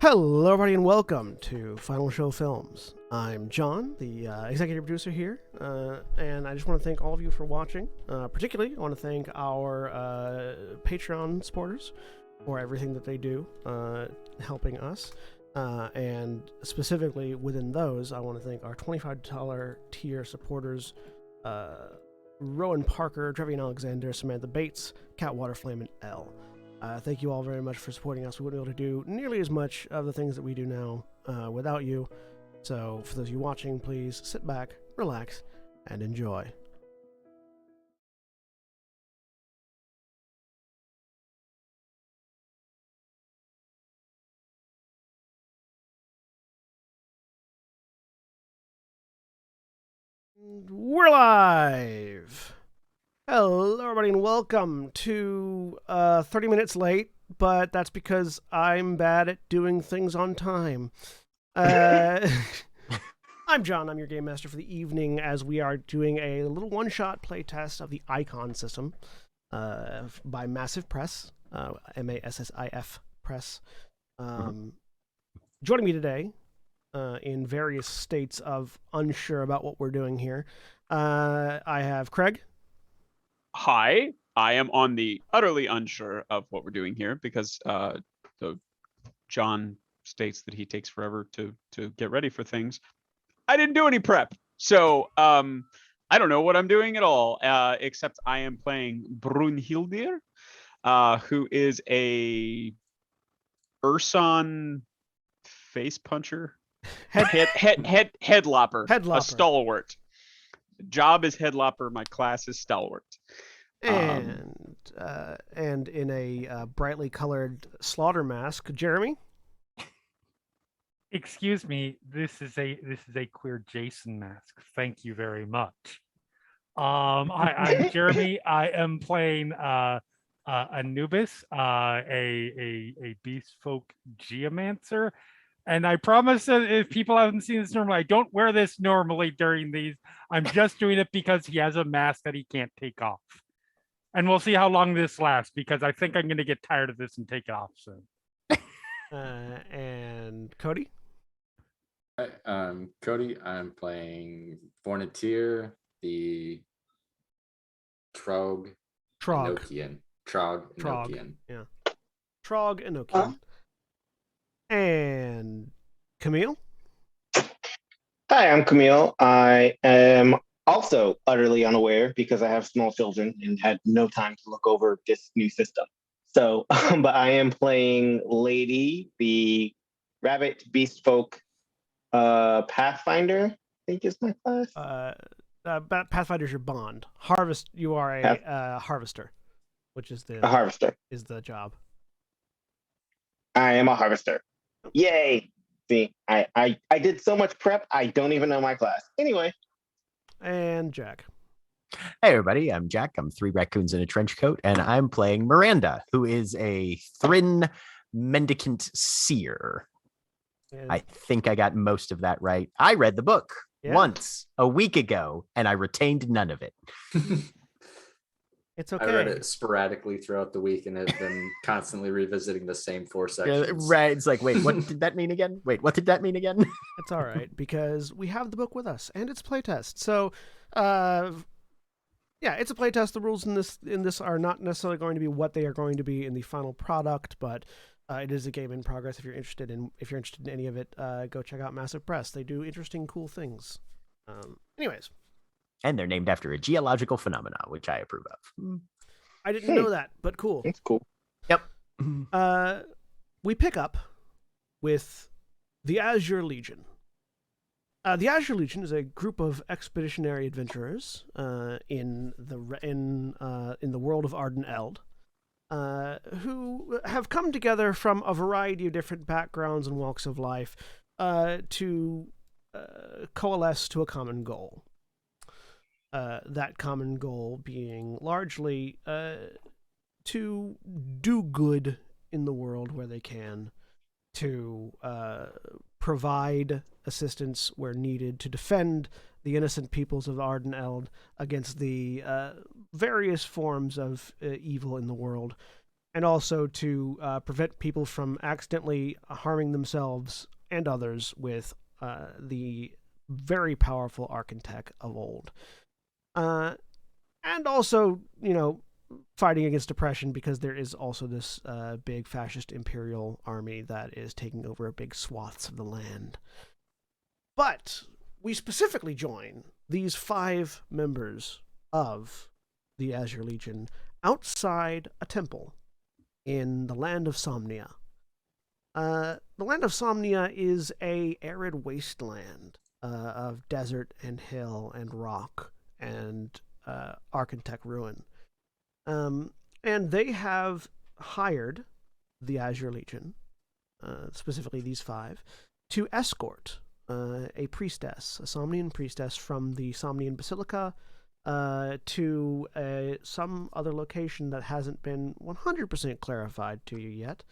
Hello, everybody, and welcome to Final Show Films. I'm John, the executive producer here, and I just want to thank all of you for watching. Particularly, I want to thank our Patreon supporters for everything that they do, helping us. And specifically within those, I want to thank our $25 tier supporters, Rowan Parker, Trevian Alexander, Samantha Bates, Cat Waterflame, and Elle. Thank you all very much for supporting us. We wouldn't be able to do nearly as much of the things that we do now without you. So for those of you watching, please sit back, relax, and enjoy. We're live! Hello, everybody, and welcome to 30 minutes late, but that's because I'm bad at doing things on time. I'm John, I'm your game master for the evening, as we are doing a little one-shot playtest of the Icon system by Massive Press, M-A-S-S-I-F Press. Joining me today, in various states of unsure about what we're doing here, I have Craig. Hi, I am on the utterly unsure of what we're doing here because so John states that he takes forever to get ready for things. I didn't do any prep, so I don't know what I'm doing at all, except I am playing Brunhildir, who is a Urson face puncher, headlopper, a stalwart. Job is headlopper. My class is stalwart. And in a brightly colored slaughter mask, Jeremy. Excuse me, this is a queer Jason mask. Thank you very much. I'm Jeremy. I am playing Anubis, a beast folk geomancer. And I promise that if people haven't seen this normally, I don't wear this normally during these. I'm just doing it because he has a mask that he can't take off. And we'll see how long this lasts, because I think I'm going to get tired of this and take it off soon. And Cody? Hi, I'm Cody. I'm playing Fornitier, the Trog Enochian. Yeah. Trog Enochian. And Camille? Hi, I'm Camille. I am also utterly unaware because I have small children and had no time to look over this new system. So, but I am playing Lady, the rabbit beast folk Pathfinder, I think is my class. Pathfinder's your bond. Harvest, you are a harvester, which is a harvester. Is the job. I am a harvester. Yay! See, I did so much prep, I don't even know my class. Anyway. And Jack. Hey, everybody. I'm Jack. I'm 3 raccoons in a trench coat, and I'm playing Miranda, who is a Thrin mendicant seer. And I think I got most of that right. I read the book once a week ago, and I retained none of it. It's okay. I read it sporadically throughout the week and have been constantly revisiting the same 4 sections. Yeah, right. It's like, wait, what did that mean again? Wait, what did that mean again? It's all right, because we have the book with us, and it's playtest. So, yeah, it's a playtest. The rules in this are not necessarily going to be what they are going to be in the final product, but it is a game in progress. If you're interested in any of it, go check out Massive Press. They do interesting, cool things. Anyways. And they're named after a geological phenomena, which I approve of. I didn't know that, but cool. It's cool. Yep. We pick up with the Azure Legion. The Azure Legion is a group of expeditionary adventurers in the world of Arden Eld, who have come together from a variety of different backgrounds and walks of life to coalesce to a common goal. That common goal being largely to do good in the world where they can, to provide assistance where needed, to defend the innocent peoples of Arden Eld against the various forms of evil in the world, and also to prevent people from accidentally harming themselves and others with the very powerful Architect of old. And also, fighting against oppression, because there is also this big fascist imperial army that is taking over big swaths of the land. But we specifically join these 5 members of the Azure Legion outside a temple in the land of Somnia. The land of Somnia is a arid wasteland of desert and hill and rock and Architect ruin. And they have hired the Azure Legion, specifically these 5, to escort a priestess, a Somnian priestess from the Somnian Basilica to some other location that hasn't been 100% clarified to you yet,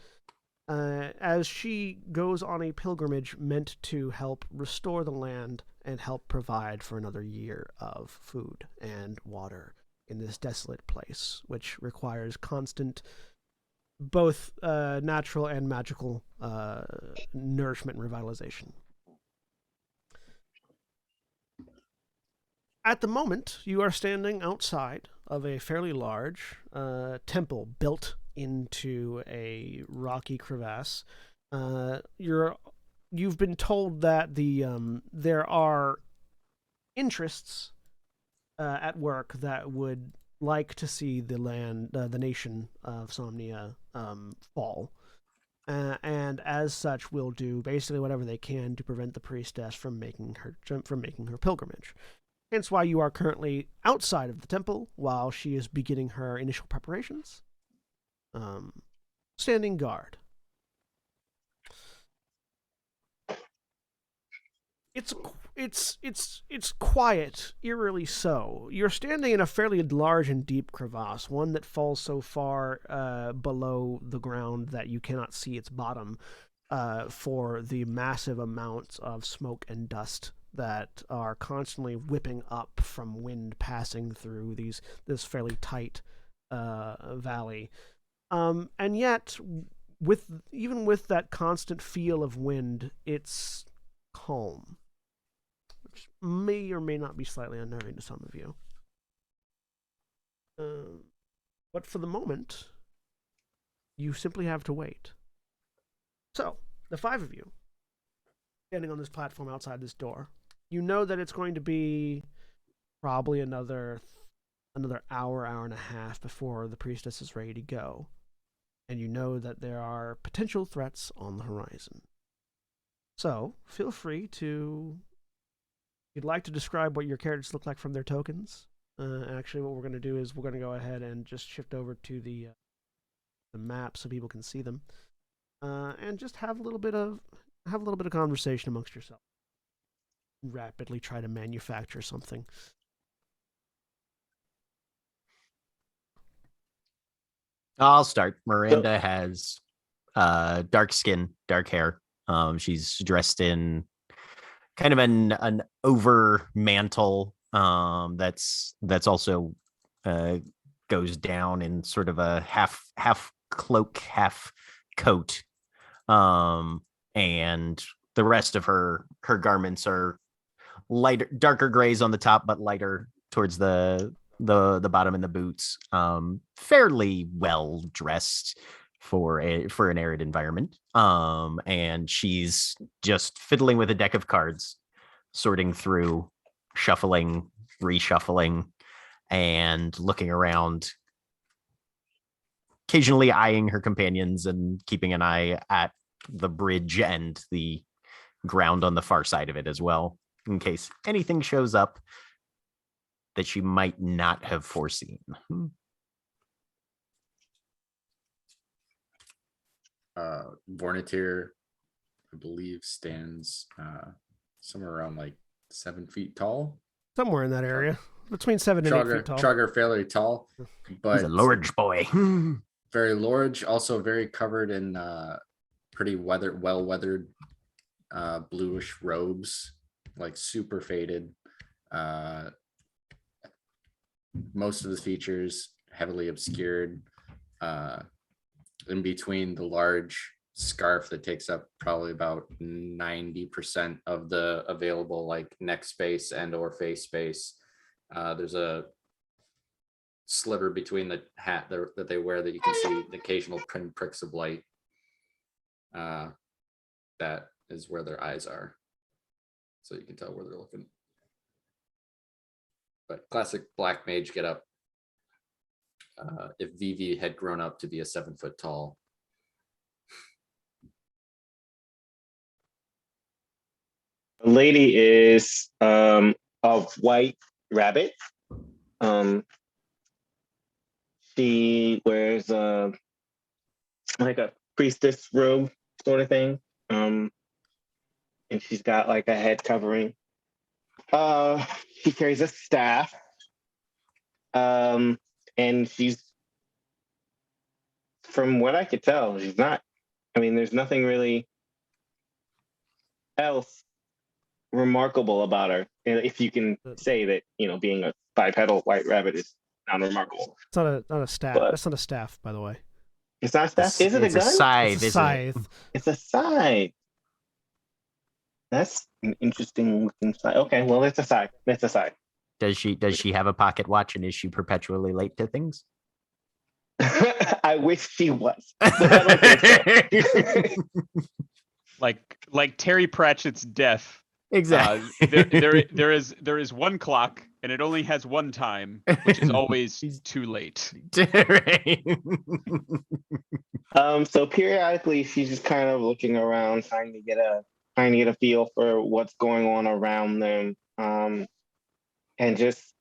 as she goes on a pilgrimage meant to help restore the land and help provide for another year of food and water in this desolate place, which requires constant both natural and magical nourishment and revitalization. At the moment, you are standing outside of a fairly large temple built into a rocky crevasse. You've been told that there are interests at work that would like to see the nation of Somnia fall. And as such, will do basically whatever they can to prevent the priestess from making her pilgrimage. Hence why you are currently outside of the temple while she is beginning her initial preparations. Standing guard. It's quiet, eerily so. You're standing in a fairly large and deep crevasse, one that falls so far below the ground that you cannot see its bottom for the massive amounts of smoke and dust that are constantly whipping up from wind passing through this fairly tight valley. And yet, even with that constant feel of wind, it's calm, which may or may not be slightly unnerving to some of you. But for the moment, you simply have to wait. So, the 5 of you, standing on this platform outside this door, you know that it's going to be probably another hour and a half before the priestess is ready to go. And you know that there are potential threats on the horizon. So, feel free to, if you'd like to describe what your characters look like from their tokens. Actually, what we're going to do is we're going to go ahead and just shift over to the map so people can see them. And just have a little bit of conversation amongst yourselves. Rapidly try to manufacture something. I'll start. Miranda has dark skin, dark hair. She's dressed in kind of an over mantle that's also goes down in sort of a half cloak, half coat. And the rest of her garments are lighter, darker grays on the top, but lighter towards the bottom and the boots. Fairly well dressed for an arid environment. And she's just fiddling with a deck of cards, sorting through, shuffling, reshuffling, and looking around, occasionally eyeing her companions and keeping an eye at the bridge and the ground on the far side of it as well, in case anything shows up that she might not have foreseen. Vornitier, I believe, stands somewhere around like 7 feet tall. Somewhere in that area. Between 7 and 8 feet tall. Trugger fairly tall, but he's a large boy. Very large, also very covered in pretty well-weathered bluish robes, like super faded. Most of the features heavily obscured. in between the large scarf that takes up probably about 90% of the available like neck space and or face space. There's a sliver between the hat that they wear that you can see the occasional pricks of light. That is where their eyes are, so you can tell where they're looking. But classic black mage get up. If Vivi had grown up to be a 7 foot tall. The lady is of white rabbit. She wears like a priestess robe sort of thing. And she's got like a head covering. She carries a staff. And she's, from what I could tell, she's not, I mean, there's nothing really else remarkable about her. If you can say that, you know, being a bipedal white rabbit is not remarkable. It's not a staff. But- That's not a staff, by the way. It's not a staff. Is it a It's gun? scythe, It's a isn't it? scythe. It's a scythe. That's an interesting looking scythe. Okay, well, it's a scythe. It's a scythe. Does she have a pocket watch, and is she perpetually late to things? I wish she was. But I don't think so. Like Terry Pratchett's death. Exactly. There is one clock, and it only has one time, which is always too late. So periodically she's just kind of looking around, trying to get a feel for what's going on around them. And just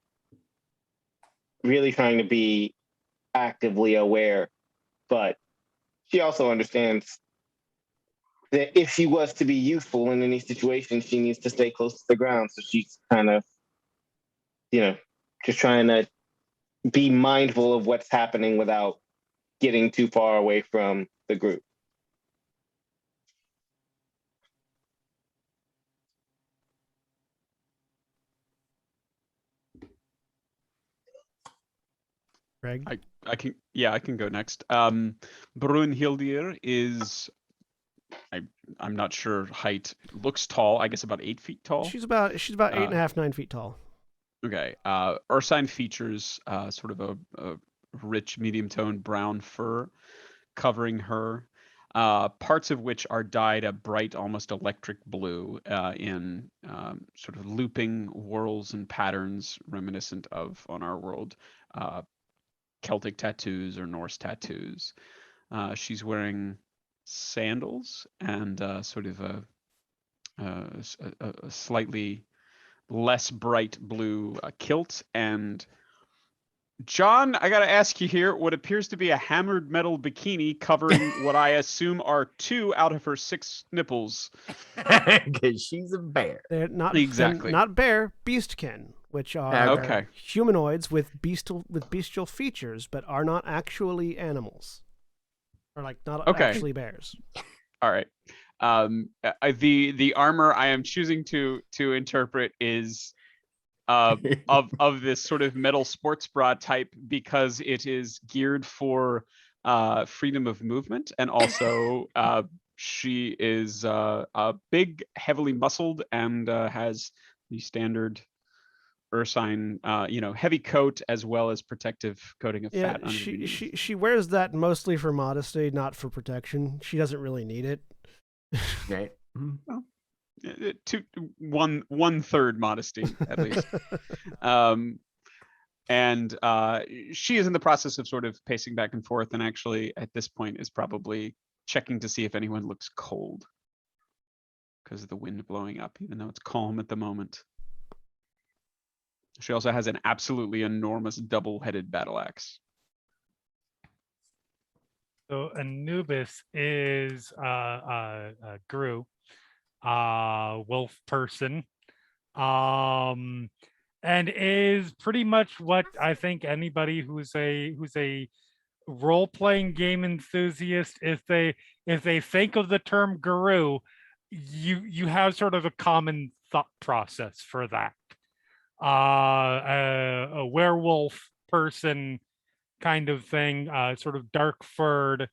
really trying to be actively aware. But she also understands that if she was to be useful in any situation, she needs to stay close to the ground. So she's kind of, you know, just trying to be mindful of what's happening without getting too far away from the group. Greg. I can go next. Brunhildir is I'm not sure height. Looks tall, I guess about 8 feet tall. She's about 8.5, 9 feet tall. Okay. Ursine features sort of a rich medium toned brown fur covering her. Parts of which are dyed a bright, almost electric blue in sort of looping whorls and patterns reminiscent of, on our world, Celtic tattoos or Norse tattoos. She's wearing sandals and sort of a slightly less bright blue kilt. And John, I gotta ask you here, what appears to be a hammered metal bikini covering what I assume are 2 out of her 6 nipples. Because she's a bear. They're not Exactly. not bear, beastkin, which are Okay. humanoids with bestial features, but are not actually animals, or like not Okay. actually bears. All right. The armor I am choosing to interpret is of this sort of metal sports bra type because it is geared for freedom of movement, and also she is big, heavily muscled, and has the standard ursine, heavy coat as well as protective coating of fat underneath. She wears that mostly for modesty, not for protection. She doesn't really need it. Right. One third modesty at least. And she is in the process of sort of pacing back and forth, and actually at this point is probably checking to see if anyone looks cold because of the wind blowing up, even though it's calm at the moment. She also has an absolutely enormous double-headed battle axe. So Anubis is Gru, wolf person, and is pretty much what I think anybody who's a role-playing game enthusiast, if they think of the term guru, you have sort of a common thought process for that. A werewolf person kind of thing, sort of dark furred,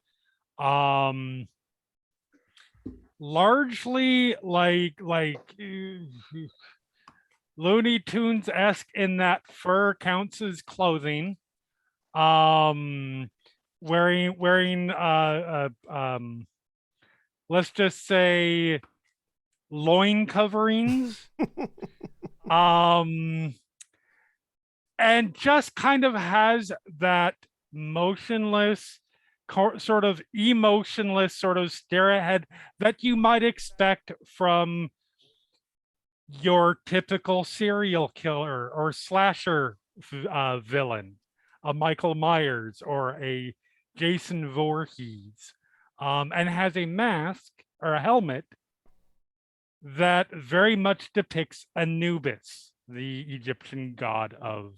Largely like Looney Tunes-esque in that fur counts as clothing. Wearing let's just say loin coverings. And just kind of has that motionless, sort of emotionless sort of stare ahead that you might expect from your typical serial killer or slasher villain, a Michael Myers or a Jason Voorhees, and has a mask or a helmet that very much depicts Anubis, the Egyptian god of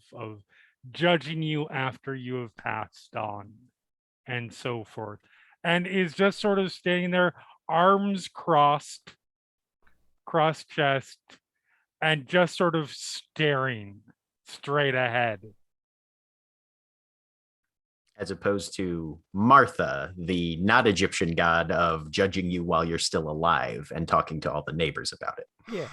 judging you after you have passed on, and so forth, and is just sort of standing there, arms crossed, cross chest, and just sort of staring straight ahead. As opposed to Martha, the not Egyptian god of judging you while you're still alive and talking to all the neighbors about it. Yeah.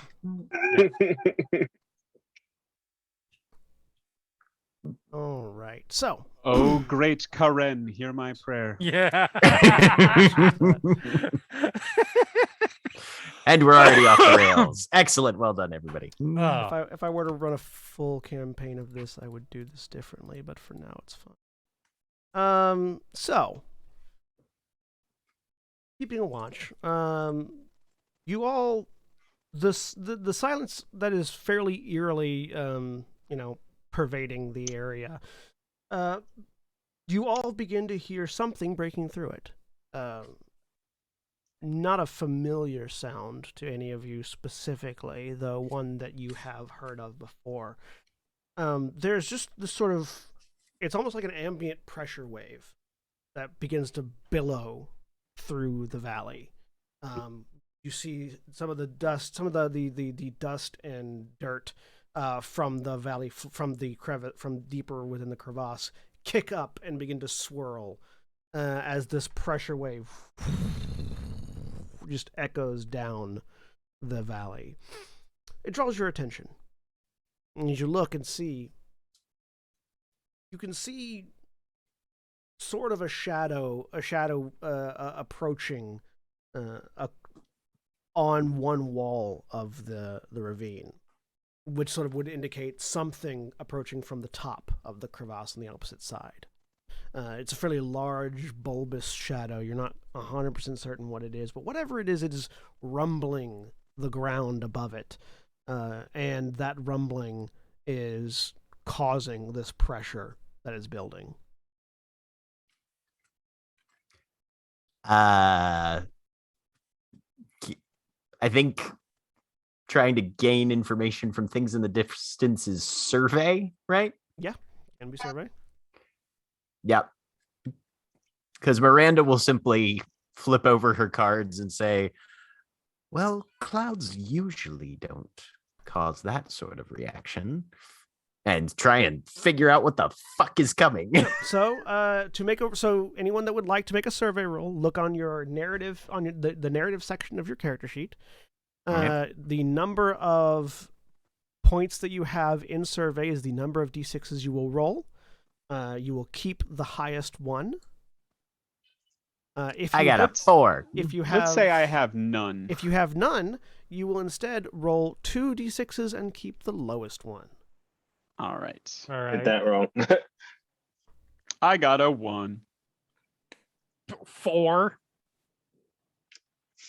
All right. So. Oh, great Karen, hear my prayer. Yeah. And we're already off the rails. Excellent. Well done, everybody. Oh. If I were to run a full campaign of this, I would do this differently, but for now it's fine. So keeping a watch. You all, the silence that is fairly eerily, pervading the area. You all begin to hear something breaking through it. Not a familiar sound to any of you specifically, though one that you have heard of before. There's just this sort of, it's almost like an ambient pressure wave that begins to billow through the valley. You see some of the dust, some of the dust and dirt from the valley, from the crevice, from deeper within the crevasse, kick up and begin to swirl as this pressure wave just echoes down the valley. It draws your attention. And as you look and see, you can see sort of a shadow approaching on one wall of the ravine, which sort of would indicate something approaching from the top of the crevasse on the opposite side. It's a fairly large, bulbous shadow. You're not 100% certain what it is, but whatever it is rumbling the ground above it. And that rumbling is causing this pressure that is building. I think trying to gain information from things in the distance is survey, right? Yeah, can be survey. Yep. Because Miranda will simply flip over her cards and say, well, clouds usually don't cause that sort of reaction. And try and figure out what the fuck is coming. So, so anyone that would like to make a survey roll, look on your narrative, on the narrative section of your character sheet. The number of points that you have in survey is the number of d6s you will roll. You will keep the highest one. If I got a 4. If you have, let's say I have none. If you have none, you will instead roll 2 d6s and keep the lowest one. All right. All Did right. that wrong. I got a 1. 4.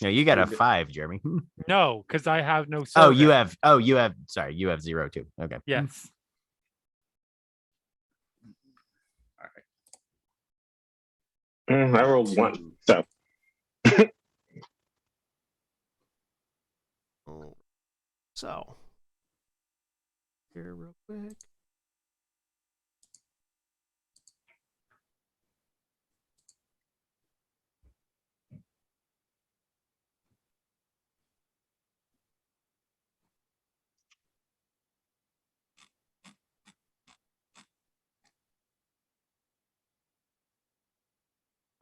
No, you got a 5, Jeremy. No, because I have no survey. You have 0 too. Okay. Yes. I rolled 1, so. So, here real quick.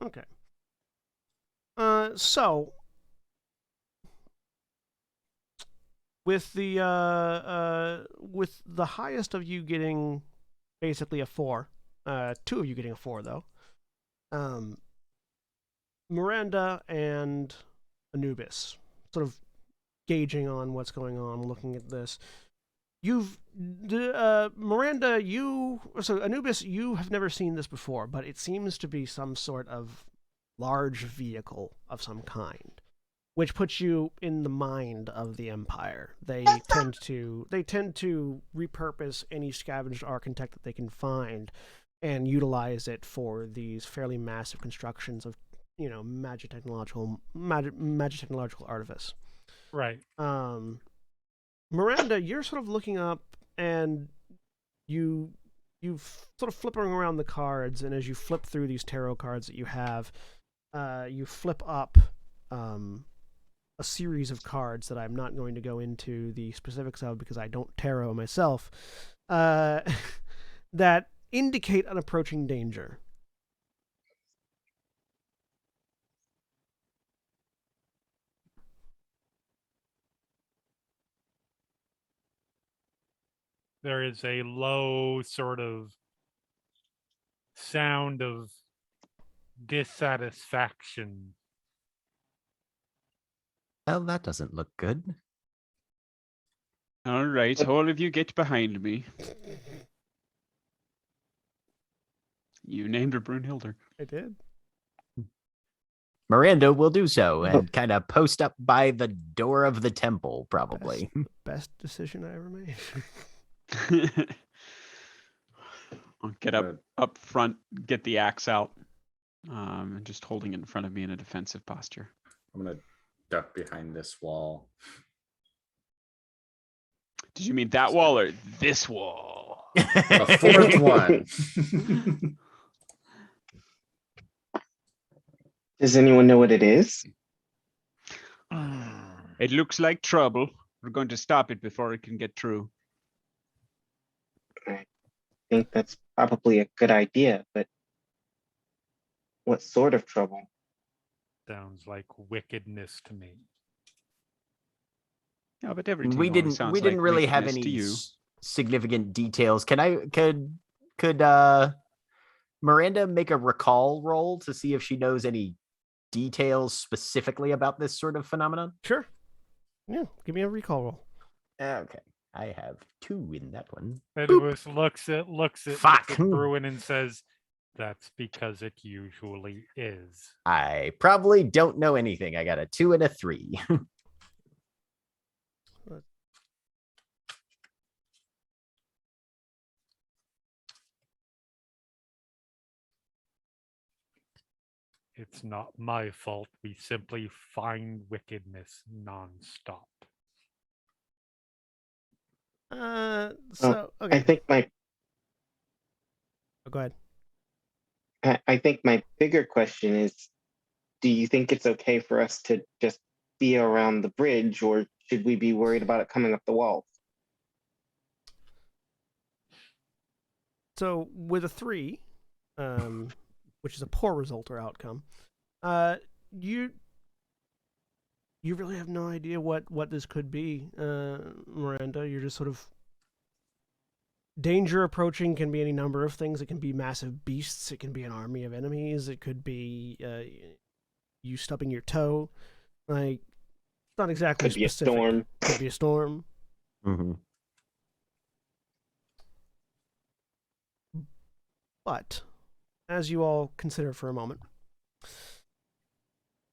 Okay. So with the highest of you getting basically a 4, 2 of you getting a 4 though. Miranda and Anubis sort of gauging on what's going on, looking at this. Miranda, Anubis, you have never seen this before, but it seems to be some sort of large vehicle of some kind, which puts you in the mind of the Empire. They tend to repurpose any scavenged architect that they can find and utilize it for these fairly massive constructions of, magic technological artifice. Right. Miranda, you're sort of looking up, and you sort of flipping around the cards, and as you flip through these tarot cards that you have, you flip up a series of cards that I'm not going to go into the specifics of because I don't tarot myself, that indicate an approaching danger. There is a low sort of sound of dissatisfaction. Well, that doesn't look good. All right, all of you get behind me. You named her Brunhilde. I did. Miranda will do so and kind of post up by the door of the temple, probably. Best decision I ever made. I'll get up front, get the axe out, and just holding it in front of me in a defensive posture. I'm gonna duck behind this wall. Did you mean that wall or this wall? A fourth one. Does anyone know what it is? It looks like trouble. We're going to stop it before it can get through. I think that's probably a good idea, but what sort of trouble? Sounds like wickedness to me. Yeah, but everything we always sounds didn't like really have weakness to any you. significant details. Could Miranda make a recall roll to see if she knows any details specifically about this sort of phenomenon? Sure. Yeah, give me a recall roll. Okay. I have 2 in that one. Anubis looks at Fuck. Bruin and says, "That's because it usually is." I probably don't know anything. I got a 2 and a 3. It's not my fault. We simply find wickedness nonstop. Okay. I think Go ahead. I think my bigger question is, do you think it's okay for us to just be around the bridge, or should we be worried about it coming up the walls? So with a 3, which is a poor result or outcome, you really have no idea what this could be, Miranda. You're just sort of danger approaching. Can be any number of things. It can be massive beasts. It can be an army of enemies. It could be you stubbing your toe. Like, it's not exactly Could be a specific. storm. Could be a storm. Mm-hmm. But as you all consider for a moment,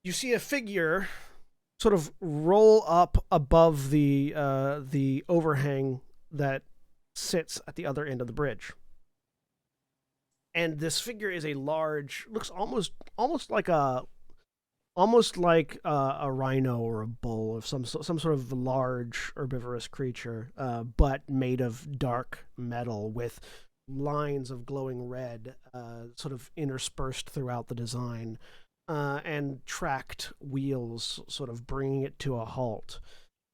you see a figure sort of roll up above the overhang that sits at the other end of the bridge. And this figure is a large, looks almost like a rhino or a bull or some sort of large herbivorous creature, but made of dark metal with lines of glowing red sort of interspersed throughout the design, and tracked wheels sort of bringing it to a halt.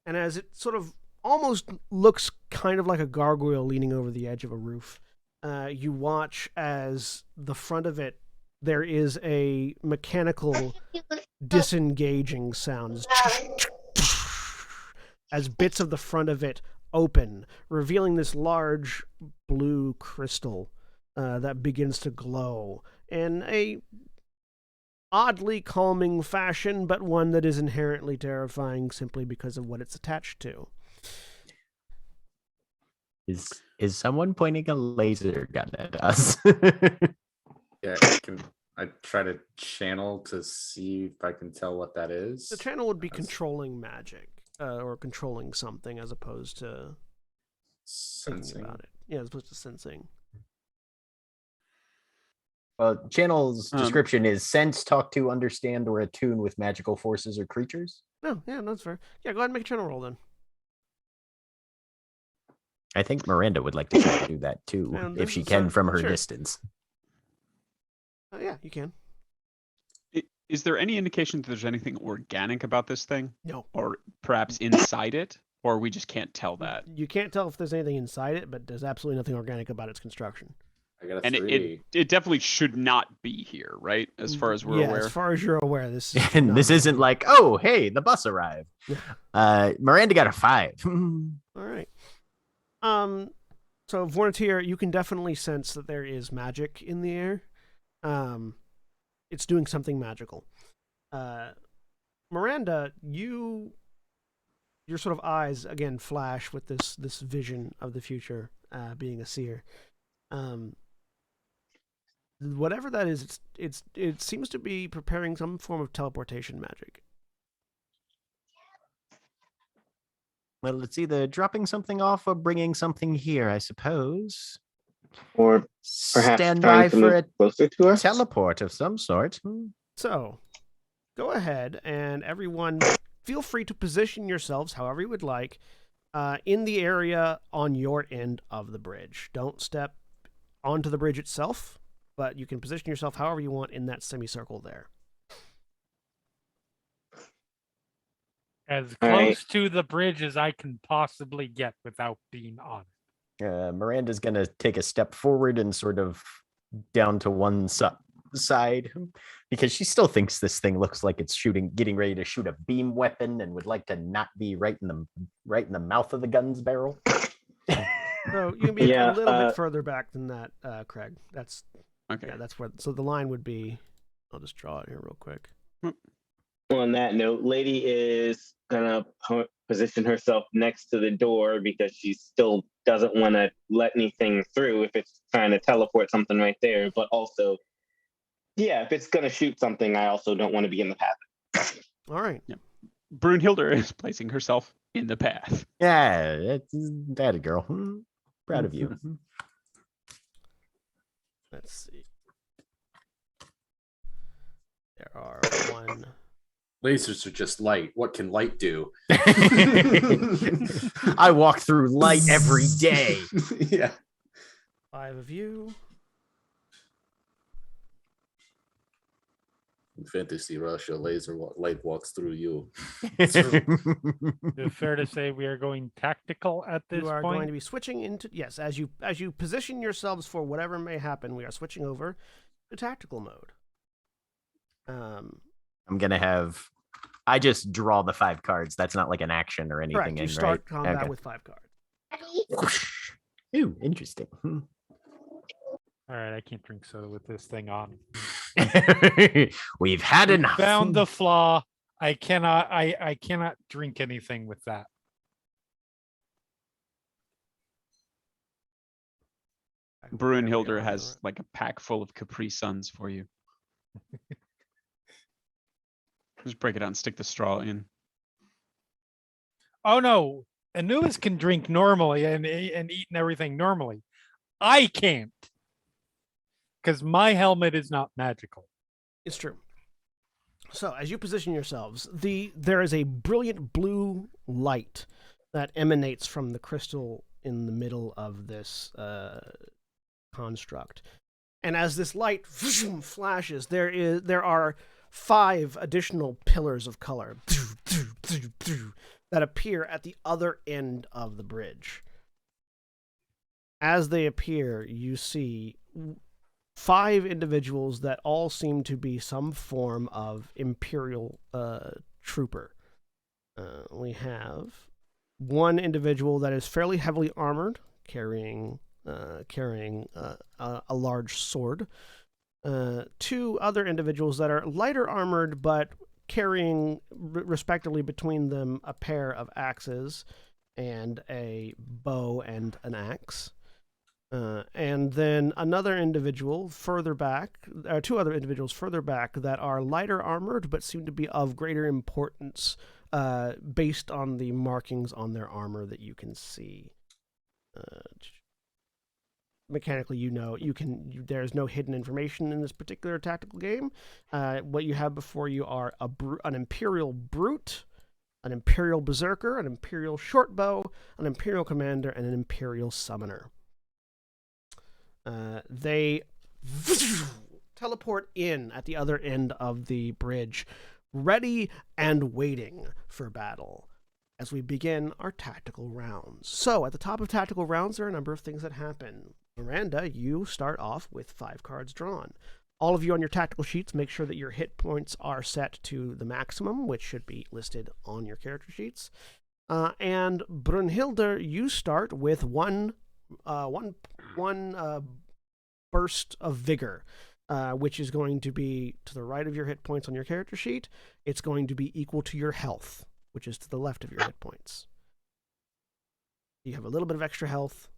And as it sort of almost looks kind of like a gargoyle leaning over the edge of a roof, you watch as the front of it, there is a mechanical disengaging sounds as bits of the front of it open, revealing this large blue crystal that begins to glow in a oddly calming fashion, but one that is inherently terrifying simply because of what it's attached to. Is someone pointing a laser gun at us? Yeah, I try to channel to see if I can tell what that is. The channel would be controlling magic or controlling something as opposed to thinking Sensing. about it. Yeah, as opposed to sensing. Well, channel's description is sense, talk to, understand, or attune with magical forces or creatures. No, yeah, that's fair. Yeah, go ahead and make a channel roll then. I think Miranda would like to try to do that too, And if this she is, can from her sure. distance. Yeah, you can. Is there any indication that there's anything organic about this thing? No. Or perhaps inside it? Or we just can't tell that? You can't tell if there's anything inside it, but there's absolutely nothing organic about its construction. I got a And 3. it definitely should not be here, right? As far as we're yeah, aware. as far as you're aware, this is And this isn't like, oh, hey, the bus arrived. Miranda got a 5. All right. So Vornitier, you can definitely sense that there is magic in the air. It's doing something magical. Miranda, your sort of eyes again flash with this vision of the future, being a seer. Whatever that is, it seems to be preparing some form of teleportation magic. Well, it's either dropping something off or bringing something here, I suppose. Or perhaps Stand trying by to for move a closer to us. teleport of some sort. So, go ahead and everyone feel free to position yourselves however you would like in the area on your end of the bridge. Don't step onto the bridge itself, but you can position yourself however you want in that semicircle there. As All right. close to the bridge as I can possibly get without being on it. Miranda's going to take a step forward and sort of down to one side because she still thinks this thing looks like it's getting ready to shoot a beam weapon and would like to not be right in the mouth of the gun's barrel. So you can be Yeah, a little bit further back than that, Craig. That's Okay. yeah, that's where. So the line would be. I'll just draw it here real quick. On that note, Lady is gonna position herself next to the door because she still doesn't want to let anything through if it's trying to teleport something right there. But also, yeah, if it's gonna shoot something, I also don't want to be in the path. All right. Brunhilde is placing herself in the path. Yeah, that's that girl. Proud of you. Let's see. There are one. Lasers are just light. What can light do? I walk through light every day. Yeah. 5 of you. In fantasy Russia, light walks through you. Is it fair to say we are going tactical at this You are point? going to be switching into yes, as you position yourselves for whatever may happen. We are switching over to tactical mode. I'm gonna have. I just draw the 5 cards. That's not like an action or anything. Correct. You start right? combat Okay. with 5 cards. Ooh, interesting. All right, I can't drink soda with this thing on. We've had We enough. Found the flaw. I cannot drink anything with that. Brunhilde has like a pack full of Capri Suns for you. Just break it out and stick the straw in. Oh no, Anubis can drink normally and eat and everything normally. I can't. Because my helmet is not magical. It's true. So, as you position yourselves, there is a brilliant blue light that emanates from the crystal in the middle of this construct. And as this light flashes, there are 5 additional pillars of color that appear at the other end of the bridge. As they appear, you see 5 individuals that all seem to be some form of Imperial trooper. We have one individual that is fairly heavily armored, carrying a large sword. 2 other individuals that are lighter armored, but carrying respectively between them a pair of axes and a bow and an axe. And then another individual further back, 2 other individuals further back that are lighter armored, but seem to be of greater importance based on the markings on their armor that you can see. Mechanically, there's no hidden information in this particular tactical game. What you have before you are an Imperial Brute, an Imperial Berserker, an Imperial Shortbow, an Imperial Commander, and an Imperial Summoner. They teleport in at the other end of the bridge, ready and waiting for battle as we begin our tactical rounds. So, at the top of tactical rounds, there are a number of things that happen. Miranda, you start off with 5 cards drawn. All of you on your tactical sheets, make sure that your hit points are set to the maximum, which should be listed on your character sheets. And Brunhilde, you start with one burst of vigor, which is going to be to the right of your hit points on your character sheet. It's going to be equal to your health, which is to the left of your hit points. You have a little bit of extra health,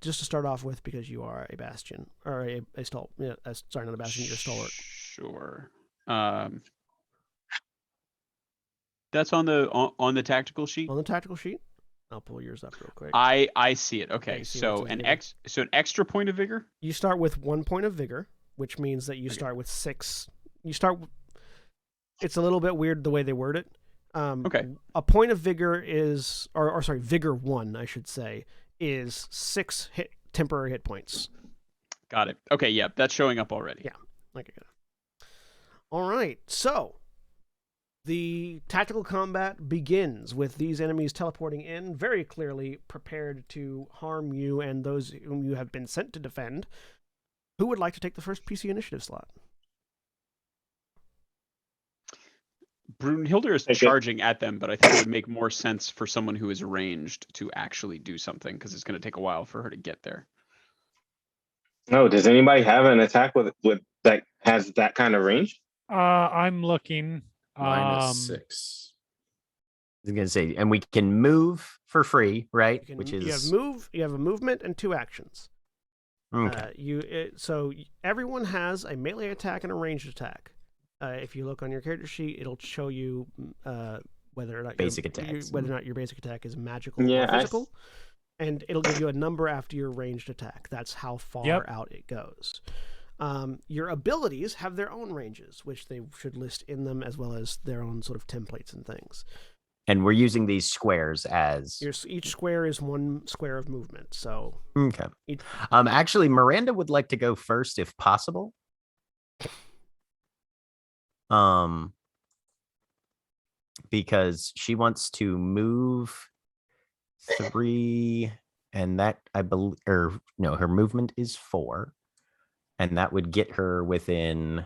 just to start off with, because you are a bastion or a stalwart. Yeah, sorry, not a bastion. You're a stalwart. Sure. That's on the tactical sheet. On the tactical sheet, I'll pull yours up real quick. I see it. Okay, you see so what's in vigor. an extra point of vigor. You start with 1 point of vigor, which means that you start with 6. It's a little bit weird the way they word it. Okay. A point of vigor is, or sorry, vigor 1, I should say, is 6 temporary hit points. Got it. Okay, yeah, that's showing up already. Yeah. Okay. All right. So the tactical combat begins with these enemies teleporting in, very clearly prepared to harm you and those whom you have been sent to defend. Who would like to take the first PC initiative slot? Brunhilde is charging at them, but I think it would make more sense for someone who is ranged to actually do something, because it's going to take a while for her to get there. Oh, does anybody have an attack with that has that kind of range? I'm looking. Mine is 6. I was gonna say, and we can move for free, right? You have a movement and 2 actions. Okay. So everyone has a melee attack and a ranged attack. If you look on your character sheet, it'll show you whether or not your basic attack is magical or physical, and it'll give you a number after your ranged attack. That's how far out it goes. Your abilities have their own ranges, which they should list in them, as well as their own sort of templates and things. And we're using these squares as each square is 1 square of movement. So okay. Actually, Miranda would like to go first if possible. Because she wants to move 3, and that I believe, or no, her movement is 4, and that would get her within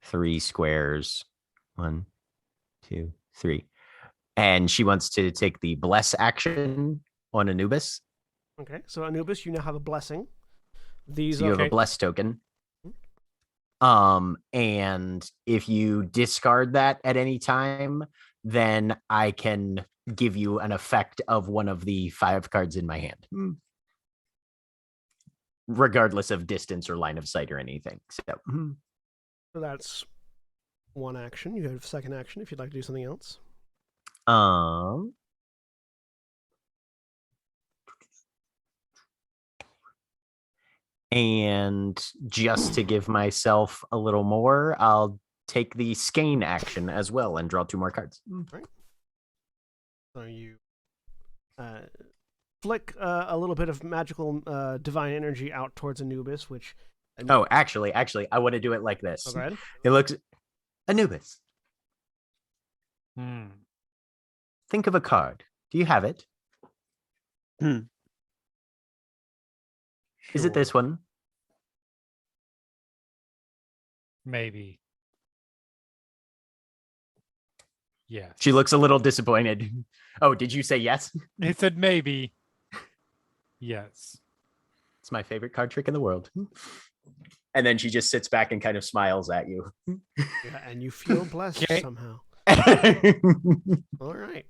3 squares. 1, 2, 3, and she wants to take the bless action on Anubis. Okay, so Anubis, you now have a blessing. So you have a bless token. And if you discard that at any time, then I can give you an effect of one of the 5 cards in my hand, regardless of distance or line of sight or anything. So that's 1 action. You have a second action if you'd like to do something else. And just to give myself a little more, I'll take the skein action as well and draw 2 more cards. Right. So you flick a little bit of magical divine energy out towards Anubis, which... Oh, actually, I want to do it like this. Oh, go ahead. It looks... Anubis. Hmm. Think of a card. Do you have it? Is it this Sure. one? Maybe. Yes. She looks a little disappointed. Oh, did you say yes? It said maybe. Yes. It's my favorite card trick in the world. And then she just sits back and kind of smiles at you. Yeah, and you feel blessed Okay. somehow. All right.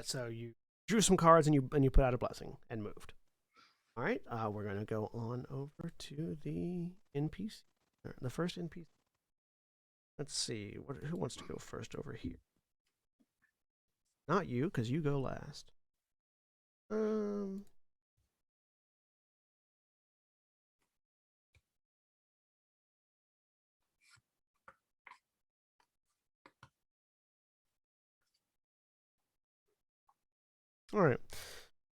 So you drew some cards and you put out a blessing and moved. All right. We're gonna go on over to the NPC. The first NPC. Let's see. Who wants to go first over here? Not you, because you go last. All right.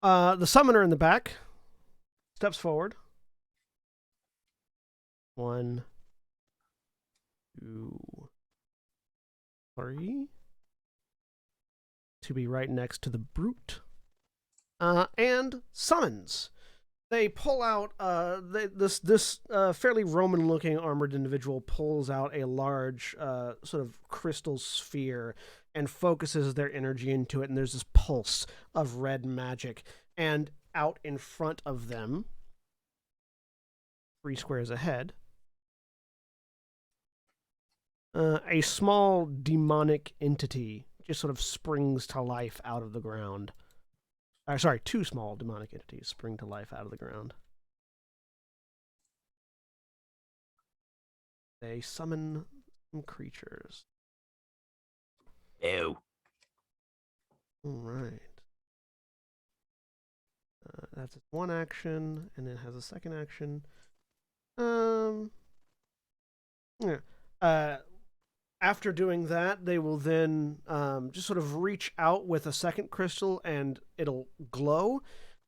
The summoner in the back steps forward. 1, 2, 3. To be right next to the brute. And summons. They pull out this fairly Roman-looking armored individual pulls out a large sort of crystal sphere and focuses their energy into it, and there's this pulse of red magic. And out in front of them, 3 squares ahead, a small demonic entity just sort of springs to life out of the ground. Sorry, 2 small demonic entities spring to life out of the ground. They summon some creatures. Ew. All right. That's one action, and it has a second action. Yeah. After doing that, they will then just sort of reach out with a second crystal, and it'll glow.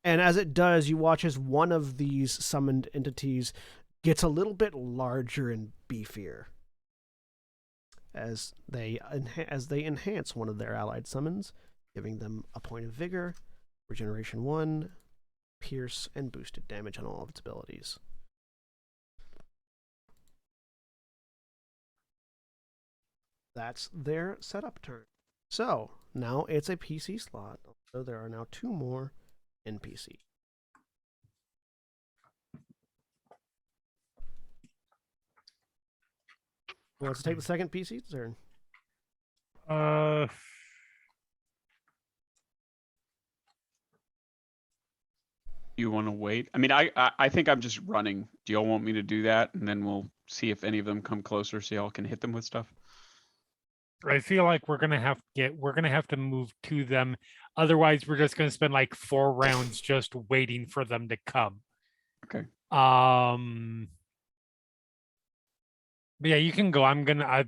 And as it does, you watch as one of these summoned entities gets a little bit larger and beefier as they enhance one of their allied summons, giving them a point of vigor, regeneration 1, pierce, and boosted damage on all of its abilities. That's their setup turn. So now it's a PC slot. So there are now 2 more NPC. Who wants to take the second PC turn? You want to wait? I mean, I think I'm just running. Do y'all want me to do that? And then we'll see if any of them come closer so y'all can hit them with stuff. I feel like we're gonna have to move to them. Otherwise, we're just gonna spend like 4 rounds just waiting for them to come. Okay. But yeah, you can go. I'm gonna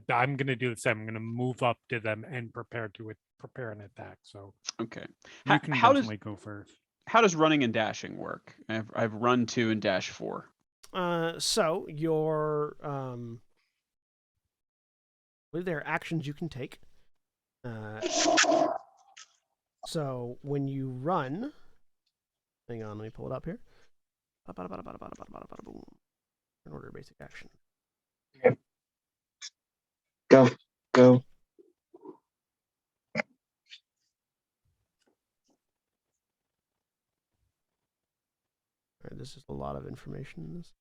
do the same. I'm gonna move up to them and prepare an attack. So Okay. you can definitely go first. How does running and dashing work? I've run 2 and dash 4. So your there are actions you can take. So when you run, hang on, let me pull it up here. In order, basic action. Go. All right, this is a lot of information in this.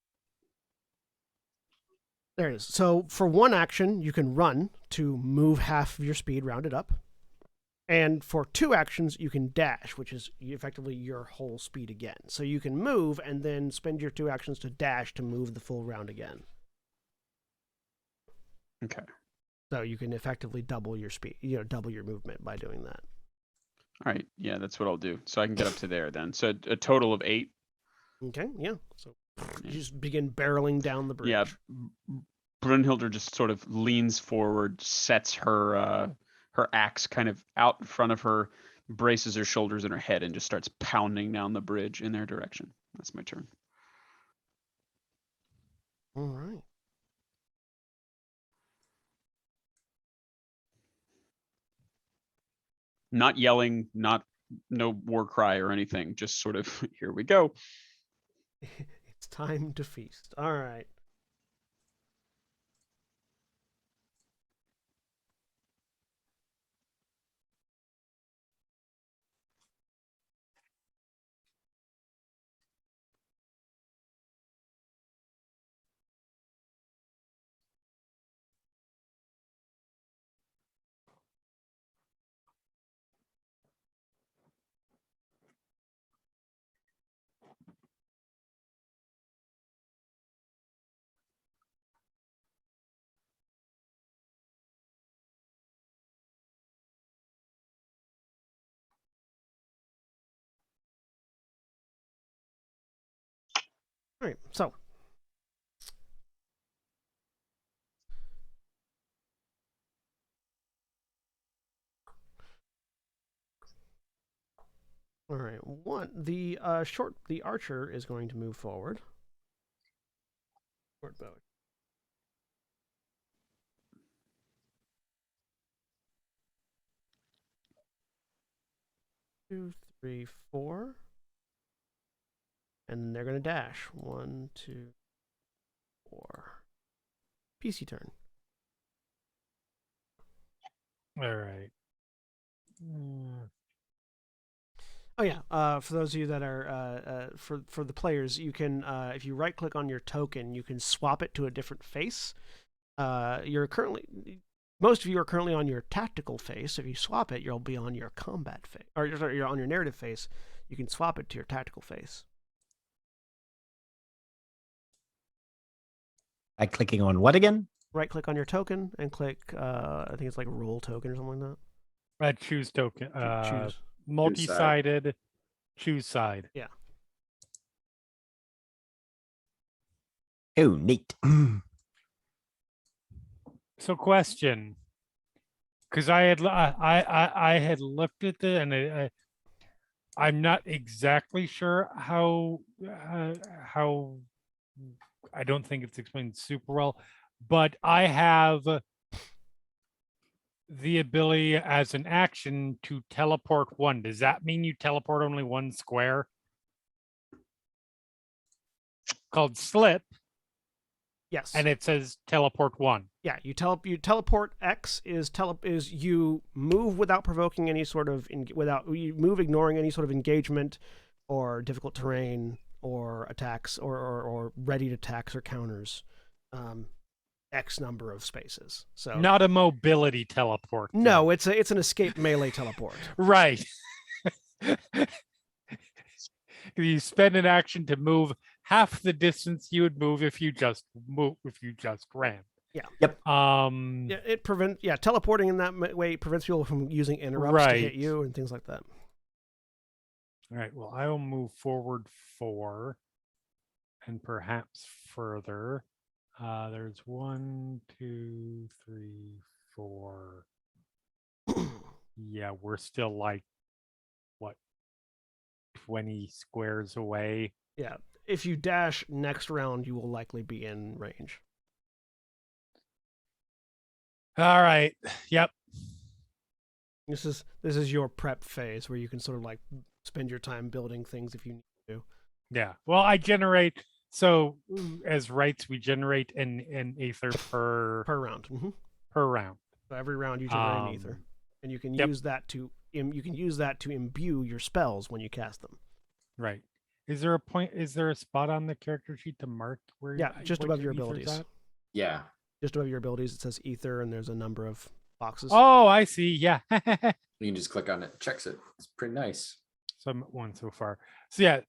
There it is. So for 1 action, you can run to move half of your speed rounded up. And for 2 actions, you can dash, which is effectively your whole speed again. So you can move and then spend your 2 actions to dash to move the full round again. Okay. So you can effectively double your speed, double your movement by doing that. All right. Yeah, that's what I'll do. So I can get up to there then. So a total of 8. Okay, yeah. So you just begin barreling down the bridge. Yeah. Brunhilde just sort of leans forward, sets her her axe kind of out in front of her, braces her shoulders and her head, and just starts pounding down the bridge in their direction. That's my turn. All right. Not yelling, no war cry or anything, just sort of, here we go. It's time to feast. All right. All right. So. All right. The archer is going to move forward. Short bow. 2, 3, 4. And they're going to dash. 1, 2, 4. PC turn. All right. Oh yeah. For those of you that are for the players, you can if you right click on your token, you can swap it to a different face. Most of you are currently on your tactical face. If you swap it, you'll be on your combat face, or you're on your narrative face. You can swap it to your tactical face. By clicking on what again? Right click on your token and click. I think it's like roll token or something like that. Choose token. Choose. Multi-sided. Choose side. Yeah. Oh, neat. So, question, because I had looked at it and I'm not exactly sure how I don't think it's explained super well, but I have the ability as an action to teleport one. Does that mean you teleport only one square? Called slip. Yes. And it says teleport one. Yeah, you teleport. X is you move without provoking any sort of you move ignoring any sort of engagement or difficult terrain or attacks or ready attacks or counters. X number of spaces. So not a mobility teleport. No, it's an escape melee teleport. Right. You spend an action to move half the distance you would move if you just ran. Yeah. Yep. Yeah, it prevents. Yeah, teleporting in that way prevents people from using interrupts to hit you and things like that. All right. Well, I will move forward 4, and perhaps further. There's 1, 2, 3, 4. Yeah, we're still like what, 20 squares away. Yeah. If you dash next round, you will likely be in range. All right. Yep. This is your prep phase where you can sort of like spend your time building things if you need to. Yeah. Well, I generate. So as rights, we generate an ether per round. Mm-hmm. Per round. So every round you generate an ether, and you can use that to imbue your spells when you cast them. Right. Is there a spot on the character sheet to mark where? Yeah, just above your abilities. At? Yeah. Just above your abilities, it says ether, and there's a number of boxes. Oh, I see. Yeah. You can just click on it, checks it. It's pretty nice. So I'm at 1 so far. So yeah,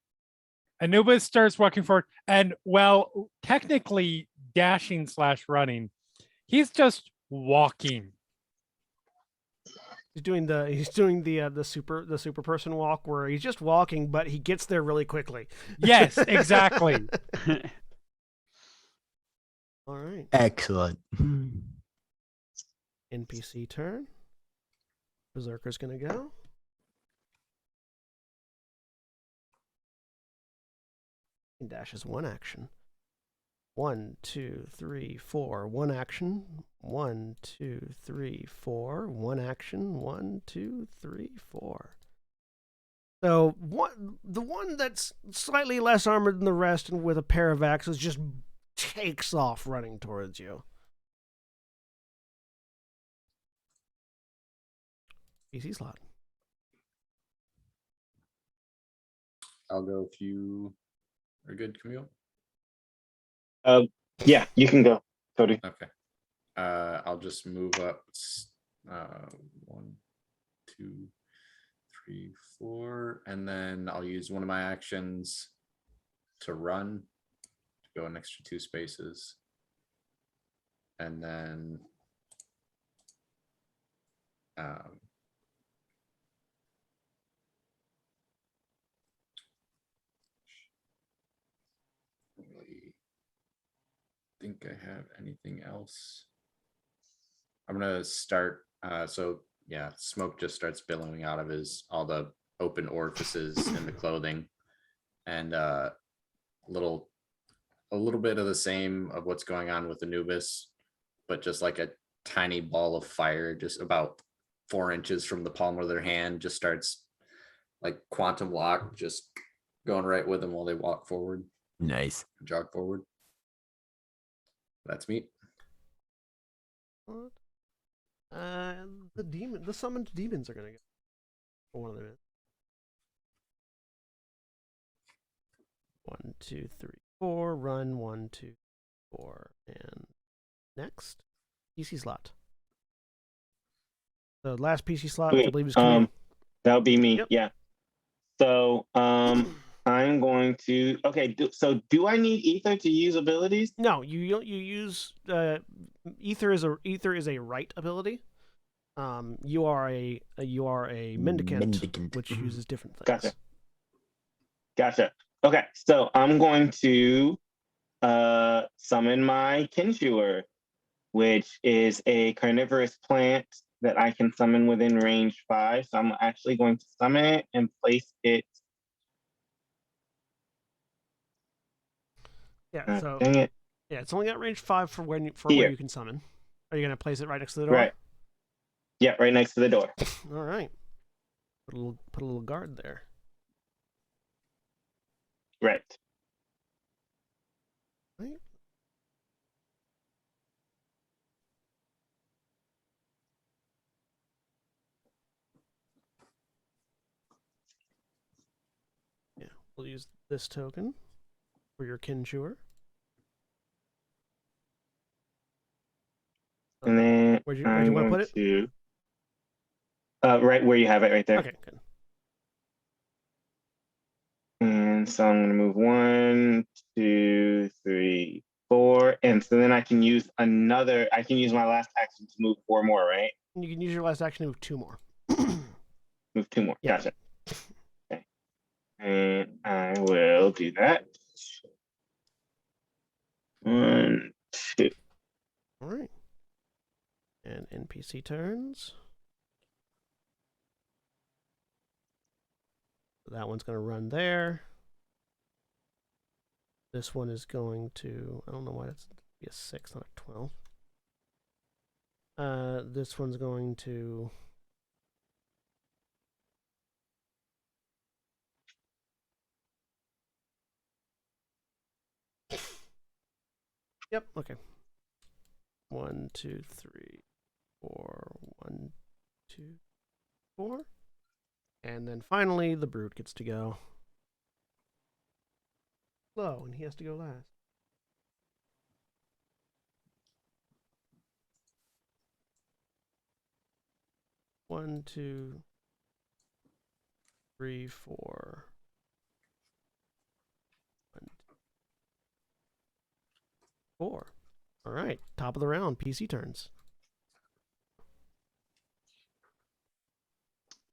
Anubis starts walking forward, and well, technically dashing / running, he's just walking. He's doing the super person walk where he's just walking, but he gets there really quickly. Yes, exactly. All right. Excellent. NPC turn. Berserker's gonna go. And dash is one action. 1, 2, 3, 4. One action. 1, 2, 3, 4. One action. 1, 2, 3, 4. So the one that's slightly less armored than the rest and with a pair of axes just takes off running towards you. PC slot. I'll go if you are good, Camille. Yeah, you can go, Cody. Okay. I'll just move up 1, 2, 3, 4, and then I'll use one of my actions to run to go an extra 2 spaces. And then really think I have anything else. I'm gonna start. So yeah, smoke just starts billowing out of all the open orifices in the clothing, and a little bit of the same of what's going on with Anubis, but just like a tiny ball of fire, just about 4 inches from the palm of their hand, just starts like quantum lock, just going right with them while they walk forward, Nice. jog forward. That's me. What? The summoned demons are gonna go. One of them. 1, 2, 3, 4. Run 1, 2, 4, and next PC slot. The last PC slot, which I believe is Camille. That would be me. Yep. Yeah. So I'm going to. Okay. Do I need ether to use abilities? No, you use ether is a right ability. You are a mendicant, which uses different things. Gotcha. Okay, so I'm going to summon my Kinshewer, which is a carnivorous plant that I can summon within range 5. So I'm actually going to summon it and place it. Yeah. So dang it. yeah, it's only got range 5 for where you can summon. Are you gonna place it right next to the door? Right. Yeah, right next to the door. All right. Put a little guard there. Right. Right. Yeah, we'll use this token for your Kinshewer. And then where'd you want to put it? Right where you have it, right there. Okay, good. And so I'm going to move 1, 2, 3, 4. And so then I can use my last action to move 4 more, right? You can use your last action to move 2 more. Move 2 more. Yeah. Gotcha. Okay. And I will do that. 1, 2. All right. And NPC turns. So that one's going to run there. This one is going to, I don't know why that's be a 6, not a 12. This one's going to Yep, okay. 1, 2, 3, 4. 1, 2, 4. And then finally the brute gets to go. Slow, and he has to go last. One, 2, 3, 4. 1, 4. All right, top of the round. PC turns.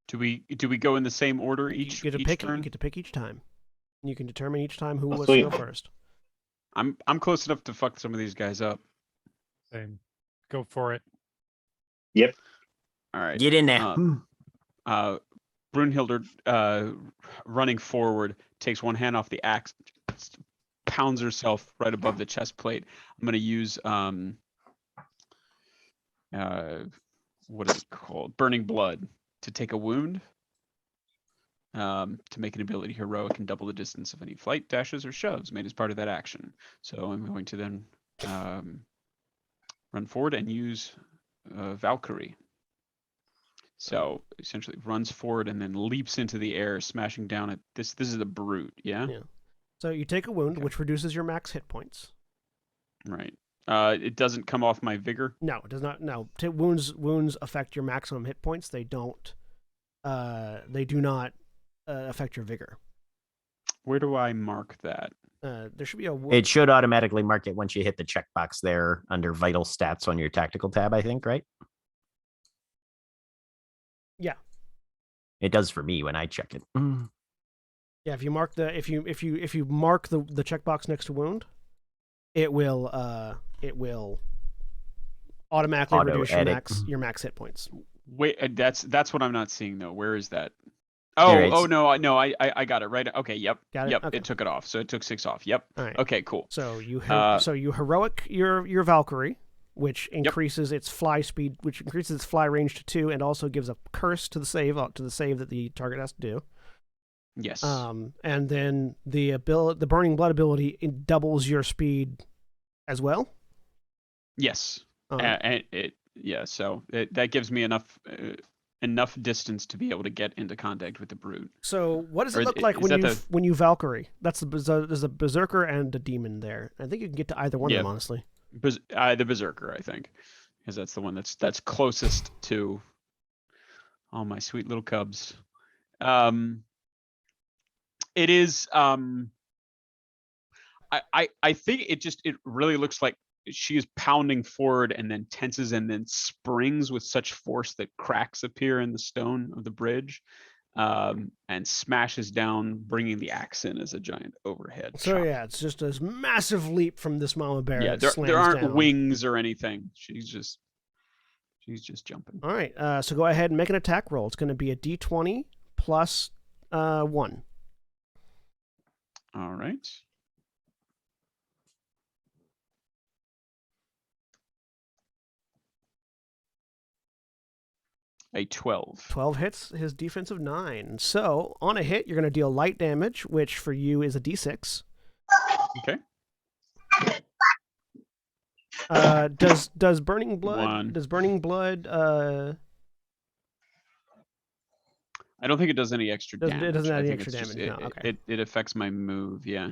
Do we go in the same order each You get to pick. turn? You get to pick each time. You can determine each time who wants sweet. to go first. I'm close enough to fuck some of these guys up. Same. Go for it. Yep. All right. Get in there. Brunhilde, running forward, takes one hand off the axe, pounds herself right above the chest plate. I'm gonna use what is it called? Burning blood to take a wound. to make an ability heroic and double the distance of any flight, dashes, or shoves made as part of that action. So I'm going to then run forward and use Valkyrie. So essentially runs forward and then leaps into the air, smashing down at this. This is a brute, yeah? Yeah. So you take a wound, Okay. which reduces your max hit points. Right. It doesn't come off my vigor. No, it does not. No, wounds affect your maximum hit points. They don't. They do not affect your vigor. Where do I mark that? There should be a. It should automatically mark it once you hit the checkbox there under vital stats on your tactical tab, I think, right? Yeah. It does for me when I check it. Yeah, if you mark the if you mark the checkbox next to wound, it will automatically Auto reduce edit. your max hit points. Wait, that's what I'm not seeing though. Where is that? There Oh, it's- no, I got it right. Okay, yep, Got it? yep. Okay. It took it off, so it took 6 off. Yep. All right. Okay, cool. So you Uh, heroic your Valkyrie, which increases its fly speed, which increases its fly range to 2, and also gives a curse to the save that the target has to do. Yes. And then the burning blood ability, it doubles your speed as well. Yes. Um, So that gives me enough distance to be able to get into contact with the brute. So what does Or it look is like that when you Valkyrie? There's a berserker and a demon there. I think you can get to either one of Yeah. them, honestly. The berserker, I think, because that's the one that's closest to all my sweet little cubs. It is. I think it really looks like she is pounding forward and then tenses and then springs with such force that cracks appear in the stone of the bridge, and smashes down, bringing the axe in as a giant overhead. So chop. yeah, it's just a massive leap from this mama bear. Yeah, that there slams aren't down. wings or anything. She's just jumping. All right, so go ahead and make an attack roll. It's going to be a d20 plus 1. All right. A 12. 12 hits his defensive 9. So on a hit, you're going to deal light damage, which for you is a d6. Okay. Does burning blood? One. Does burning blood? I don't think it does any extra Doesn't- damage. it doesn't I add any think extra it's just- damage, no, okay. It affects my move. Yeah.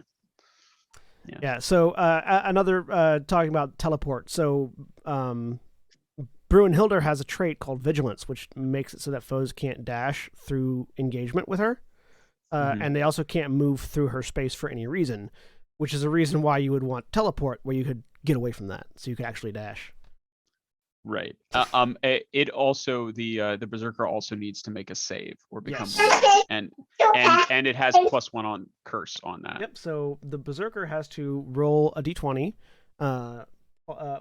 Yeah. So another talking about teleport. So Brunhilde has a trait called Vigilance, which makes it so that foes can't dash through engagement with her, and they also can't move through her space for any reason, which is a reason why you would want teleport, where you could get away from that, so you could actually dash. Right. It also the berserker also needs to make a save or become Yes. and it has +1 on curse on that. Yep. So the berserker has to roll a d20, roll a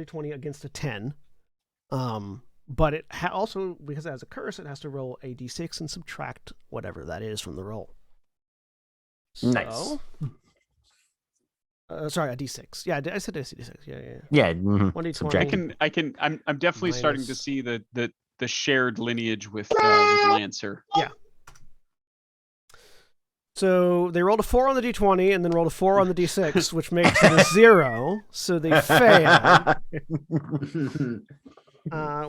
d20 against a 10. But it also, because it has a curse, it has to roll a d6 and subtract whatever that is from the roll. Nice. Sorry, a d6. Yeah, I said d6. Yeah. Yeah. 1d20. Subtract. I'm definitely starting to Minus- see the shared lineage with Lancer. So they rolled a 4 on the d20 and then rolled a 4 on the d6, which makes it a 0. So they fail,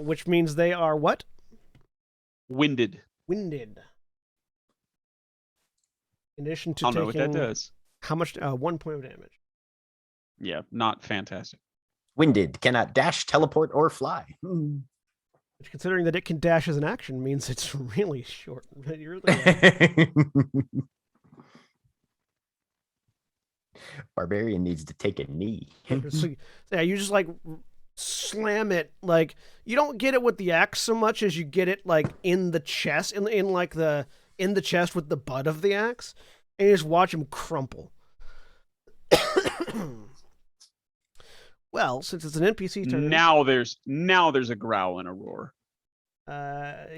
which means they are what? Winded. Winded. In addition to I don't know what that taking does. how much? 1 point of damage. Yeah, not fantastic. Winded, cannot dash, teleport, or fly. Which, considering that it can dash as an action, means it's really short. You're really- Barbarian needs to take a knee. So, yeah, you just like slam it. Like, you don't get it with the axe so much as you get it like in the chest, in the chest with the butt of the axe, and you just watch him crumple. Well, since it's an NPC turn, Now there's a growl and a roar.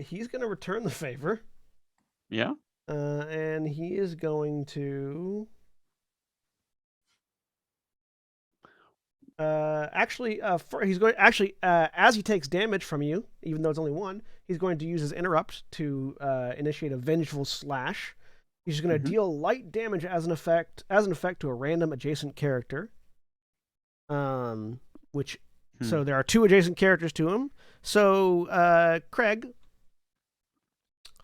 he's going to return the favor, Yeah. and he is going to. As he takes damage from you, even though it's only one, he's going to use his interrupt to initiate a vengeful slash. He's going to deal light damage as an effect to a random adjacent character. So there are 2 adjacent characters to him. So Craig,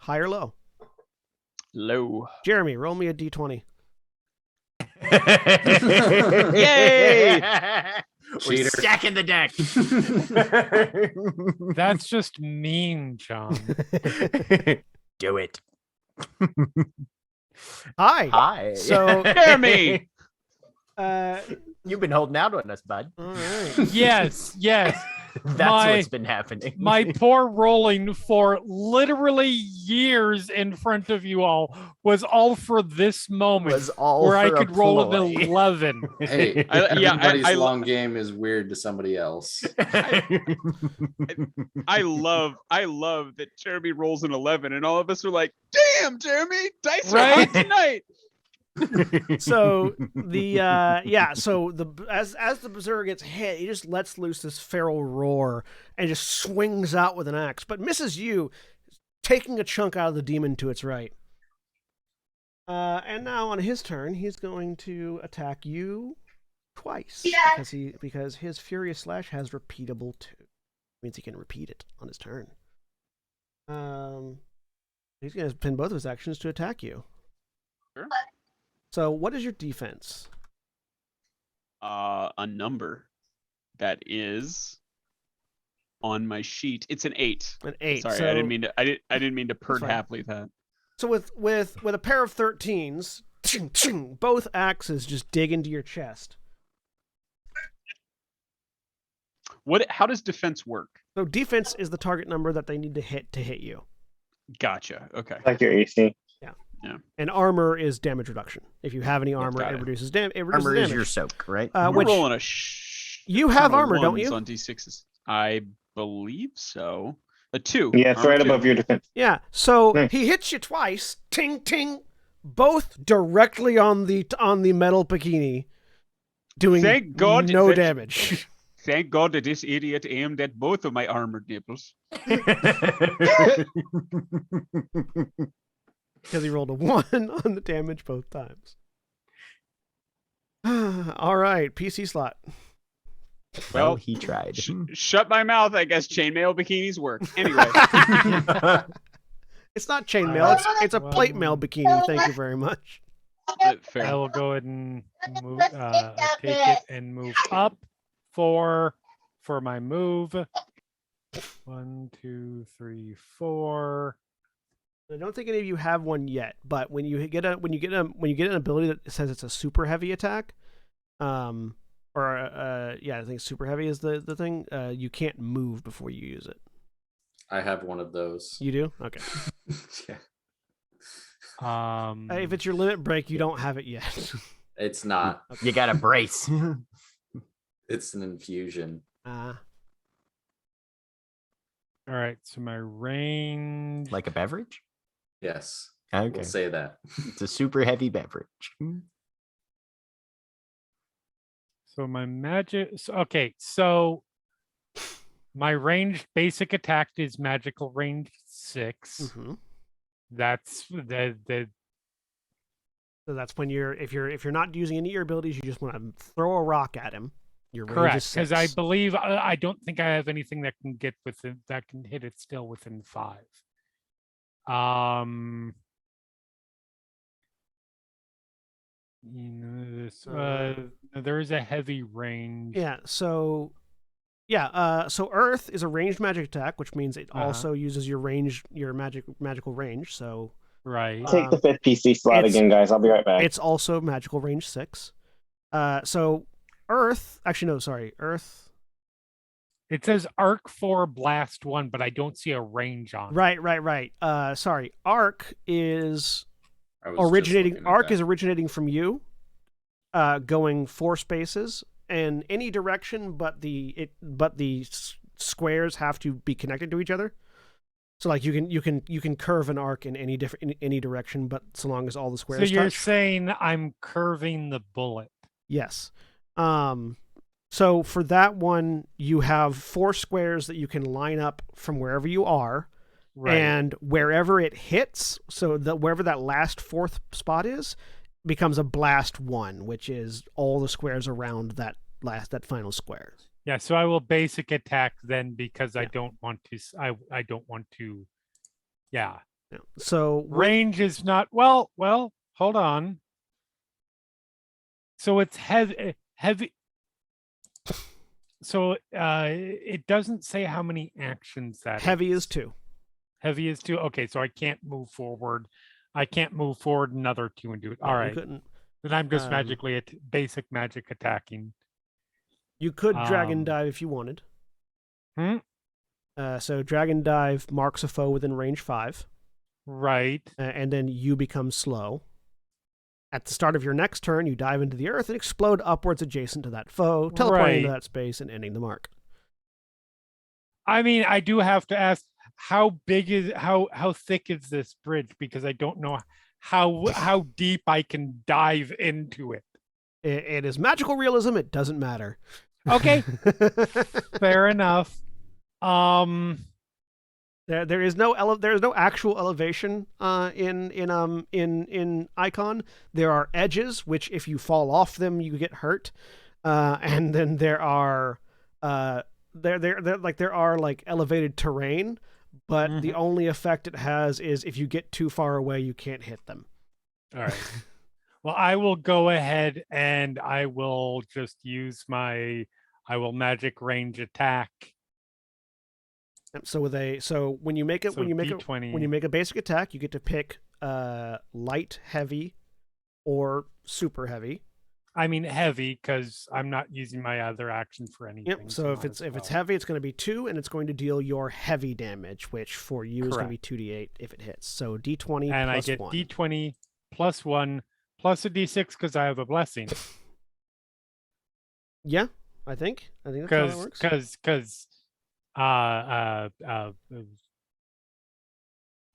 high or low? Low. Jeremy, roll me a d20. Yay! We're Cheater. stacking the deck. That's just mean, John. Do it. Hi. Hi. So Jeremy! You've been holding out on us, bud. All right. Yes. That's My- what's been happening. My poor rolling for literally years in front of you all was all for this moment was all where I for a could roll ploy. an 11. Hey, everybody's long game is weird to somebody else. I love that Jeremy rolls an 11 and all of us are like, damn, Jeremy, dice are Right? hot tonight. So as the berserker gets hit, he just lets loose this feral roar and just swings out with an axe, but misses you, taking a chunk out of the demon to its right. And now on his turn, he's going to attack you twice because his furious slash has repeatable too. Means he can repeat it on his turn. He's going to pin both of his actions to attack you. Sure. So, what is your defense? A number that is on my sheet. It's an 8. An 8. Sorry, so, I didn't mean to purr fine. happily that. So with a pair of 13s, both axes just dig into your chest. How does defense work? So defense is the target number that they need to hit you. Gotcha. Okay. Like your AC. And armor is damage reduction. If you have any armor, got it it. reduces damage. Armor is your soak, right? We're Which rolling a you have ton of armor, don't ones you? On D6s. I believe so. A 2. Yeah, it's Armor right 2. above your defense. Yeah. So Nice. he hits you twice, ting ting, both directly on the metal bikini, doing Thank God no that- damage. Thank God that this idiot aimed at both of my armored nipples. Because he rolled a 1 on the damage both times. All right, PC slot. Well, he tried. Shut my mouth. I guess chainmail bikinis work. Anyway, It's not chainmail. It's a plate mail bikini. Thank you very much. fair. I will go ahead and move, take it and move up for my move. 1, 2, 3, 4. I don't think any of you have one yet, but when you get an ability that says it's a super heavy attack, I think super heavy is the thing. You can't move before you use it. I have one of those. You do? Okay. Yeah. If it's your limit break, you don't have it yet. It's not. You got a brace. It's an infusion. All right, so my range. Like a beverage? Yes. Okay. We'll say that. It's a super heavy beverage. So my magic. Okay, so my ranged basic attack is magical range 6. Mm-hmm. That's the So that's when if you're not using any of your abilities, you just want to throw a rock at him. Your range correct, is because I 6. believe I don't think I have anything that can get within that can hit it still within 5. There is a heavy range. So Earth is a ranged magic attack, which means it also uses your magical range. So Right. Take the 5th PC slot it's- again, guys. I'll be right back. it's also magical range 6. So Earth, Earth. It says arc 4 blast 1, but I don't see a range on it. Right. Arc is I was just originating. looking at Arc that. is originating from you, going 4 spaces in any direction, but the squares have to be connected to each other. So like you can curve an arc in any direction, but so long as all the So squares you're touch. saying I'm curving the bullet. Yes. So for that one, you have 4 squares that you can line up from wherever you are, Right. and wherever it hits, so wherever that last 4th spot is, becomes a blast 1, which is all the squares around that final square. Yeah, so I will basic attack then because I Yeah. don't want to. I don't want to. Yeah, Yeah. So range is not well. Well, hold on. So it's heavy. Heavy. So it doesn't say how many actions that heavy is 2. Heavy is 2. Okay, so I can't move forward. I can't move forward another 2 and do it. Yeah, All you right. couldn't. Then I'm just magically at basic magic attacking. You could dragon Um, dive if you wanted. Hmm? So dragon dive marks a foe within range 5, Right. and then you become slow. At the start of your next turn, you dive into the earth and explode upwards adjacent to that foe, teleporting into Right. that space and ending the mark. I mean, I do have to ask, how thick is this bridge? Because I don't know how deep I can dive into it. It is magical realism. It doesn't matter. Okay, fair enough. There is no actual elevation in Icon. There are edges which, if you fall off them, you get hurt, and then there are there are like elevated terrain, but the only effect it has is if you get too far away, you can't hit them. All right. Well, I will go ahead and I will just use I will magic range attack. So when you make So a D20. basic attack, you get to pick light, heavy, or super heavy. I mean heavy because I'm not using my other action for anything. Yep. So if it's heavy, it's going to be 2, and it's going to deal your heavy damage, which for you is going to be 2d8 if it hits. So D20 and plus I get 1. D20 plus 1 plus a D6 because I have a blessing. Yeah, I think that's how it works. Because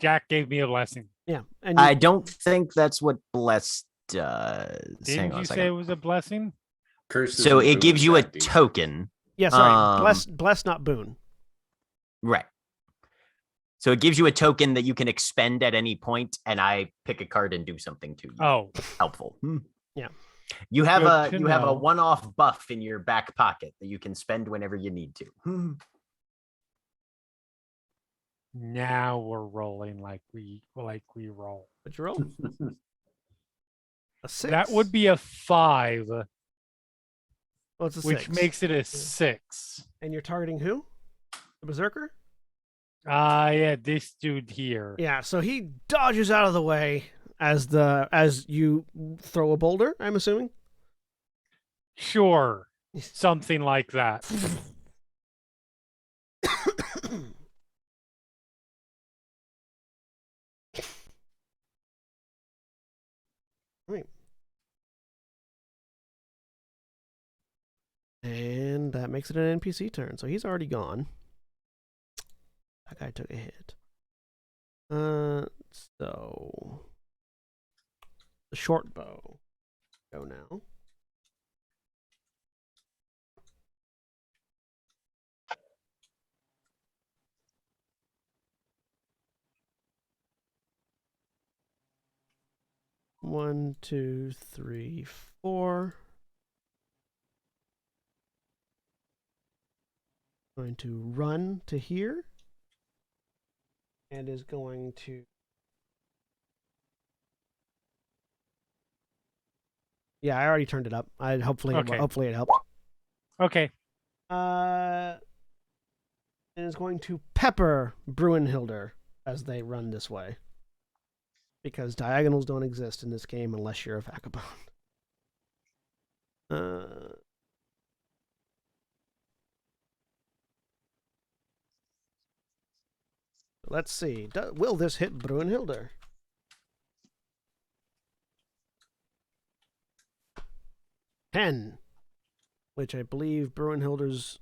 Jack gave me a blessing. Yeah, and I don't think that's what blessed does. Hang Didn't on a you say second. it was a blessing? Curses So and it gives you a boons, Andy. token. yeah, sorry, bless, not boon. Right. So it gives you a token that you can expend at any point, and I pick a card and do something to you. Oh, Helpful. Yeah. You have Good to a know. one-off buff in your back pocket that you can spend whenever you need to. now we're rolling like we roll. What'd you roll? A 6. That would be a 5, Well, it's a which 6. makes it a 6. And you're targeting who? The berserker? Yeah, this dude here. Yeah. So he dodges out of the way as you throw a boulder. I'm assuming. Sure, something like that. Right. And that makes it an NPC turn. So he's already gone. That guy took a hit. So the short bow. Go now. One, 2, 3, 4. Going to run to here. And is going to. Yeah, I already turned it up. Hopefully it helped. Okay. And is going to pepper Bruinhilder as they run this way. Because diagonals don't exist in this game unless you're a vagabond. Let's see. Will this hit Bruinhilder? $10. Which I believe Bruinhilder's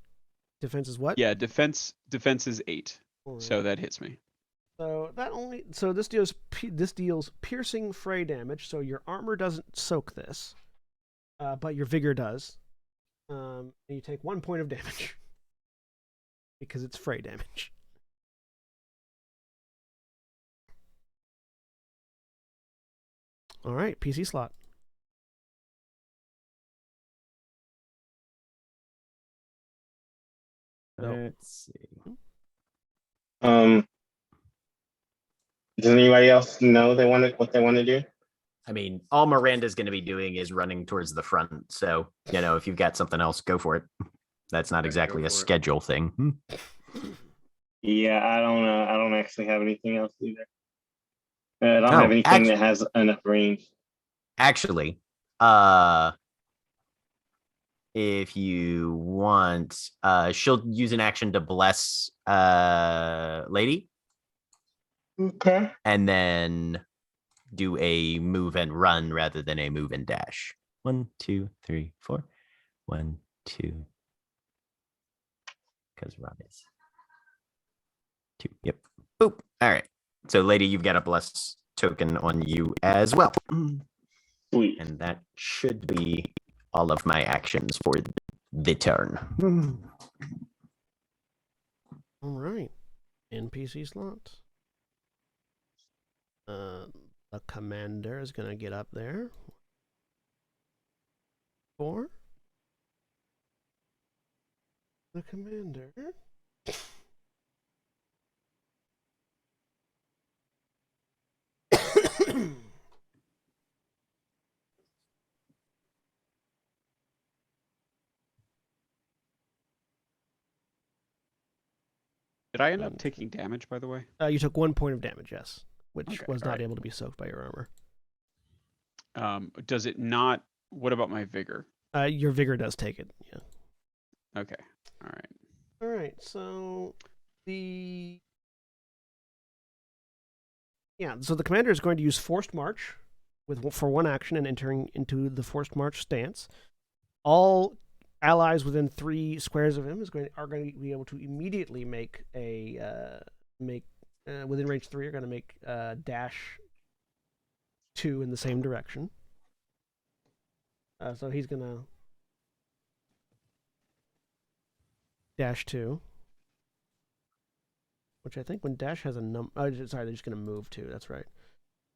defense is what? Yeah, defense is 8, so that hits me. So this deals piercing fray damage. So your armor doesn't soak this, but your vigor does. And you take 1 point of damage because it's fray damage. All right, PC slot. Let's see. Does anybody else know what they want to do? I mean, all Miranda's going to be doing is running towards the front. So, if you've got something else, go for it. That's not Yeah, exactly go a for it. schedule thing. Yeah, I don't know. I don't actually have anything else either. I don't have anything that has enough range. Actually, if you want, she'll use an action to bless Lady. Okay. And then do a move and run rather than a move and dash. 1, 2, 3, 4. 1, 2. Because run is 2. Yep. Boop. All right. So, Lady, you've got a bless token on you as well. Sweet. And that should be all of my actions for the turn. All right. NPC slot. The commander is going to get up there. 4. The commander. Did I end up taking damage, by the way? You took 1 point of damage, yes, which Okay, was not alright. able to be soaked by your armor. Does it not? What about my vigor? Your vigor does take it. Yeah. Okay. All right. All right. So the commander is going to use forced march for 1 action and entering into the forced march stance. All allies within 3 squares of him are going to be able to immediately make within range 3 are going to make dash 2 in the same direction. So he's going to dash 2, which I think when dash has a number. Oh, sorry, they're just going to move 2. That's right.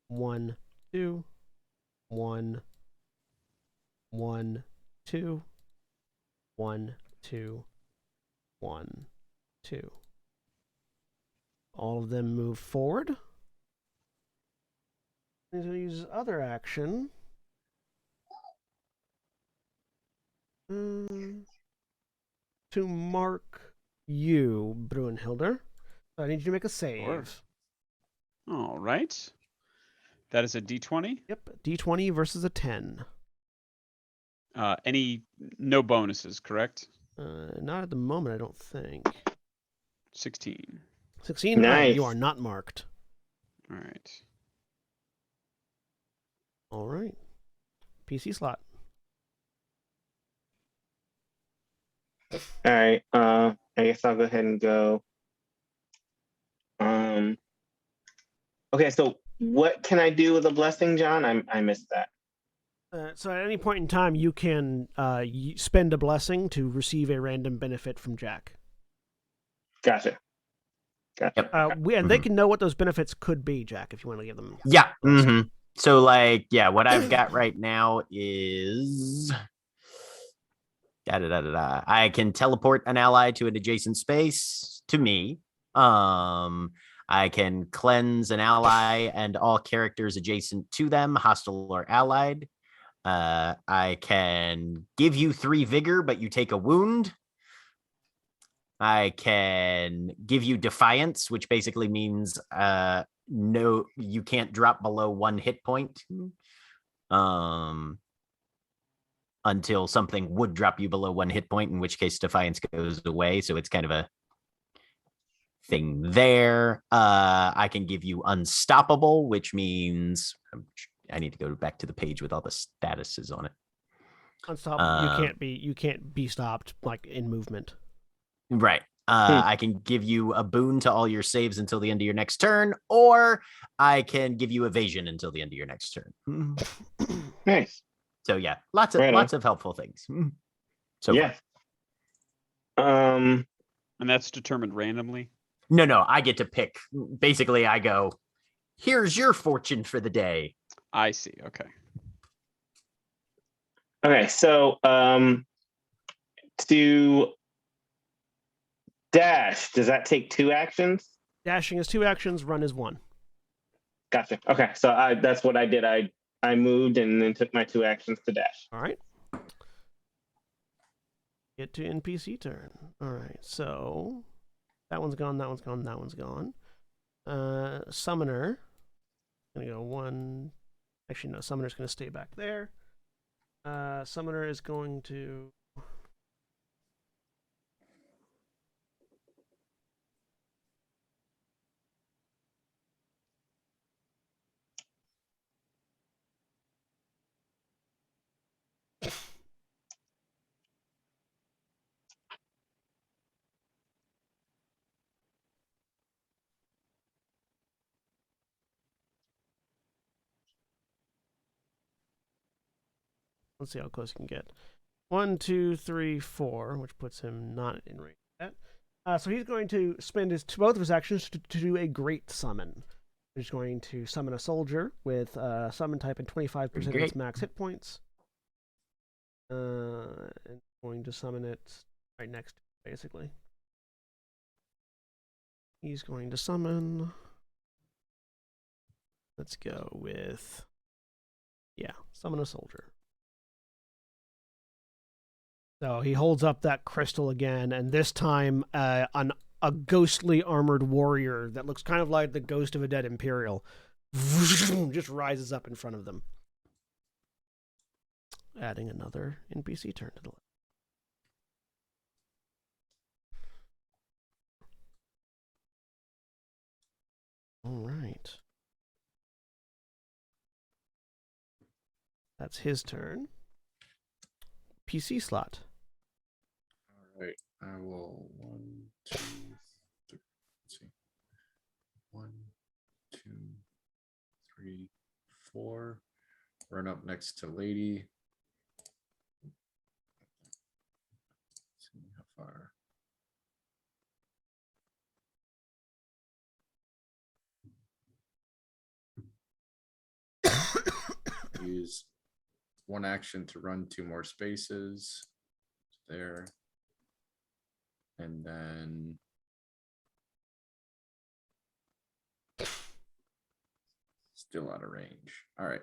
1, 2, 1, 1, 2. 1, 2, 1, 2. All of them move forward. He's going to use his other action to mark you, Brunhilder. So I need you to make a save. Sure. All right. That is a D20. Yep, D20 versus a 10. No bonuses, correct? Not at the moment, I don't think. 16. 16. Nice. Right, you are not marked. All right. All right. PC slot. All right. I guess I'll go ahead and go. Okay, so what can I do with a blessing, John? I missed that. So at any point in time, you can spend a blessing to receive a random benefit from Jack. Gotcha. And they can know what those benefits could be, Jack, if you want to give them. Yeah. So, what I've got right now is I can teleport an ally to an adjacent space to me. I can cleanse an ally and all characters adjacent to them, hostile or allied. I can give you 3 vigor, but you take a wound. I can give you defiance, which basically means no, you can't drop below 1 hit point. Until something would drop you below 1 hit point, in which case defiance goes away. So it's kind of a thing there. I can give you unstoppable, which means I need to go back to the page with all the statuses on it. Unstoppable. You can't be stopped like in movement. Right. I can give you a boon to all your saves until the end of your next turn, or I can give you evasion until the end of your next turn. Nice. So yeah, lots of helpful things. So Yeah. And that's determined randomly. no, I get to pick. Basically, I go, here's your fortune for the day. I see. Okay. Okay, so to dash, does that take 2 actions? Dashing is 2 actions, run is 1. Gotcha. Okay, so that's what I did. I moved and then took my 2 actions to dash. All right. Get to NPC turn. All right, so that one's gone, that one's gone, that one's gone. Summoner. Gonna go 1. Actually, no, Summoner's gonna stay back there. Summoner is going to. Let's see how close he can get. 1, 2, 3, 4, which puts him not in range yet. So he's going to spend both of his actions to do a great summon. He's going to summon a soldier with summon type and 25% of its max hit points. And going to summon it right next to it, basically. He's going to summon. Let's go with. Yeah, summon a soldier. So he holds up that crystal again, and this time a ghostly armored warrior that looks kind of like the ghost of a dead Imperial just rises up in front of them. Adding another NPC turn to the list. All right. That's his turn. PC slot. All right. I will 1, 2, 3. Let's see. 1, 2, 3, 4. Run up next to Lady. Let's see how far. Use 1 action to run 2 more spaces there, and then still out of range. All right.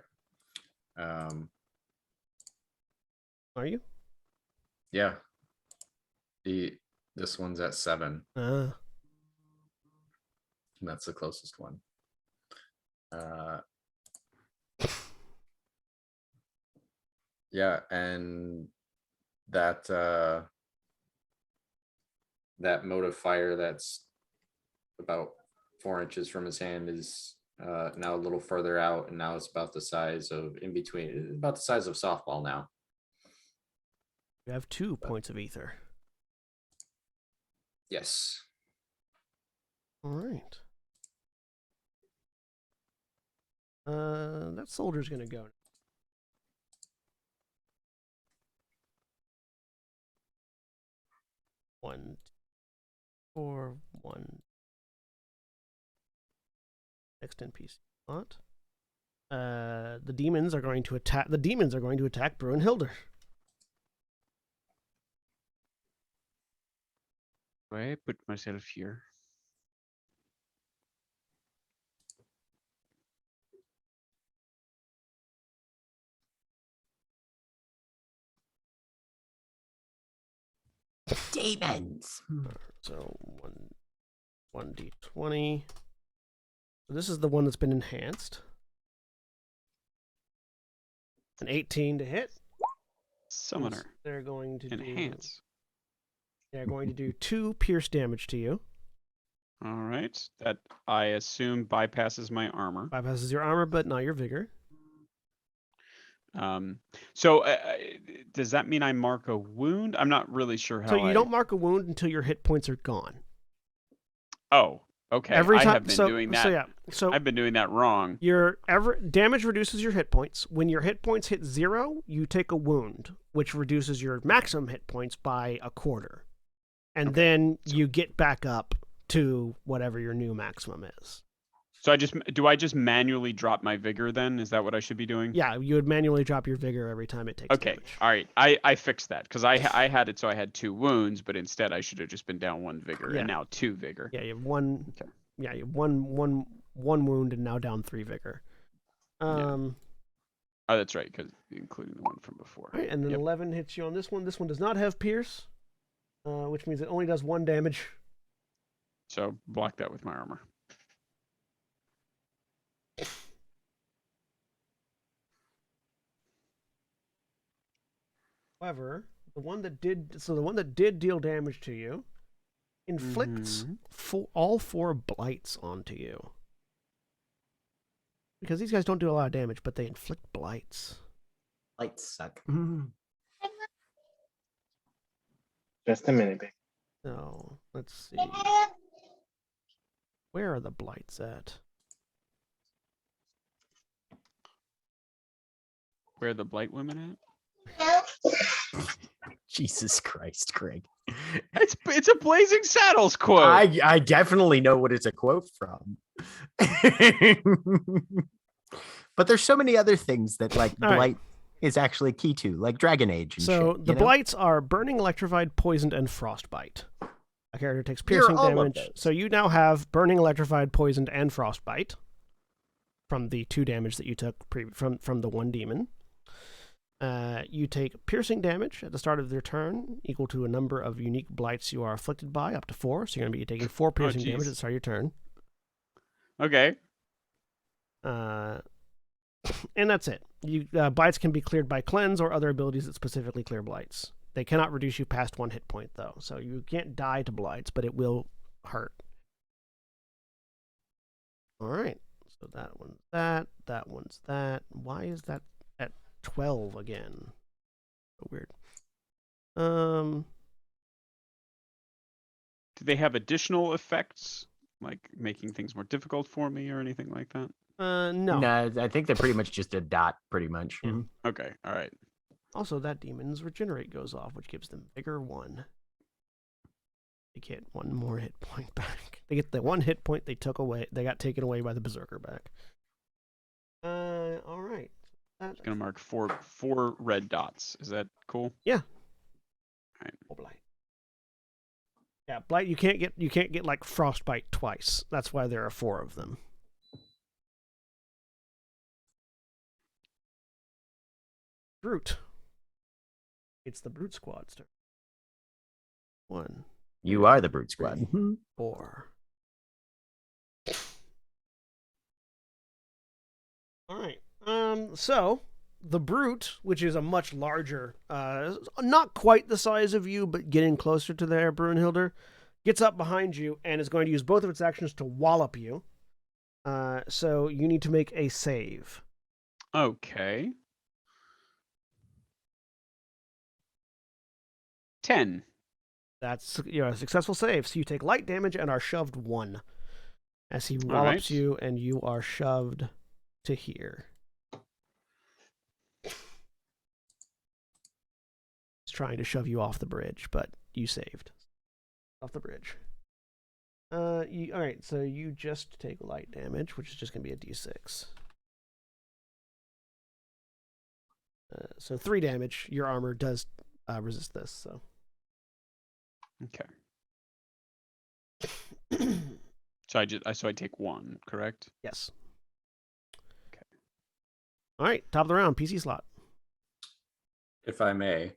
Are you? Yeah. This one's at 7. And that's the closest one. Yeah, and that that mote of fire that's about 4 inches from his hand is now a little further out, and now it's about the size of about the size of softball now. You have 2 points of ether. Yes. All right. That soldier's gonna go. One, 4, 1. Next NPC slot. The demons are going to attack. The demons are going to attack Brunhilde. I put myself here. Demons. So 1d20. So this is the one that's been enhanced. An 18 to hit. Summoner. They're going to Enhance. They're going to do 2 pierce damage to you. All right. That I assume bypasses my armor. Bypasses your armor, but not your vigor. So does that mean I mark a wound? I'm not really sure how. So you don't mark a wound until your hit points are gone. Oh, Okay, Every I time, have been doing that. So yeah, so I've been doing that wrong. your damage reduces your hit points. When your hit points hit 0, you take a wound, which reduces your maximum hit points by a quarter, and then you get back up to whatever your new maximum is. So I just manually drop my vigor then? Is that what I should be doing? Yeah, you would manually drop your vigor every time it takes Okay, damage. all right. I fixed that because I had it so I had 2 wounds, but instead I should have just been down 1 vigor Yeah. and now 2 vigor. Yeah, you have one. Okay. Yeah, you have one wound and now down 3 vigor. Oh, that's right, because including the one from before. All right, and then Yep. 11 hits you on this one. This one does not have pierce, which means it only does 1 damage. So block that with my armor. However, the one that did deal damage to you inflicts all 4 blights onto you. Because these guys don't do a lot of damage, but they inflict blights. Lights suck. Just a minute, babe. So let's see. Where are the blights at? Where are the blight women Jesus Christ, Craig. at? It's a Blazing Saddles quote. I definitely know what it's a quote from. But there's so many other things that like All right. blight is actually key to, like Dragon Age and So shit, the you know? blights are burning, electrified, poisoned, and frostbite. A character takes You're piercing all of damage. those. So you now have burning, electrified, poisoned, and frostbite from the 2 damage that you took from the 1 demon. You take piercing damage at the start of their turn, equal to a number of unique blights you are afflicted by, up to 4. So you're going to be taking 4 piercing damage at the start of your turn. Okay. And that's it. Blights can be cleared by cleanse or other abilities that specifically clear blights. They cannot reduce you past 1 hit point, though. So you can't die to blights, but it will hurt. All right. So that one's that. That one's that. Why is that at 12 again? So weird. Do they have additional effects, like making things more difficult for me or anything like that? No. No, I think they're pretty much just a dot, pretty much. Yeah. Mhm. Okay, all right. Also, that demon's regenerate goes off, which gives them vigor 1. They get 1 more hit point back. They get the 1 hit point they took away. They got taken away by the berserker back. All right. It's gonna mark four red dots. Is that cool? Yeah. All right. Oh, blight. Yeah, blight. You can't get like frostbite twice. That's why there are 4 of them. Brute. It's the brute squad's turn. 1, You are the Brute Squad. 4. All right. So the brute, which is a much larger, not quite the size of you, but getting closer to there, Brunhilder, gets up behind you and is going to use both of its actions to wallop you. So you need to make a save. Okay. 10. That's a successful save. So you take light damage and are shoved 1 as he wallops right. you, and you are shoved to here. He's trying to shove you off the bridge, but you saved. Off the bridge. All right, so you just take light damage, which is just going to be a d6. So 3 damage. Your armor does resist this, so. Okay. So I take 1, correct? Yes. Okay. All right, top of the round, PC slot. If I may,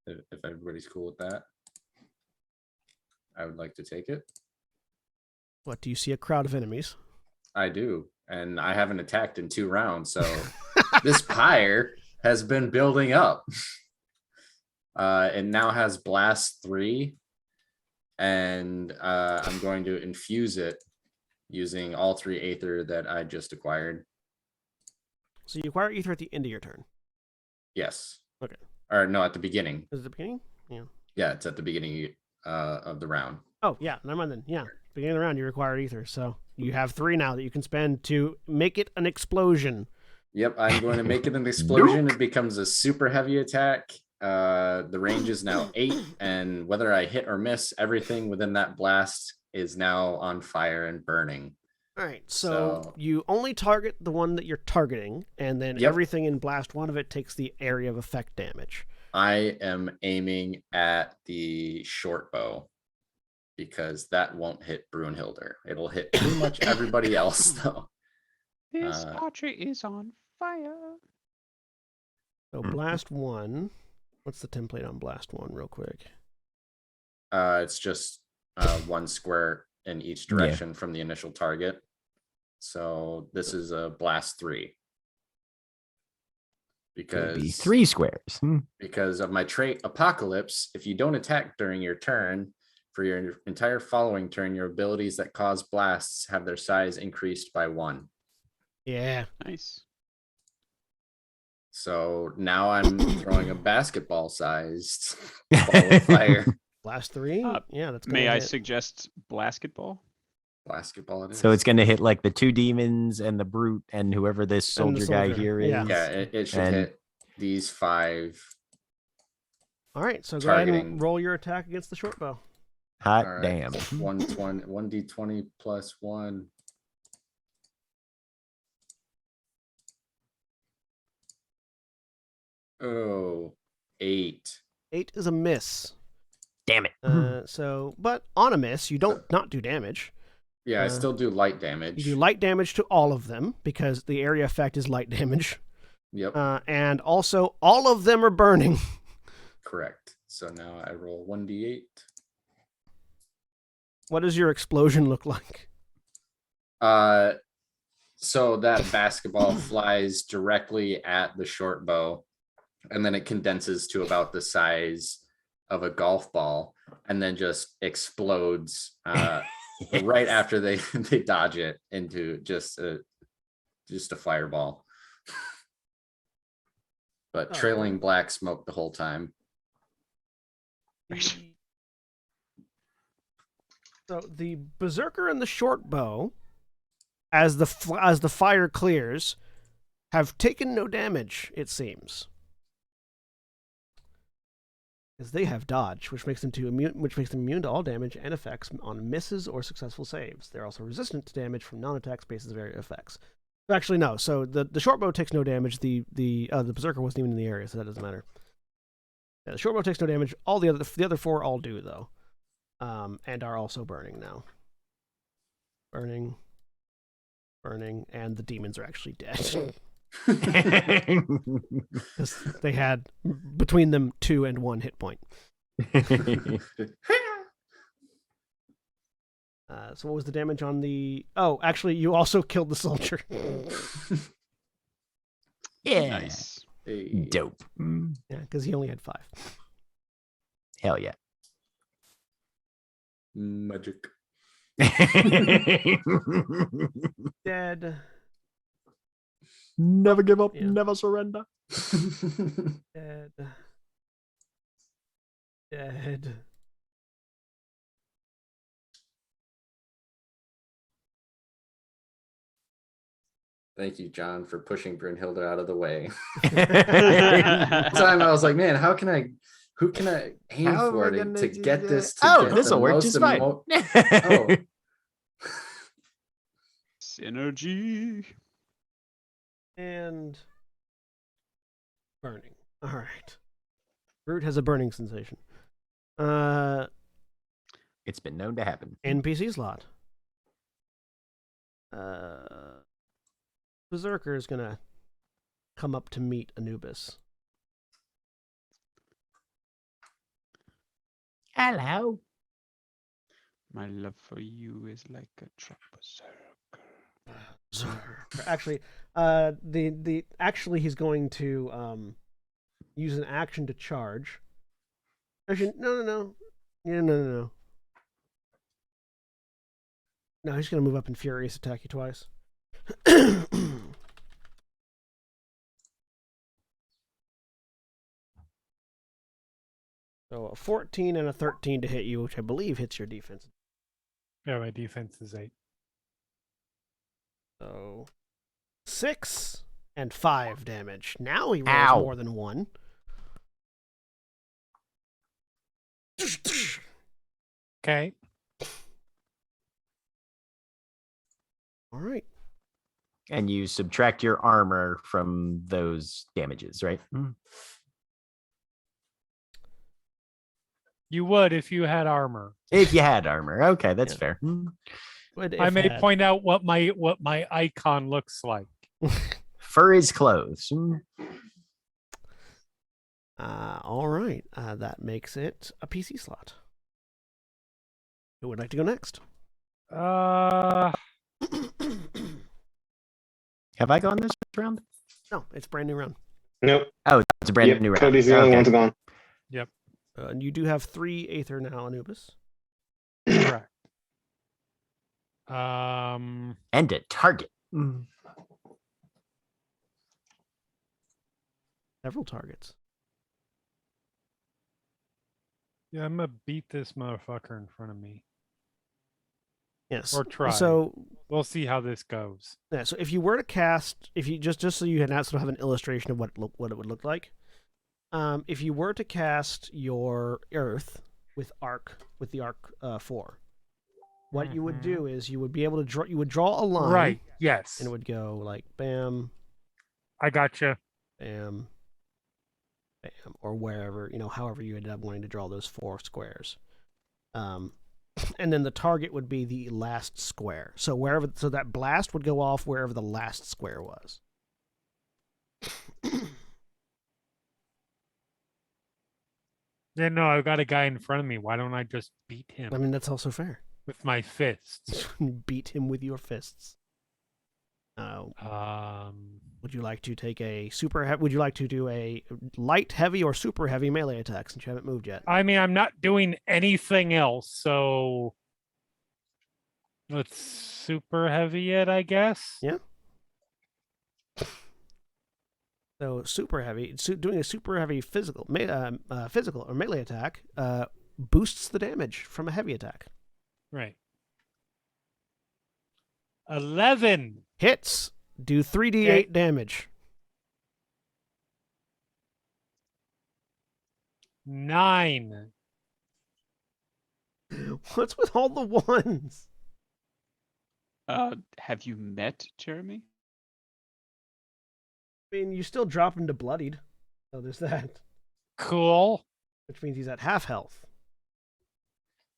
if everybody's cool with that, I would like to take it. What, do you see a crowd of enemies? I do, and I haven't attacked in 2 rounds, so this pyre has been building up. It now has blast 3, and I'm going to infuse it using all 3 aether that I just acquired. So you acquire ether at the end of your turn. Yes. Okay. Or no, at the beginning. Is it the beginning? Yeah. Yeah, it's at the beginning of the round. Oh, yeah. Never mind then. Yeah. beginning of the round, you required ether, so you have 3 now that you can spend to make it an explosion. Yep, I'm going to make it an explosion. Nuke. It becomes a super heavy attack. The range is now 8, and whether I hit or miss, everything within that blast is now on fire and burning. All right, so you only target the one that you're targeting, and then Yep. everything in blast 1 of it takes the area of effect damage. I am aiming at the short bow because that won't hit Brunhilde. It'll hit pretty much everybody else, though. This archer is on fire. So blast 1. What's the template on blast 1 real quick? It's just 1 square in each direction from the initial target. So this is a blast 3. Could be Because 3 squares. because of my trait Apocalypse, if you don't attack during your turn, for your entire following turn, your abilities that cause blasts have their size increased by 1. Yeah. Nice. So now I'm throwing a basketball-sized ball of fire. Blast 3? Yeah, that's gonna May I hit. suggest basketball? Basketball it is. So it's going to hit like the 2 demons and the brute and whoever this And the soldier guy soldier, here is. yeah. Yeah, it should And- hit these 5. All right, so go ahead Targeting. and roll your attack against the short bow. Hot All right. damn. 1d20 plus 1. Oh, 8. 8 is a miss. Damn it. But on a miss, you don't not do damage. Yeah, I still do light damage. You do light damage to all of them because the area effect is light damage. Yep, And also, all of them are burning. correct. So now I roll 1d8. What does your explosion look like? So that basketball flies directly at the short bow, and then it condenses to about the size of a golf ball, and then just explodes right after they dodge it into just a fireball. But trailing black smoke the whole time. So the berserker and the short bow, as the fire clears, have taken no damage. It seems, because they have dodge, which makes them immune to all damage and effects on misses or successful saves. They're also resistant to damage from non-attack spaces of area effects. Actually, no. So the short bow takes no damage. The berserker wasn't even in the area, so that doesn't matter. Yeah, the short bow takes no damage. All the other 4 all do though, and are also burning now. Burning, and the demons are actually dead because they had between them 2 and 1 hit point. So what was the damage on the? Oh, actually, you also killed the soldier. Yeah. Nice. Hey, Dope. Yeah, because he only had 5. Hell yeah. magic. Dead. Never give up, Yeah. never surrender. Dead. Dead. Thank you, John, for pushing Brunhilde out of the way. How Time I was like, man, who can I aim am I for gonna to do get that? this? Oh, get this'll the work most just fine. Oh, Synergy. And burning. All right. Root has a burning sensation. It's been known to happen. NPC slot. Berserker is gonna come up to meet Anubis. Hello. My love for you is like a trap berserker. Actually, he's going to use an action to charge. Actually, no. Yeah, no. No, he's gonna move up and furious attack you twice. So a 14 and a 13 to hit you, which I believe hits your defense. Yeah, my defense is 8. So 6 and 5 damage. Now he rolls Ow. more than 1. Okay. All right. And you subtract your armor from those damages, right? You would if you had armor. If you had armor. Okay, that's Yeah. fair. But I if may had- point out what my icon looks like. Fur is clothes. All right. That makes it a PC slot. Who would like to go next? Have I gone this round? No, it's brand new round. Nope. Oh, it's a brand Yep, new round. Cody's the only Okay. one to gone. And you do have 3 Aether now, Anubis. Correct. And a target. Several targets. Yeah, I'm gonna beat this motherfucker in front of me. Yes. Or try. So We'll see how this goes. yeah. So if you were to cast, if you just so you now sort of have an illustration of what it would look like. If you were to cast your Earth with the Arc 4, what you would do is you would be able to draw. You would draw a line, Right. Yes. and it would go like bam, I gotcha. bam, bam, or wherever, however you ended up wanting to draw those 4 squares. And then the target would be the last square. So that blast would go off wherever the last square was. Yeah, no, I've got a guy in front of me. Why don't I just beat him I mean, that's also fair. with my fists? Beat him with your fists. Um, Would you like to take a would you like to do a light, heavy, or super heavy melee attack since you haven't moved yet? I mean, I'm not doing anything else, so let's super heavy it, I guess. Yeah. So super heavy, doing a super heavy physical or melee attack boosts the damage from a heavy attack. Right. 11. Hits, do 3d8 Okay. damage. 9. What's with all the ones? Have you met Jeremy? I mean, you still drop him to bloodied, so there's that. Cool. Which means he's at half health.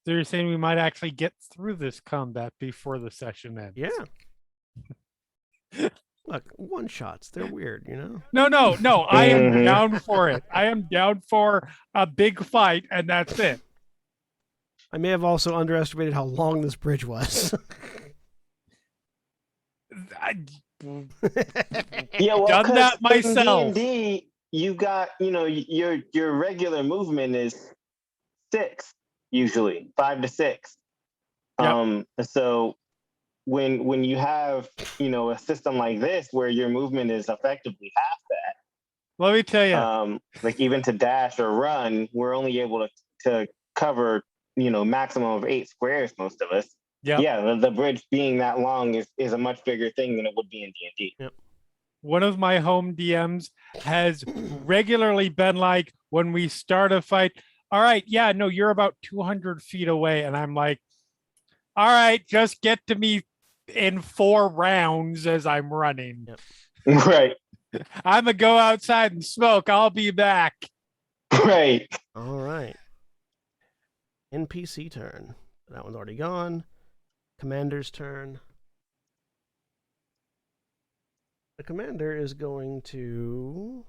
So you're saying we might actually get through this combat before the session ends? Yeah. Look, one shots, they're weird, No. I am Mhm. down for it. I am down for a big fight, and that's it. I may have also underestimated how long this bridge was. Yeah, well, Done 'cause that in myself. D&D, you got, your regular movement is 6 usually, 5 to 6. Yep. So when you have, a system like this where your movement is effectively half that, Let me tell you. like even to dash or run, we're only able to cover, maximum of 8 squares, most of us. Yep. Yeah, the bridge being that long is a much bigger thing than it would be in D&D. One of my home DMs has regularly been like, when we start a fight, all right, yeah, no, you're about 200 feet away. And I'm like, all right, just get to me in 4 rounds as I'm running. Yep. Right, I'm going to go outside and smoke. I'll be back. right. All right. NPC turn. That one's already gone. Commander's turn. The commander is going to...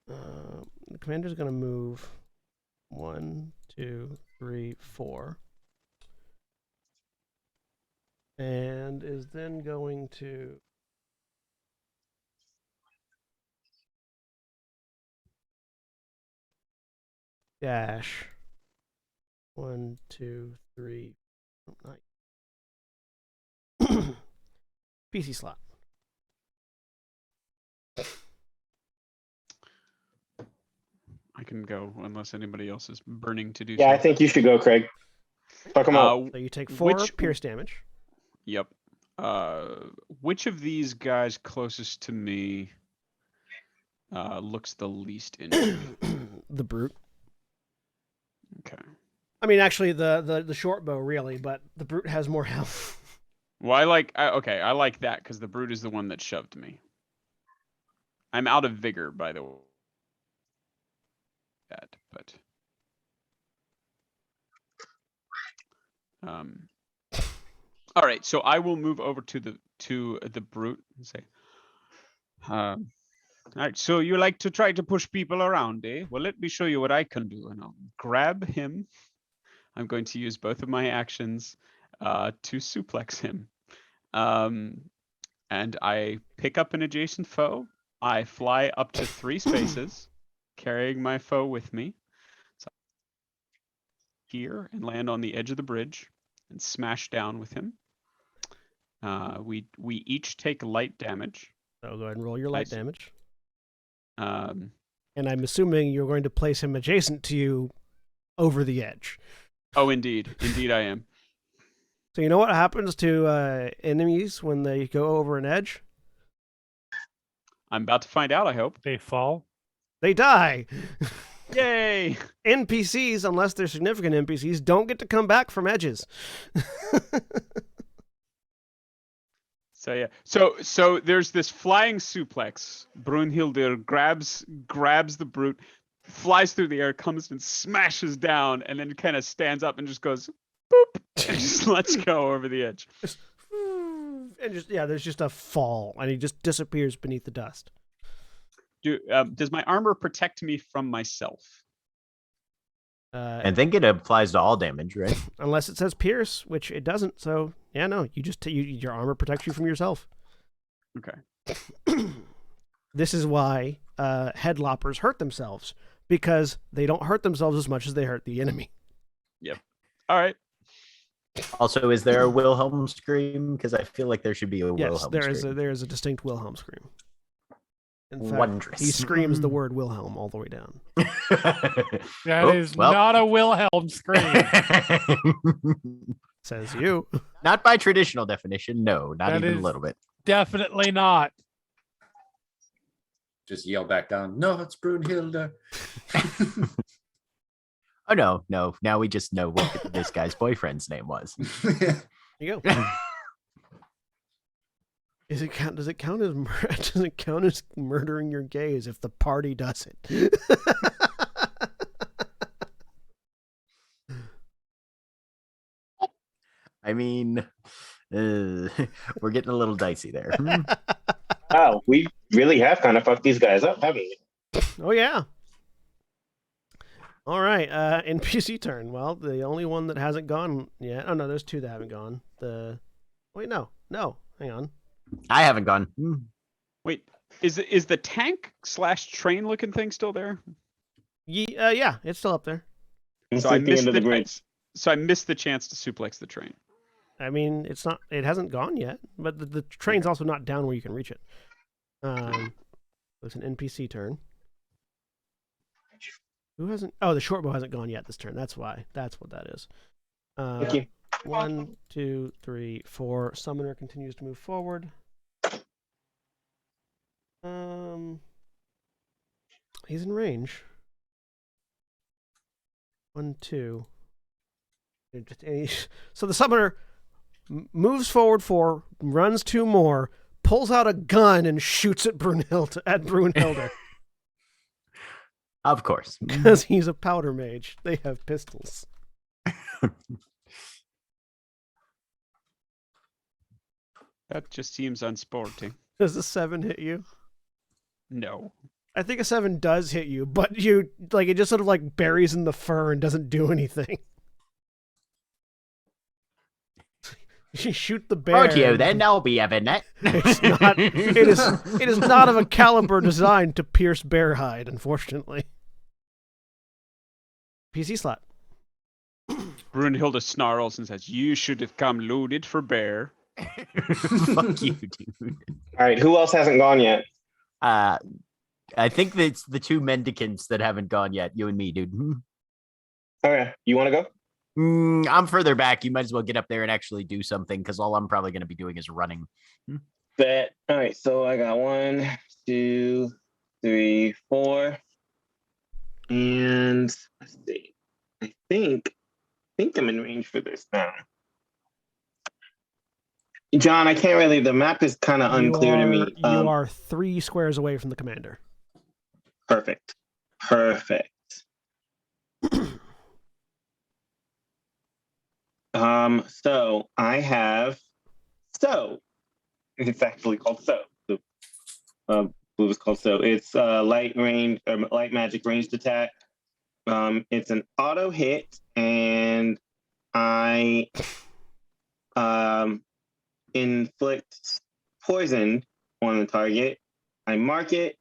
the commander's going to move 1, 2, 3, 4. And is then going to... dash 1, 2, 3. PC slot. I can go unless anybody else is burning to do Yeah, so. I think you should go, Craig. Fuck him up. So you take 4 which- pierce damage. Yep. Which of these guys closest to me looks the least injured? The brute. Okay. I mean, actually, the short bow, really, but the brute has more health. Well, I like that because the brute is the one that shoved me. I'm out of vigor, by the way. But all right, so I will move over to the brute and say, all right, so you like to try to push people around, eh? Well, let me show you what I can do, and I'll grab him. I'm going to use both of my actions to suplex him. And I pick up an adjacent foe. I fly up to 3 spaces, carrying my foe with me. So here and land on the edge of the bridge and smash down with him. We each take light damage. So go ahead and roll your light damage. Um, And I'm assuming you're going to place him adjacent to you over the edge. oh, indeed I am. So you know what happens to enemies when they go over an edge? I'm about to find out, I hope. They fall. They die. Yay! NPCs, unless they're significant NPCs, don't get to come back from edges. So yeah, so there's this flying suplex. Brunhilde grabs the brute, flies through the air, comes and smashes down, and then kind of stands up and just goes boop, and just lets go over the edge. And just there's just a fall, and he just disappears beneath the dust. Does my armor protect me from myself? I think it applies to all damage, right? Unless it says pierce, which it doesn't. So yeah, no, you just your armor protects you from yourself. Okay. This is why headloppers hurt themselves, because they don't hurt themselves as much as they hurt the enemy. Yep. All right. Also, is there a Wilhelm scream? Because I feel like there should be a Yes, Wilhelm there is scream. there is a distinct Wilhelm scream. In fact, Wondrous. he screams the word Wilhelm all the way down. That is not a Wilhelm scream. Says you. Not by traditional definition, no, not That even is- a little bit. Definitely not. Just yell back down. No, it's Brunhilde. Oh no. Now we just know what this guy's boyfriend's name was. There you go. Does it count as does it count as murdering your gays if the party does it? I mean, we're getting a little dicey there. Wow, we really have kind of fucked these guys up, haven't we? Oh yeah. All right, NPC turn. Well, the only one that hasn't gone yet. Oh no, there's 2 that haven't gone. Wait, no, hang on. I haven't gone. Wait, is the tank / train looking thing still there? Yeah, it's still up there. It's So I like the missed end of the bridge. so I missed the chance to suplex the train. I mean, it's not. It hasn't gone yet, but the train's also not down where you can reach it. It's an NPC turn. Who hasn't? Oh, the short bow hasn't gone yet this turn. That's why. That's what that is. Thank you. 1, 2, 3, 4. Summoner continues to move forward. He's in range. 1, 2. So the summoner moves forward 4, runs 2 more, pulls out a gun and shoots at Brunhilde. Of course. Because he's a powder mage. They have pistols. That just seems unsporting. Does a 7 hit you? No. I think a 7 does hit you, but you it just sort of like buries in the fur and doesn't do anything. You shoot the bear. Rightio, then I'll be having that. It's not. It is not of a caliber designed to pierce bear hide, unfortunately. PC slot. Brunhilde snarls and says, "You should have come loaded for bear." Fuck you, dude. All right, who else hasn't gone yet? I think it's the two mendicants that haven't gone yet. You and me, dude. Okay, you want to go? I'm further back. You might as well get up there and actually do something because all I'm probably going to be doing is running. Bet. All right, so I got 1, 2, 3, 4, and let's see. I think I'm in range for this now. John, I can't really. The map is kind of unclear to me. You are 3 squares away from the commander. Perfect. So I have it's actually called it was called it's light magic ranged attack. It's an auto hit, and I inflict poison on the target. I mark it,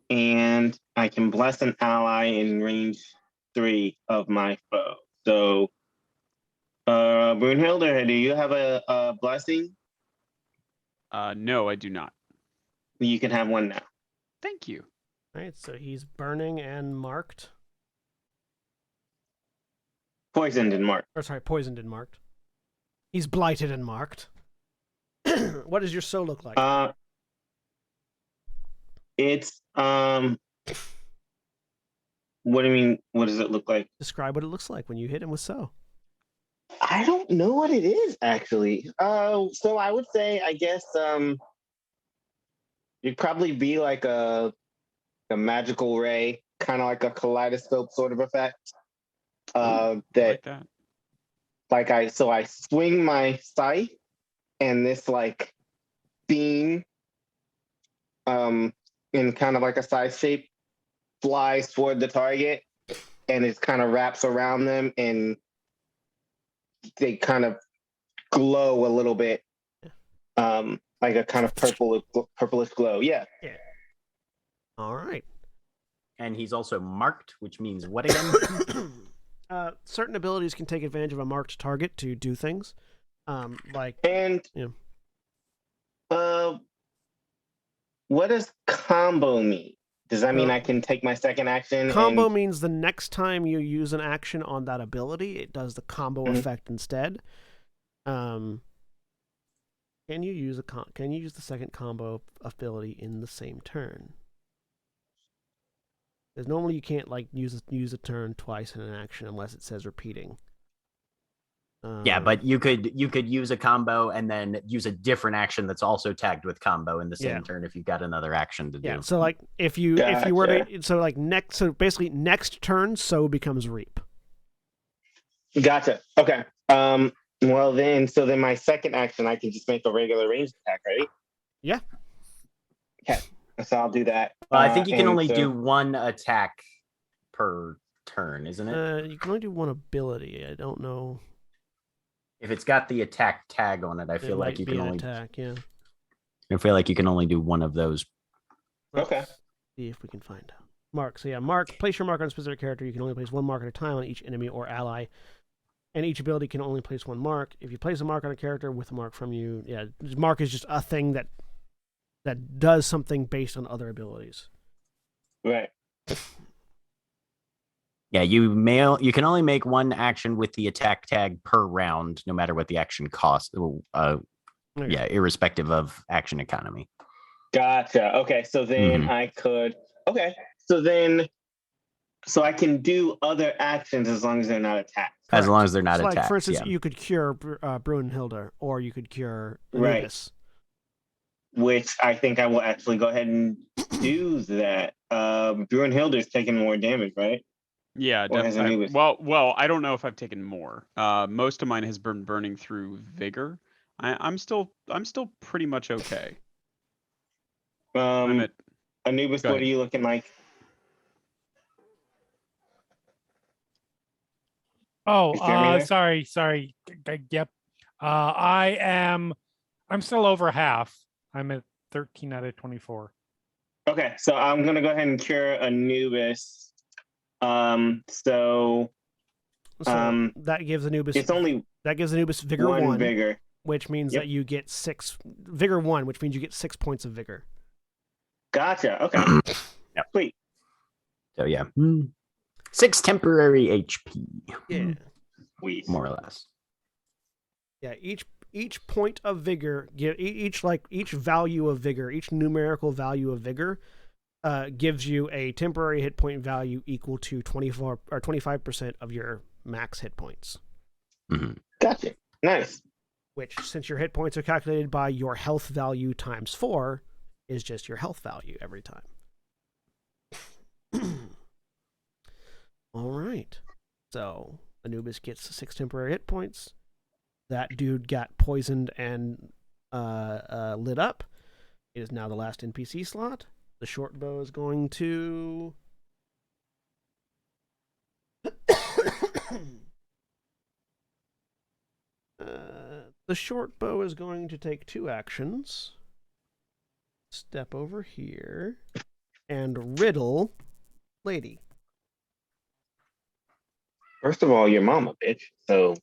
and I can bless an ally in range 3 of my foe. So, Brunhilde, do you have a blessing? No, I do not. You can have one now. Thank you. All right, so he's burning and marked. Poisoned and marked. Or sorry, poisoned and marked. He's blighted and marked. What does your soul look like? It's what do you mean? What does it look like? Describe what it looks like when you hit him with so. I don't know what it is actually. So I would say, I guess, it'd probably be like a magical ray, kind of like a kaleidoscope sort of effect. I swing my scythe, and this like beam, in kind of like a scythe shape, flies toward the target, and it kind of wraps around them, and they kind of glow a little bit, like a kind of purplish glow. Yeah. All right. And he's also marked, which means what again? Certain abilities can take advantage of a marked target to do things. What does combo mean? Does that mean I can take my second action? Combo means the next time you use an action on that ability, it does the combo effect instead. Can you use the second combo ability in the same turn? Because normally you can't like use a turn twice in an action unless it says repeating. Yeah, but you could use a combo and then use a different action that's also tagged with combo in the same turn if you've got another action to do. Yeah, so like if you were to so basically next turn so becomes reap. Gotcha. Okay. Well then my second action I can just make a regular ranged attack, right? Yeah. Okay. So I'll do that. Well, I think you can only do one attack per turn, isn't it? You can only do one ability. I don't know. If it's got the attack tag on it, I feel like you can only attack. Yeah. I feel like you can only do one of those. Okay. See if we can find out. Mark. So yeah, mark. Place your mark on a specific character. You can only place one mark at a time on each enemy or ally, and each ability can only place one mark. If you place a mark on a character with a mark from you, mark is just a thing that does something based on other abilities. Right. Yeah, you can only make one action with the attack tag per round, no matter what the action costs. Yeah, irrespective of action economy. Gotcha. Okay, so then I could. Okay, so I can do other actions as long as they're not attacks. As long as they're not attacks. Like for instance, you could cure Brunhilde, or you could cure Anubis. Right. Which I think I will actually go ahead and do that. Brunhilde is taking more damage, right? Yeah, definitely. Well, I don't know if I've taken more. Most of mine has been burning through vigor. I'm still pretty much okay. Anubis, what are you looking like? Oh, sorry. Yep. I'm still over half. I'm at 13 out of 24. Okay, so I'm gonna go ahead and cure Anubis. So that gives Anubis. It's only vigor 1. Vigor. which means Yep. that you get 6 vigor 1, which means you get 6 points of vigor. Gotcha. Okay. Yep. Sweet. So yeah, 6 temporary HP. Yeah. Sweet. More or less. Yeah, each point of vigor, each value of vigor, each numerical value of vigor, gives you a temporary hit point value equal to 24 or 25% of your max hit points. Mm-hmm. Gotcha. Nice. Which, since your hit points are calculated by your health value times 4, is just your health value every time. All right. So Anubis gets 6 temporary hit points. That dude got poisoned and lit up. It is now the last NPC slot. The short bow is going to... the short bow is going to take 2 actions. Step over here and riddle lady. First of all, your mama, bitch. So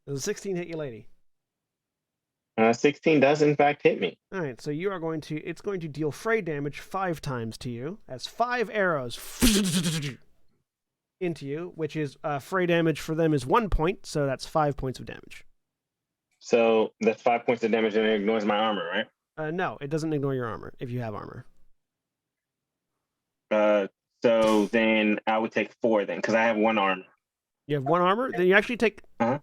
Does a 16 hit you, lady? 16 does in fact hit me. All right, so you are going to... It's going to deal fray damage 5 times to you, as 5 arrows into you, which is fray damage for them is 1 point, so that's 5 points of damage. So that's 5 points of damage and it ignores my armor, right? No, it doesn't ignore your armor if you have armor. So then I would take 4 then, because I have 1 armor. You have 1 armor, then you actually take no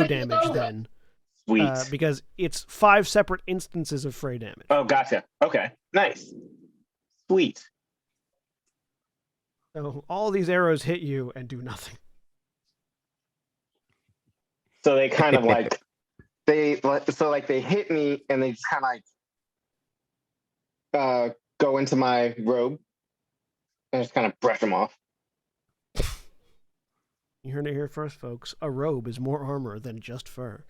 damage then, Sweet. because it's 5 separate instances of fray damage. Oh, gotcha. Okay. Nice. Sweet. So all these arrows hit you and do nothing. So they kind of like they hit me and they just kind of like go into my robe and just kind of brush them off. You heard it here first, folks. A robe is more armor than just fur.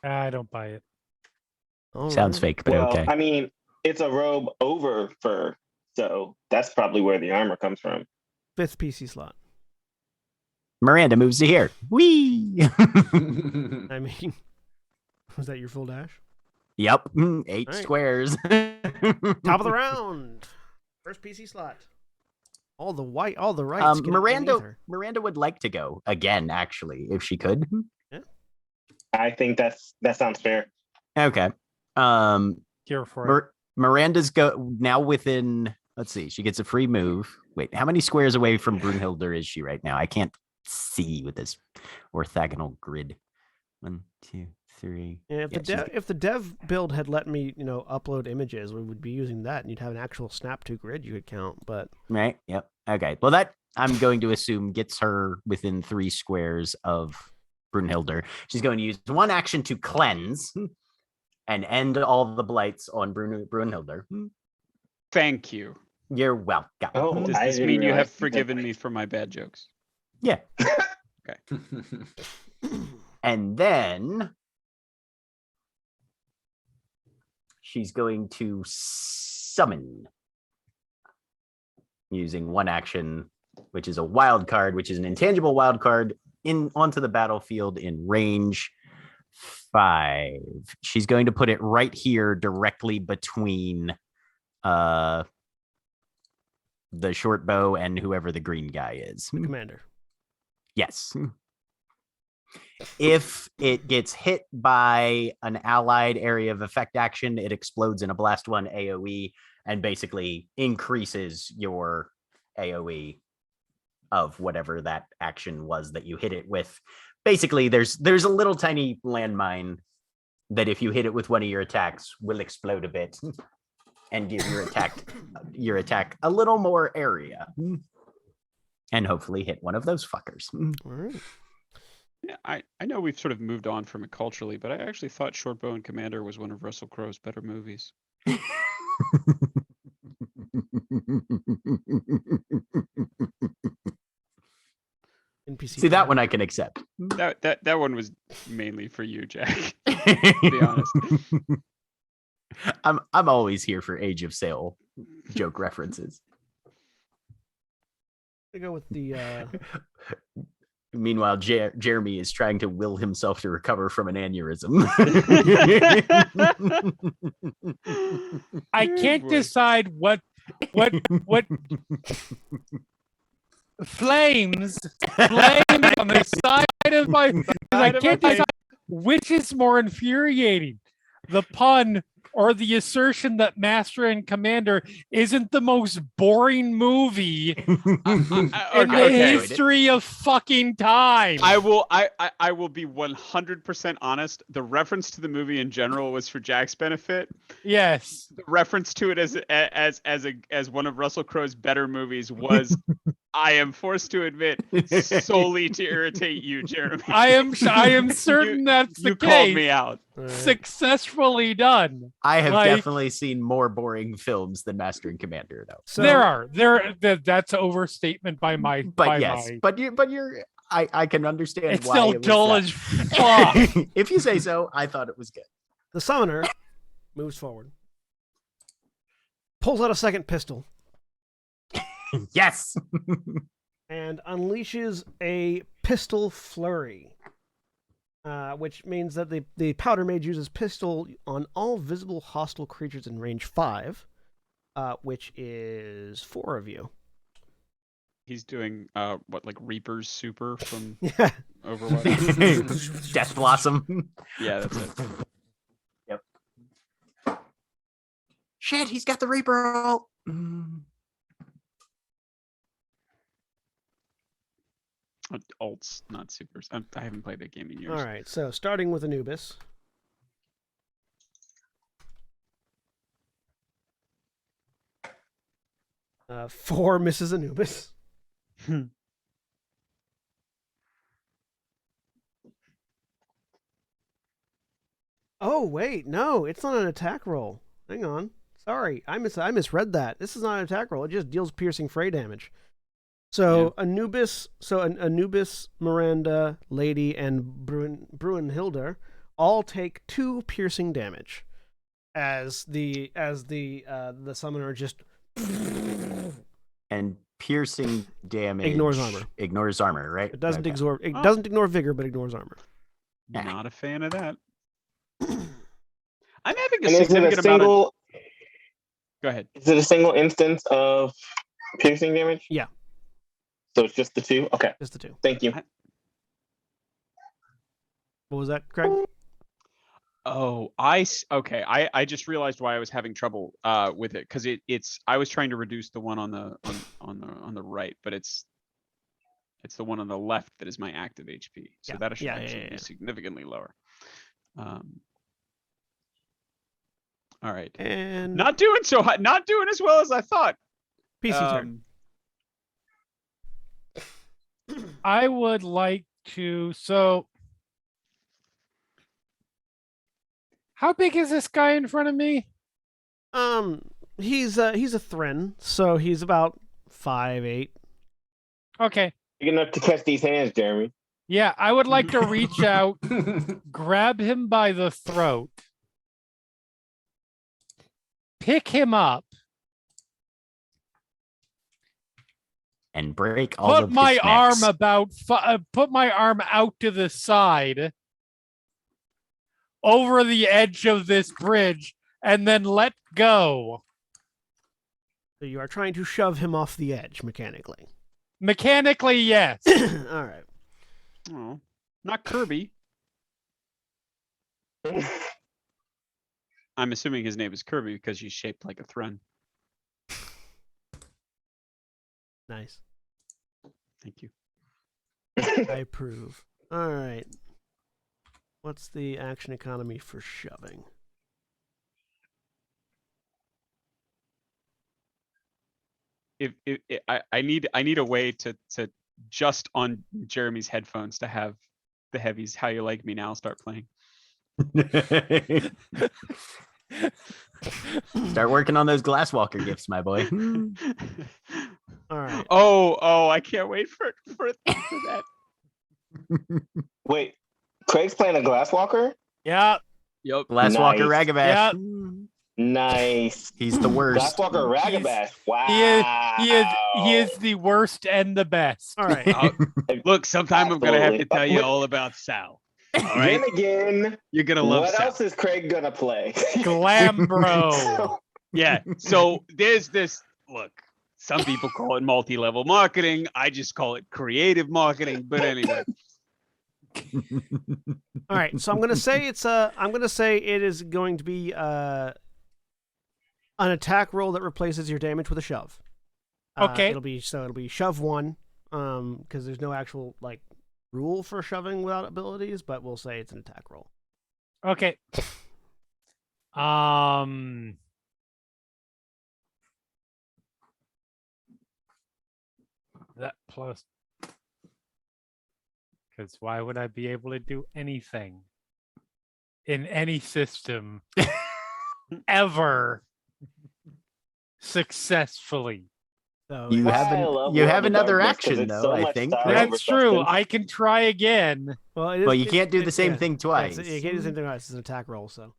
I don't buy it. All Sounds right. fake, but Well, okay. I mean, it's a robe over fur, so that's probably where the armor comes from. 5th PC slot. Miranda moves to here. Whee! I mean, was that your full dash? Yep, 8 All right. squares. Top of the round. First PC slot. All the rights. get underneath her. Miranda would like to go again, actually, if she could. I think that sounds fair. Okay. Here for it. Miranda's now within. Let's see. She gets a free move. Wait, how many squares away from Brunhilde is she right now? I can't see with this orthogonal grid. 1, 2, 3. Yeah, Yeah, if the dev build had let me, upload images, we would be using that, and you'd have an actual snap to grid you could count. But right. Yep. Okay. Well, that I'm going to assume gets her within 3 squares of Brunhilde. She's going to use 1 action to cleanse and end all the blights on Brunhilde. Thank you. You're welcome. Oh, Does I this didn't mean you realize have you did forgiven that. me for my bad jokes? Yeah. Okay. And then she's going to summon using 1 action, which is a wild card, which is an intangible wild card onto the battlefield in range 5. She's going to put it right here directly between the short bow and whoever the green guy is. the commander. Yes. If it gets hit by an allied area of effect action, it explodes in a blast 1 AoE and basically increases your AoE of whatever that action was that you hit it with. Basically, there's a little tiny landmine that if you hit it with one of your attacks will explode a bit and give your attack a little more area. And hopefully hit one of those fuckers. All right. Yeah, I know we've sort of moved on from it culturally, but I actually thought Shortbow and Commander was one of Russell Crowe's better movies. NPC. See, that one I can accept. That one was mainly for you, Jack. To be honest. I'm always here for Age of Sail joke references. I go with the. Meanwhile, Jeremy is trying to will himself to recover from an aneurysm. I can't decide what flames on the side of my. I can't decide which is more infuriating, the pun or the assertion that Master and Commander isn't the most boring movie in the history of fucking time. I will be 100% honest. The reference to the movie in general was for Jack's benefit. Yes. The reference to it as one of Russell Crowe's better movies was, I am forced to admit, solely to irritate you, Jeremy. I am certain that's the you case. called me out. Successfully done. I have definitely seen more boring films than Master and Commander, though. So, that's overstatement by my. But you're. I can understand it's why still it was dull as fuck. If you say so, I thought it was good. The summoner moves forward, pulls out a second pistol. Yes. And unleashes a pistol flurry, which means that the powder mage uses pistol on all visible hostile creatures in range 5, which is 4 of you. He's doing like Reaper's Super from Yeah. Overwatch. Death Blossom. Yeah, that's it. Yep. Shit, he's got the Reaper ult. Alts, not supers. I haven't played that game in years. All right, so starting with Anubis. Four misses Anubis. Oh wait, no, it's not an attack roll. Hang on, sorry, I misread that. This is not an attack roll. It just deals piercing fray damage. So Anubis, Anubis, Miranda, Lady, and Bruinhilder all take 2 piercing damage, as the summoner just and piercing damage ignores armor, right? It doesn't doesn't ignore vigor, but ignores armor. Not a fan of that. I'm having a And is it a significant amount of. single? Go ahead. Is it a single instance of piercing damage? Yeah. So it's just the 2? Okay. Just the 2. Thank you. What was that, Craig? Oh, okay. I just realized why I was having trouble with it, because I was trying to reduce the one on the right, but it's the one on the left that is my active HP. So that should actually be significantly lower. All right. And not doing as well as I thought. PC turn. I would like to. So, how big is this guy in front of me? He's a Thren, so he's about 5'8". Okay. Big enough to catch these hands, Jeremy. Yeah, I would like to reach out, grab him by the throat, pick him up, and break all of put my his arm necks. put my arm out to the side, over the edge of this bridge, and then let go. So you are trying to shove him off the edge mechanically. Mechanically, yes. All right. Oh, not Kirby. I'm assuming his name is Kirby because he's shaped like a Thren. Nice. Thank you. I approve. All right. What's the action economy for shoving? I need a way to just on Jeremy's headphones to have the heavies How You Like Me Now start playing. Start working on those Glasswalker gifts, my boy. All right. Oh, I can't wait for that. Wait, Craig's playing a Glasswalker? Yeah. Yep. Glasswalker Nice. Ragabash. Yeah. Nice. He's the worst. Glasswalker He's- Ragabash. Wow. He is the worst and the best. All right. Look, sometime I'm gonna have to Absolutely. tell you all about Sal. All right, Then again, you're gonna love what Sal. else is Craig gonna play? Glambro. Yeah. So there's this. Look, some people call it multi-level marketing. I just call it creative marketing. But anyway, All right. So I'm gonna say it is going to be an attack roll that replaces your damage with a shove. Okay. It'll be shove 1, because there's no actual like rule for shoving without abilities, but we'll say it's an attack roll. Okay. That plus, because why would I be able to do anything in any system ever successfully? So You it's- have I love you World have of another Darkness 'cause action it's though. so I much think. style right? over That's true. substance. I can try again. well, it is, Well, you can't do the same yeah. thing Yeah, twice. you can't do the same thing twice. It's an attack roll. So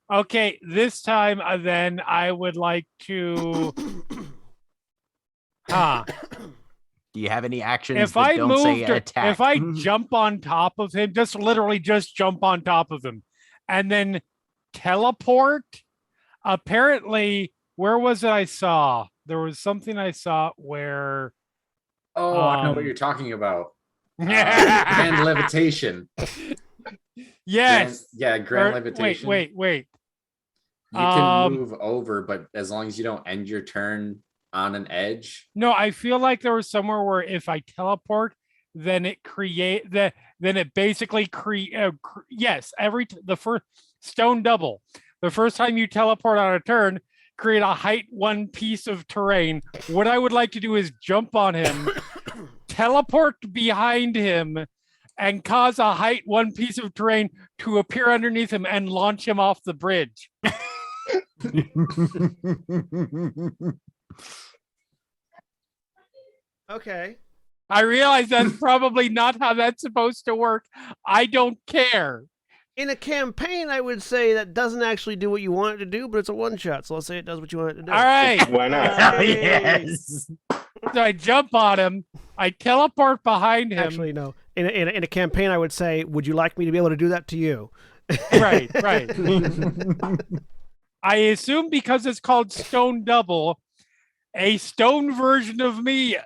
Okay, this time then I would like to. Huh. Do you have any actions If that I don't say moved, or attack? if I jump on top of him, just literally just jump on top of him, and then teleport. Apparently, where was it? I saw there was something I saw where. Oh, I know what Um, you're talking about. Grand levitation. Yes. Grand Or- levitation. Wait. You can Um, move over, but as long as you don't end your turn on an edge. No, I feel like there was somewhere where if I teleport, then it basically yes, the first stone double. The first time you teleport on a turn, create a height 1 piece of terrain. What I would like to do is jump on him, teleport behind him, and cause a height 1 piece of terrain to appear underneath him and launch him off the bridge. okay. I realize that's probably not how that's supposed to work. I don't care. In a campaign, I would say that doesn't actually do what you want it to do, but it's a one shot. So let's say it does what you want it to do. All right. Why not? Hey. Yes. So I jump on him. I teleport behind him. Actually, no. In a campaign, I would say, would you like me to be able to do that to you? Right. I assume because it's called Stone Double, a stone version of me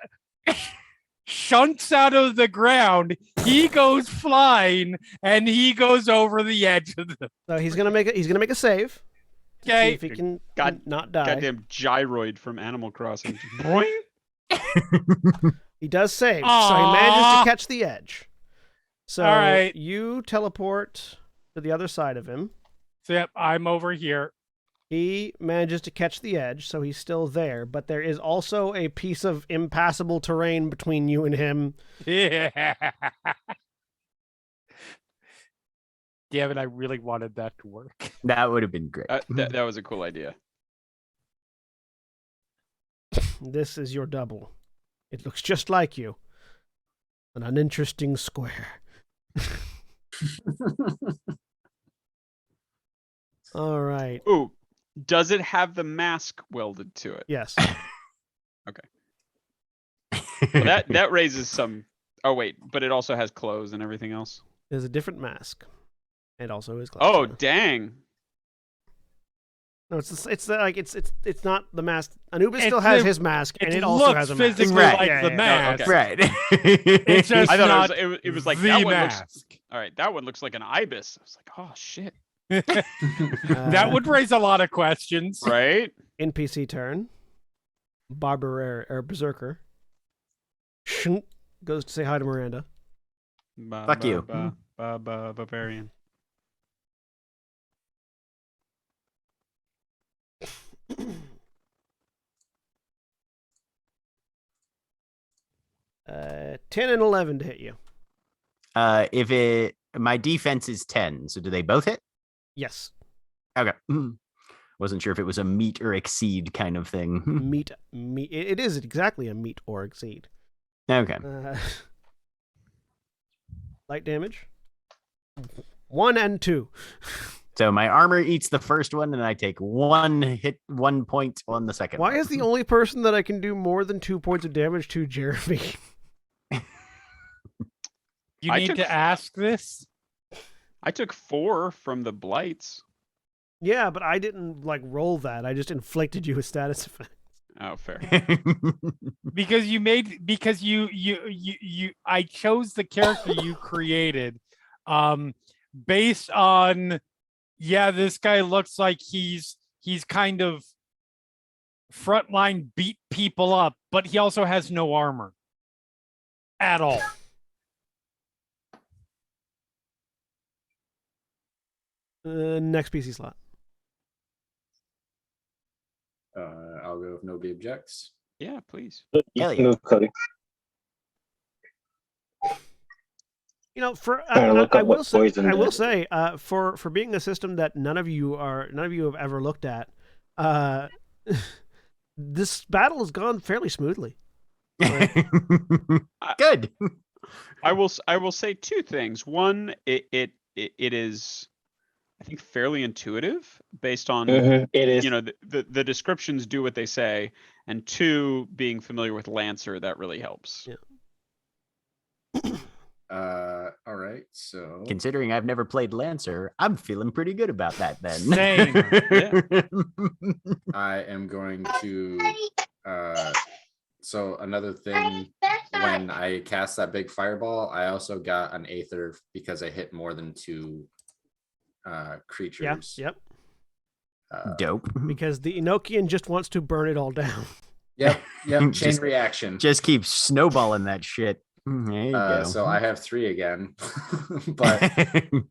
shunts out of the ground. He goes flying, and he goes over the edge of the. So he's gonna make a save. See Okay. if he can God- not die. goddamn gyroid from Animal Crossing. He does save, so he manages Aw. to catch the edge. So All right. you teleport to the other side of him. So yep, I'm over here. He manages to catch the edge, so he's still there, but there is also a piece of impassable terrain between you and him. Yeah. Damn it, I really wanted that to work. That would have been great. That was a cool idea. This is your double. It looks just like you. An uninteresting square. All right. Ooh, does it have the mask welded to it? Yes. Well, that raises some. Oh wait, but it also has clothes and everything else. There's a different mask. It also is. Oh glass. dang! No, it's not the mask. Anubis still has his mask, and it also looks has a mask. physically Right. like Yeah, the yeah, mask. okay. Right. It's just I thought not it was like the that one looks. mask. All right, that one looks like an ibis. I was like, oh shit, That would raise a lot of questions. right? NPC turn. Barber or Berserker. Shunk goes to say hi to Miranda. Fuck you. Barbarian. Uh, 10 and 11 to hit you. If my defense is 10, so do they both hit? Yes. Okay. Wasn't sure if it was a meet or exceed kind of thing. Meet. It is exactly a meet or exceed. Okay. Light damage. 1 and 2. So my armor eats the first one, and I take 1 point on the second Why one. is the only person that I can do more than 2 points of damage to Jeremy? You I need took- to ask this. I took 4 from the blights. Yeah, but I didn't like roll that. I just inflicted you with status effect. Oh, fair. Because I chose the character you created based on this guy looks like he's kind of frontline beat people up, but he also has no armor at all. Next PC slot. I'll go if nobody objects. Yeah, please. Hell yeah. Move, Cody. You know, for Trying to look I up will what say, poison I will is. say, for being a system that none of you have ever looked at, this battle has gone fairly smoothly. Good. I will say 2 things. One, it is, I think, fairly intuitive based on It is. you know the descriptions do what they say, and 2, being familiar with Lancer, that really helps. Yeah. All right. So Considering I've never played Lancer, I'm feeling pretty good about that then. Same. I am going to. So another thing, when I cast that big fireball, I also got an Aether because I hit more than 2 creatures. Yep. Dope. Because the Enochian just wants to burn it all down. Yep. Chain Just- reaction. Just keep snowballing that shit. There you go. So I have 3 again, but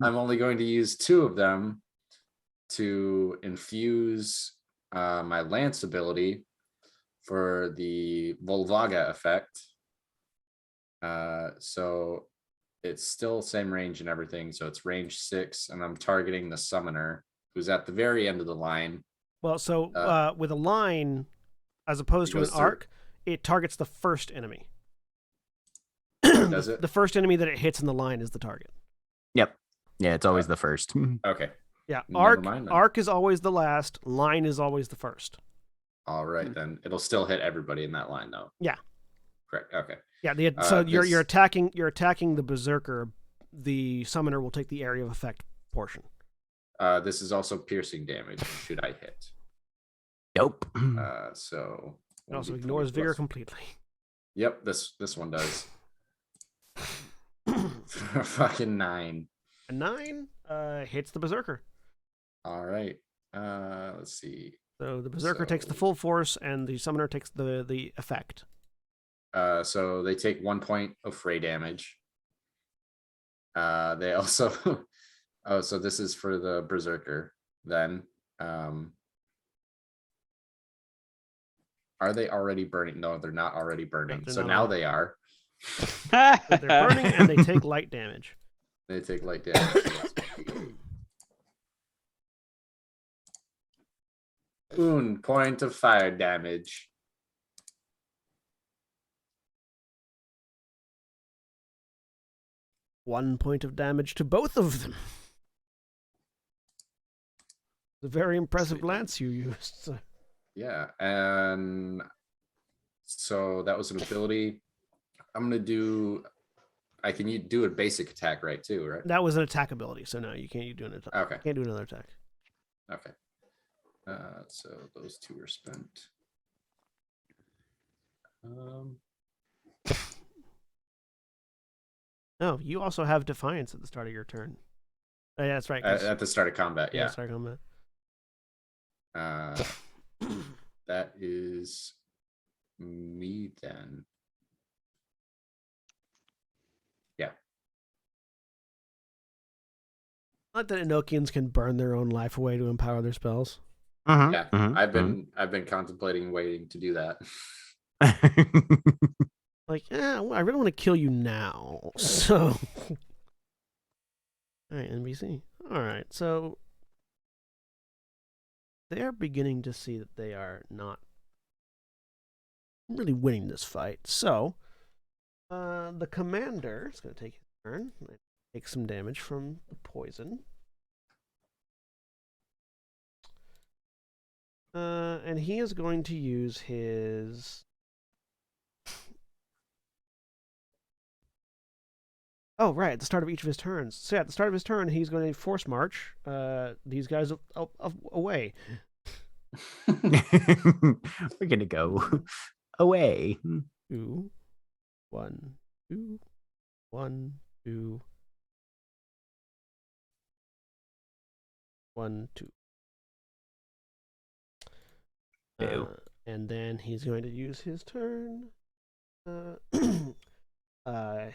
I'm only going to use 2 of them to infuse my Lance ability for the Volvaga effect. So it's still same range and everything. So it's range 6, and I'm targeting the summoner who's at the very end of the line. Well, so with a line, as opposed to an goes through. arc, it targets the first enemy. Does it? The first enemy that it hits in the line is the target. Yep. Yeah, it's always the first. Okay. Yeah, Never mind then. arc is always the last. Line is always the first. All right, then it'll still hit everybody in that line, though. Yeah. Correct. Okay. Yeah. So you're This- attacking the berserker. The summoner will take the area of effect portion. This is also piercing damage. Should I hit? Nope. So It also 1d20 ignores vigor plus- completely. Yep. This one does. Fucking 9. A 9 hits the berserker. All right. Let's see. So the berserker takes the So- full force, and the summoner takes the effect. So they take 1 point of fray damage. They also. Oh, so this is for the berserker. Then, are they already burning? No, they're not already burning. they're So not now already- they are. They're burning, and they take light damage. They take light damage. 1 point of fire damage. One point of damage to both of them. It's a very impressive Sweet. lance you used. Yeah, and so that was an ability. I'm gonna do. I can do a basic attack, right? Too, right? That was an attack ability, so no, you can't do an attack. Okay. Can't do another attack. Okay. So those 2 are spent. No, you also have defiance at the start of your turn. Oh, yeah, that's right. 'cause- At the start of combat, yeah. start of combat. That is me then. Yeah. Not that Enochians can burn their own life away to empower their spells. Mhm, Yeah. mhm, I've been contemplating waiting to do that. mhm. Like, I really want to kill you now. So, all right, NBC. All right, so they're beginning to see that they are not really winning this fight. So, the commander is going to take his turn, take some damage from the poison. And he is going to use his. Oh, right, at the start of each of his turns. So, yeah, at the start of his turn, he's going to force march these guys away. We're gonna go away. 2, 1, 2, 1, 2, 1, 2. Ew. And then he's going to use his turn.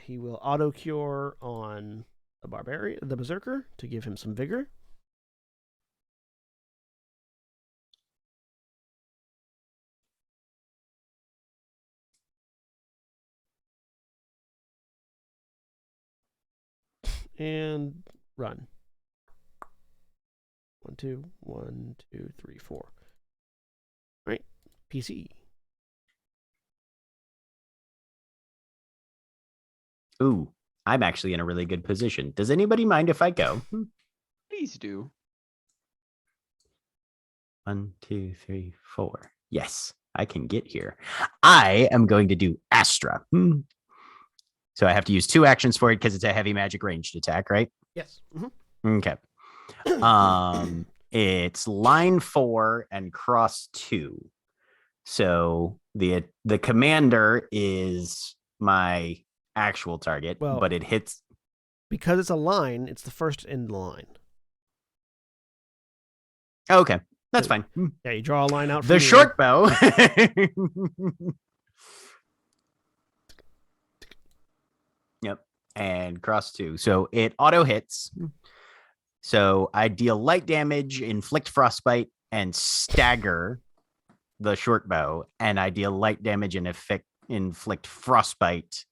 He will auto cure on the berserker, to give him some vigor. And run. 1, 2, 1, 2, 3, 4. Right, PC. Ooh, I'm actually in a really good position. Does anybody mind if I go? Please do. 1, 2, 3, 4. Yes, I can get here. I am going to do Astra. So I have to use 2 actions for it because it's a heavy magic ranged attack, right? Yes. Okay. It's line 4 and cross 2. So the commander is my actual target, Well, but it hits because it's a line. It's the first in the line. Okay, that's fine. Yeah, you draw a line out. From The short bow. Yep, and cross 2. So it auto hits. So I deal light damage, inflict frostbite, and stagger the short bow, and I deal light damage and inflict frostbite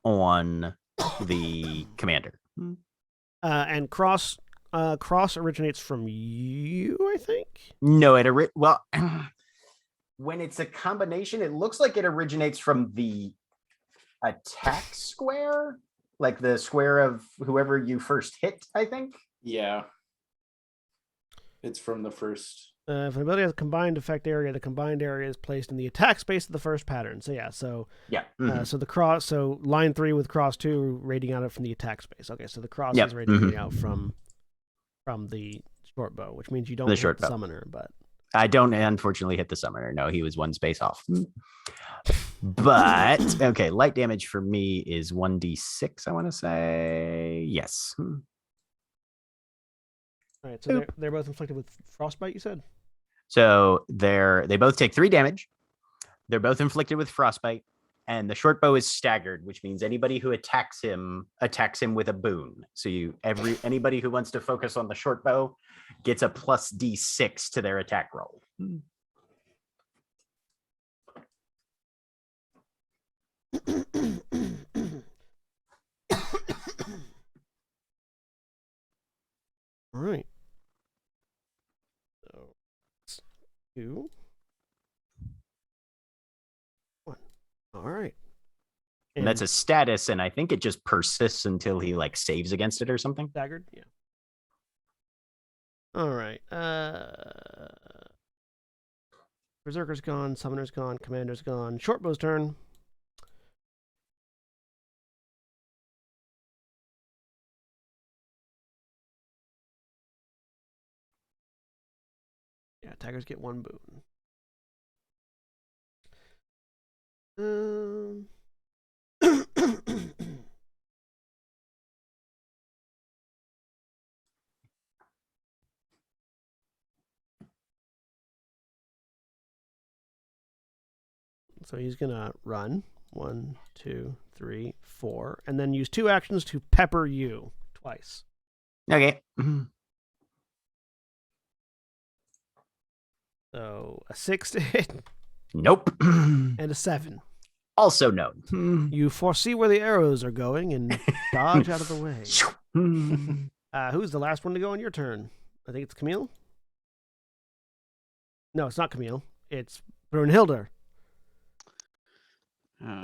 on the commander. And cross originates from you, I think. No, well, when it's a combination, it looks like it originates from the attack square, like the square of whoever you first hit, I think. Yeah. It's from the first. If an ability has a combined effect area, the combined area is placed in the attack space of the first pattern. So yeah, yeah. So line 3 with cross 2 rating out it from the attack space. Okay, so the cross is radiating out from the short bow, which means you don't hit the summoner, but I don't unfortunately hit the summoner. No, he was 1 space off. But okay, light damage for me is 1d6, I want to say. Yes. All right, so they're both inflicted with frostbite, you said? So they both take 3 damage. They're both inflicted with frostbite, and the short bow is staggered, which means anybody who attacks him with a boon. So anybody who wants to focus on the short bow gets a plus d6 to their attack roll. All right. So 2, 1. All right. And that's a status, and I think it just persists until he saves against it or something. Staggered, yeah. All right. Berserker's gone, Summoner's gone, Commander's gone. Shortbow's turn. Yeah, attackers get 1 boon. So he's gonna run 1, 2, 3, 4, and then use 2 actions to pepper you twice. Okay. So a 6 to hit. Nope. And a 7. Also no. You foresee where the arrows are going and dodge out of the way. Who's the last one to go on your turn? I think it's Camille. No, it's not Camille. It's Brunhilde. I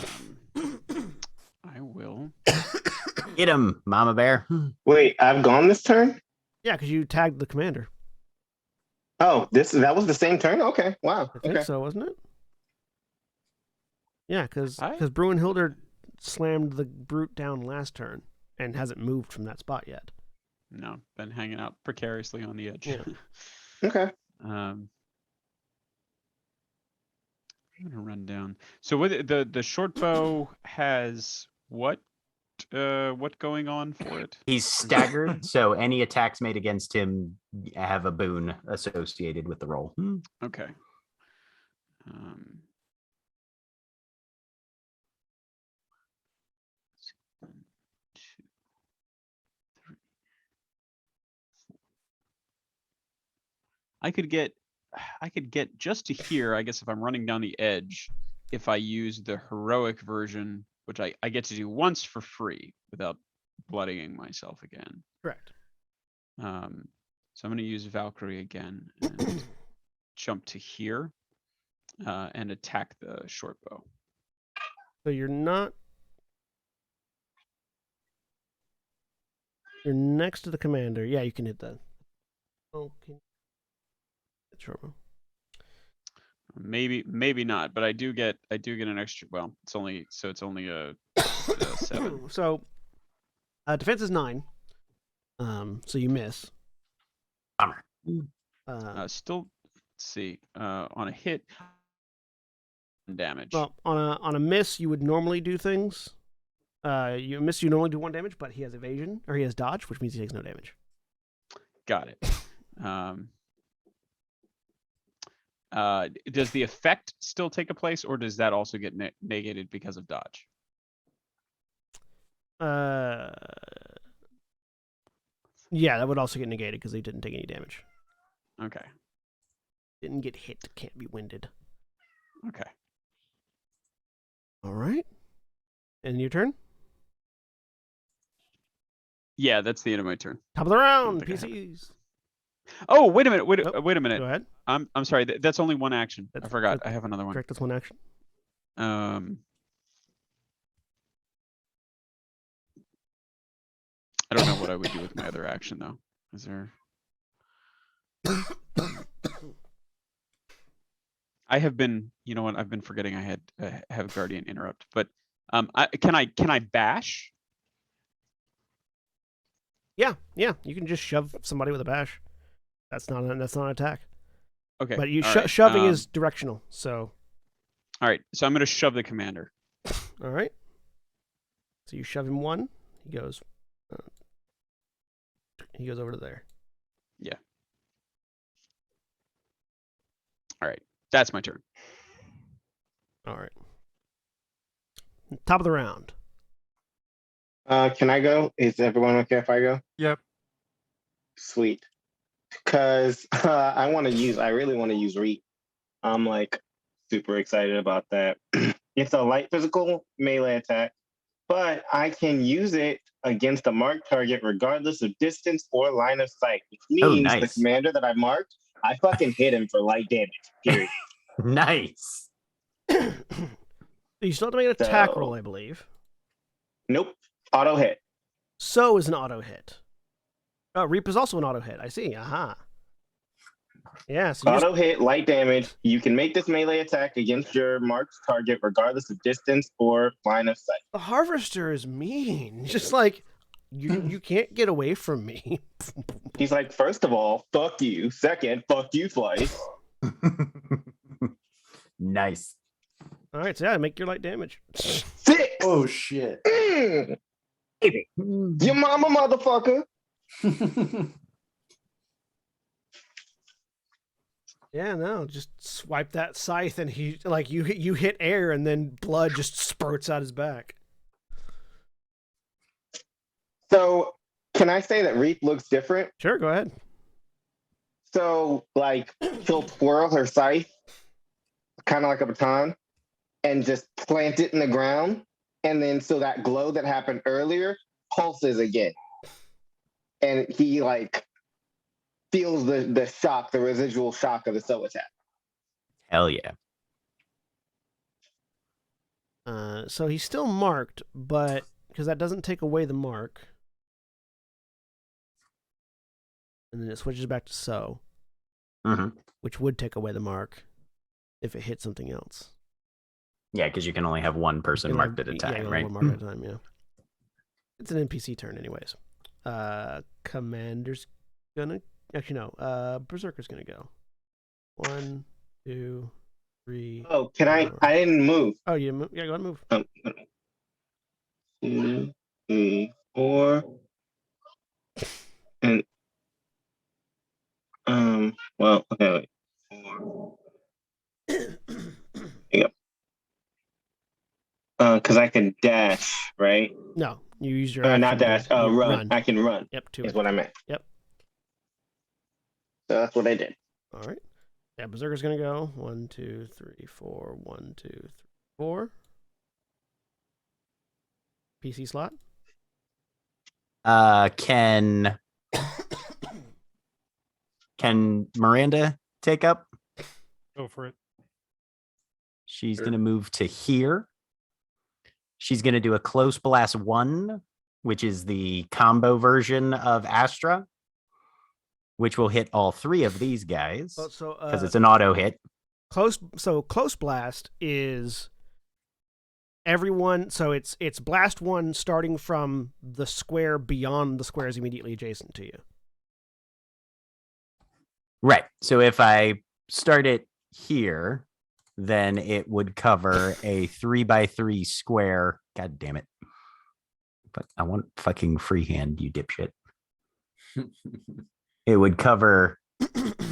will. Get him, Mama Bear. Wait, I've gone this turn? Yeah, because you tagged the commander. Oh, that was the same turn. Okay, wow. I think Okay. so, wasn't it? Yeah, because I- Bruinhilder slammed the brute down last turn and hasn't moved from that spot yet. No, been hanging out precariously on the edge. Yeah. Okay. I'm gonna run down. So with the short bow has what going on for it? He's staggered, so any attacks made against him have a boon associated with the roll. Okay. Um, one, two, three. I could get just to here, I guess, if I'm running down the edge, if I use the heroic version, which I get to do once for free without bloodying myself again. Correct. So I'm going to use Valkyrie again and jump to here and attack the short bow. So you're not. You're next to the commander. Yeah, you can hit that. Okay. Short bow. Maybe not, but I do get an extra. Well, it's only a 7. So defense is 9. So you miss. Bummer. Still, let's see. On a hit, damage. Well, on a miss, you would normally do things. You miss, you normally do 1 damage, but he has evasion or he has dodge, which means he takes no damage. Got it. Does the effect still take a place, or does that also get negated because of dodge? Yeah, that would also get negated because he didn't take any damage. Okay. Didn't get hit. Can't be winded. Okay. All right. And your turn. Yeah, that's the end of my turn. Top of the round. think I have PCs. Oh, wait a minute. Wait Oh, a minute. Go ahead. I'm sorry. That's only one action. I That's- forgot. that's I have another one. Correct. That's 1 action. I don't know what I would do with my other action though. Is there? I have been, you know what? I've been forgetting I have Guardian interrupt, but can I bash? Yeah. You can just shove somebody with a bash. That's not an attack. Okay. But you all right, shoving is directional. So all right. So I'm gonna shove the commander. all right. So you shove him 1. He goes over to there. Yeah. All right. That's my turn. All right. Top of the round. Can I go? Is everyone okay if I go? Yep. Sweet. Because I really want to use Reap. I'm like super excited about that. It's a light physical melee attack, but I can use it against a marked target regardless of distance or line of sight, which means the nice. commander that I marked, I fucking hit him for light damage. Period. Nice. You still have to make an attack So- roll, I believe. Nope. Auto hit. So is an auto hit. Oh, Reap is also an auto hit. I see. Aha. Yeah, so you Auto hit, light damage. You can make this melee attack against your marked target regardless of distance or line of sight. the Harvester is mean. Just like, you can't get away from me. He's like, first of all, fuck you. Second, fuck you twice. Nice. All right, so yeah, make your light damage. 6. Oh shit. Mm, your mama, motherfucker. Yeah, no, just swipe that scythe and you hit air and then blood just spurts out his back. So, can I say that Reap looks different? Sure, go ahead. So, like, she'll twirl her scythe, kind of like a baton, and just plant it in the ground. And then, so that glow that happened earlier pulses again. And he, like, feels the shock, the residual shock of the soul attack. Hell yeah. So he's still marked, but because that doesn't take away the mark. And then it switches back to so. which would take away the mark if it hit something else. Yeah, because you can only have one person You marked have- at a yeah, time, you only right? have one mark at a time, yeah. It's an NPC turn anyways. Commander's gonna... Actually, no. Berserker's gonna go. 1, 2, 3... Oh, can I? 4. I didn't move. Oh, you move? Yeah, go ahead and move. 2, 3, 4. And well, okay, wait. 4. Yep. Because I can dash, right? No, you use your Not dash. you Run. I can run. Yep, 2 Is what I meant. Yep. So that's what I did. All right. Yeah, Berserker's gonna go. 1, 2, 3, 4. 1, 2, 3, 4. PC slot. Can Miranda take up? Go for it. She's Sure. going to move to here. She's going to do a close blast 1, which is the combo version of Astra, which will hit all 3 of these guys Oh, so because it's an auto hit. close blast is everyone. So it's blast 1 starting from the square beyond the squares immediately adjacent to you. Right. So if I start it here, then it would cover a 3x3 square. God damn it. But I want fucking freehand, you dipshit. It would cover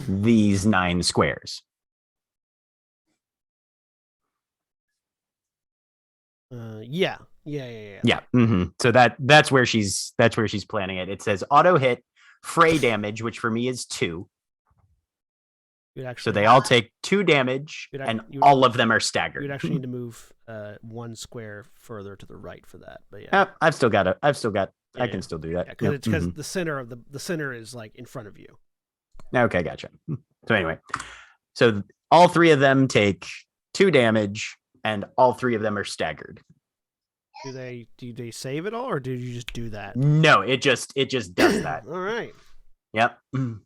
these 9 squares. Yeah. Yeah. So that's where she's planning it. It says auto hit, fray damage, which for me is 2. You'd So actually, they all take 2 damage, You'd ac- and you- all of them are staggered. you'd actually need to move 1 square further to the right for that. But yeah, I've still got. I Yeah. can still do that. because Yep, because the center of the center is like in front of you. Okay, gotcha. So anyway, so all 3 of them take 2 damage, and all 3 of them are staggered. Do they save it all, or did you just do that? No, it just does that. All right. Yep. 1,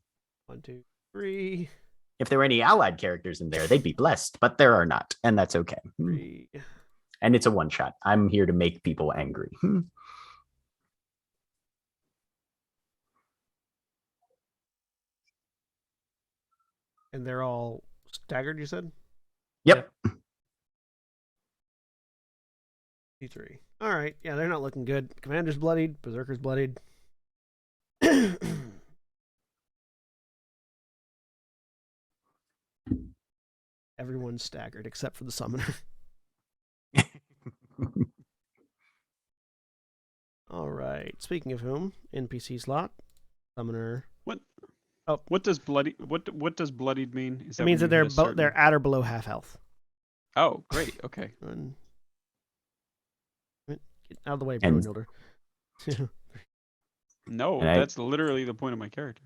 2, 3, If there were any allied characters in there, they'd be blessed, but there are not, and that's okay. 3. And it's a 1-shot. I'm here to make people angry. And they're all staggered, you said? Yep. 3. All right. Yeah, they're not looking good. Commander's bloodied. Berserker's bloodied. Everyone's staggered except for the summoner. All right. Speaking of whom, NPC slot, summoner. What does bloodied mean? Is It means that when you hit a certain- they're at or below half health. Oh, great. Okay. And... Get out of the way, And- Brunhilder. No, And I- that's literally the point of my character.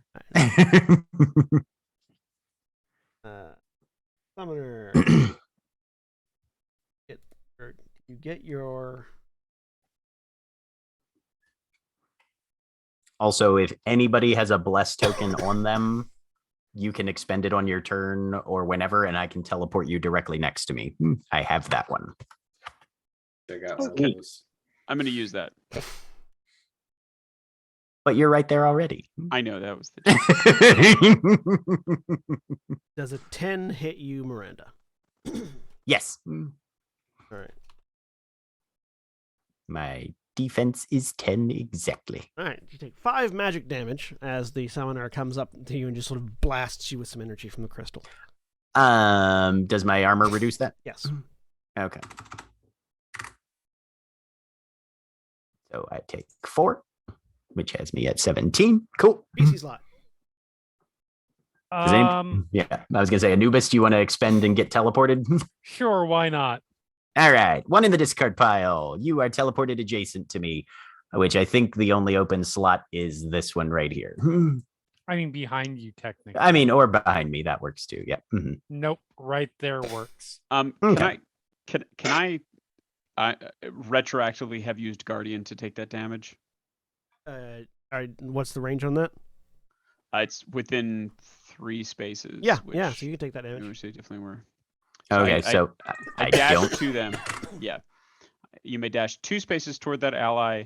Summoner. You get your... Also, if anybody has a bless token on them, you can expend it on your turn or whenever, and I can teleport you directly next to me. I have that one. I got one of Sweet. those. I'm going to use that. But you're right there already. I know that was the. Does a 10 hit you, Miranda? Yes. All right. My defense is 10 exactly. All right. You take 5 magic damage as the summoner comes up to you and just sort of blasts you with some energy from the crystal. Does my armor reduce that? Yes. Okay. So I take 4, which has me at 17. Cool. PC slot. Does yeah, I was gonna say, Anubis, do you want to expend and get teleported? Sure, why not? All right, 1 in the discard pile. You are teleported adjacent to me, which I think the only open slot is this one right here. I mean, behind you, technically. I mean, or behind me. That works too. Yeah. Mhm. Nope, right there works. Okay. Can I retroactively have used Guardian to take that damage? All right. What's the range on that? It's within 3 spaces. Yeah, which, yeah. So you can take that damage. which they definitely were. Okay, so I I dash don't. to them. Yeah. You may dash 2 spaces toward that ally,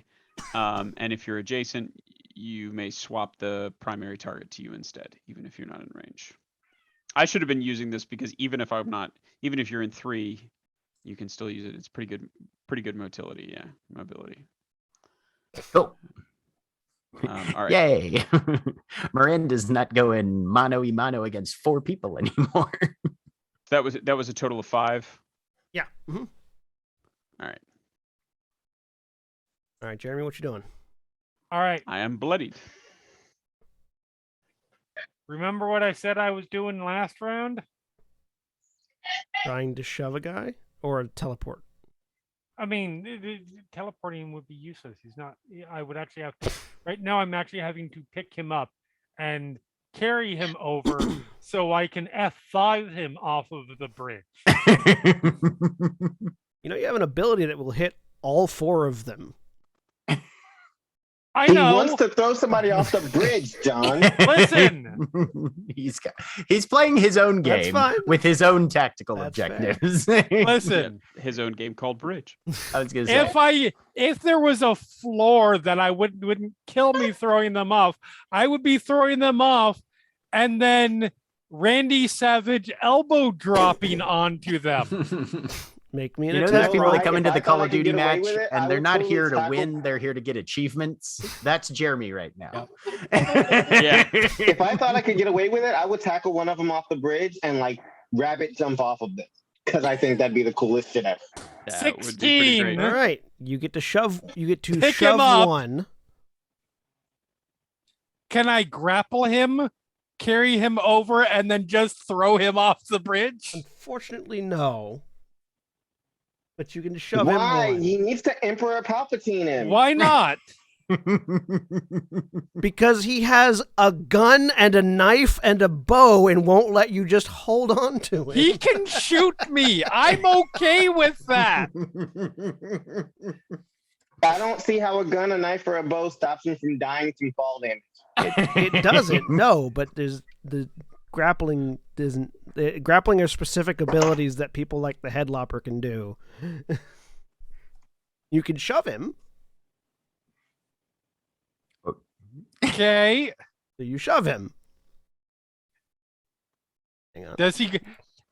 and if you're adjacent, you may swap the primary target to you instead, even if you're not in range. I should have been using this because even if you're in 3, you can still use it. It's pretty good motility. Yeah, mobility. Cool. All right. Yay! Miranda's not going mano-a-mano against 4 people anymore. That was a total of 5. Yeah. All right. All right, Jeremy, what you doing? All right. I am bloodied. Remember what I said I was doing last round? Trying to shove a guy or teleport? I mean, teleporting would be useless. He's not. I would actually have to. Right now, I'm actually having to pick him up and carry him over so I can F5 him off of the bridge. You know, you have an ability that will hit all 4 of them. I He know. wants to throw somebody off the bridge, John. Listen. He's playing his own That's game fine. with his own tactical That's fair. objectives. Listen. His own game called Bridge. I was gonna say. If there was a floor that I wouldn't kill me throwing them off, I would be throwing them off and then Randy Savage elbow dropping onto them. Make me an You know, attack there's people roll. that come If into I the thought Call I of could Duty get away match with it, I and they're would not totally here to tackle- win, they're here to get achievements. That's Jeremy right now. Yeah. If I thought I could get away with it, I would tackle one of them off the bridge and like rabbit jump off of them because I think that'd be the coolest shit ever. Yeah, it would be pretty 16. great. All right, you get to shove. You get to Pick shove him up. one. Can I grapple him, carry him over, and then just throw him off the bridge? Unfortunately, no. But you can shove Why? him one. He needs to Emperor Palpatine him. Why not? Because he has a gun and a knife and a bow and won't let you just hold on to it. He can shoot me. I'm okay with that. I don't see how a gun, a knife, or a bow stops him from dying from fall damage. It doesn't, no, but there's the grappling doesn't. Grappling are specific abilities that people like the Headlopper can do. You can shove him, Okay. so you shove him. Hang on. Does he?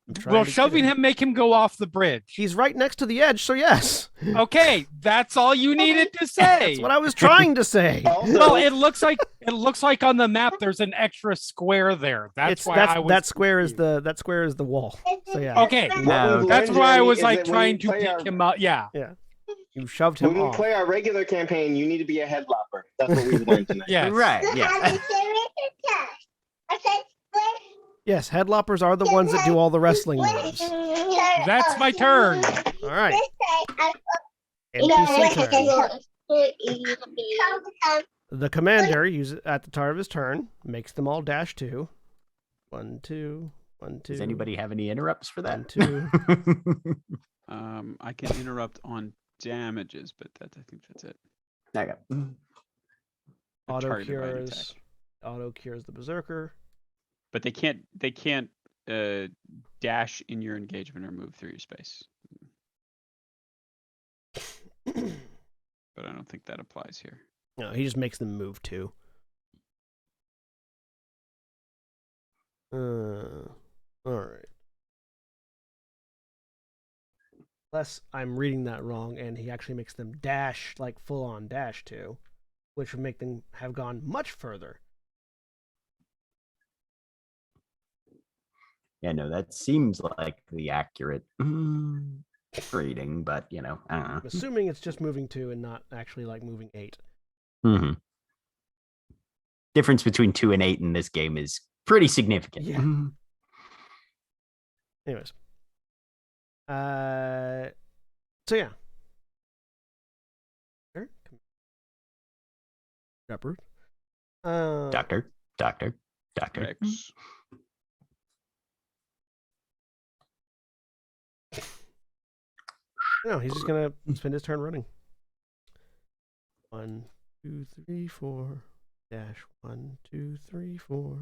I'm trying Will to shoving get him make him go off the bridge? He's right next to the edge, so yes. Okay, that's all you needed to say. That's what I was trying to say. Also, Well, it looks like on the map there's an extra square there. That's why I was that square is the wall. So yeah. Okay. No, we've That's learned, why I Jeremy, was is like that when trying you to play pick our- him up. Yeah. You shoved When him we off. play our regular campaign, you need to be a headlopper. That's what we've learned tonight. Yeah. Right, yeah. Yes, headloppers are the ones that do all the wrestling moves. That's my turn. All right. NPC turn. The commander uses at the start of his turn makes them all dash 2. 1, 2, 1, 2. Does anybody have any interrupts for that? 1, 2. I can interrupt on damages, but I think that's it. Okay. A Auto targeted bite cures. attack. Auto cures the berserker. But they can't dash in your engagement or move through your space. But I don't think that applies here. No, he just makes them move too. All right. Unless I'm reading that wrong, and he actually makes them dash, like full on dash too, which would make them have gone much further. Yeah, no, that seems like the accurate reading, but you know, I don't know. I'm assuming it's just moving 2 and not actually like moving 8. Mm-hmm. Difference between 2 and 8 in this game is pretty significant. Yeah. Anyways. So yeah. Sure. Shepherd. Doctor. Rex. No, he's just gonna spend his turn running. 1, 2, 3, 4, dash 1, 2, 3, 4.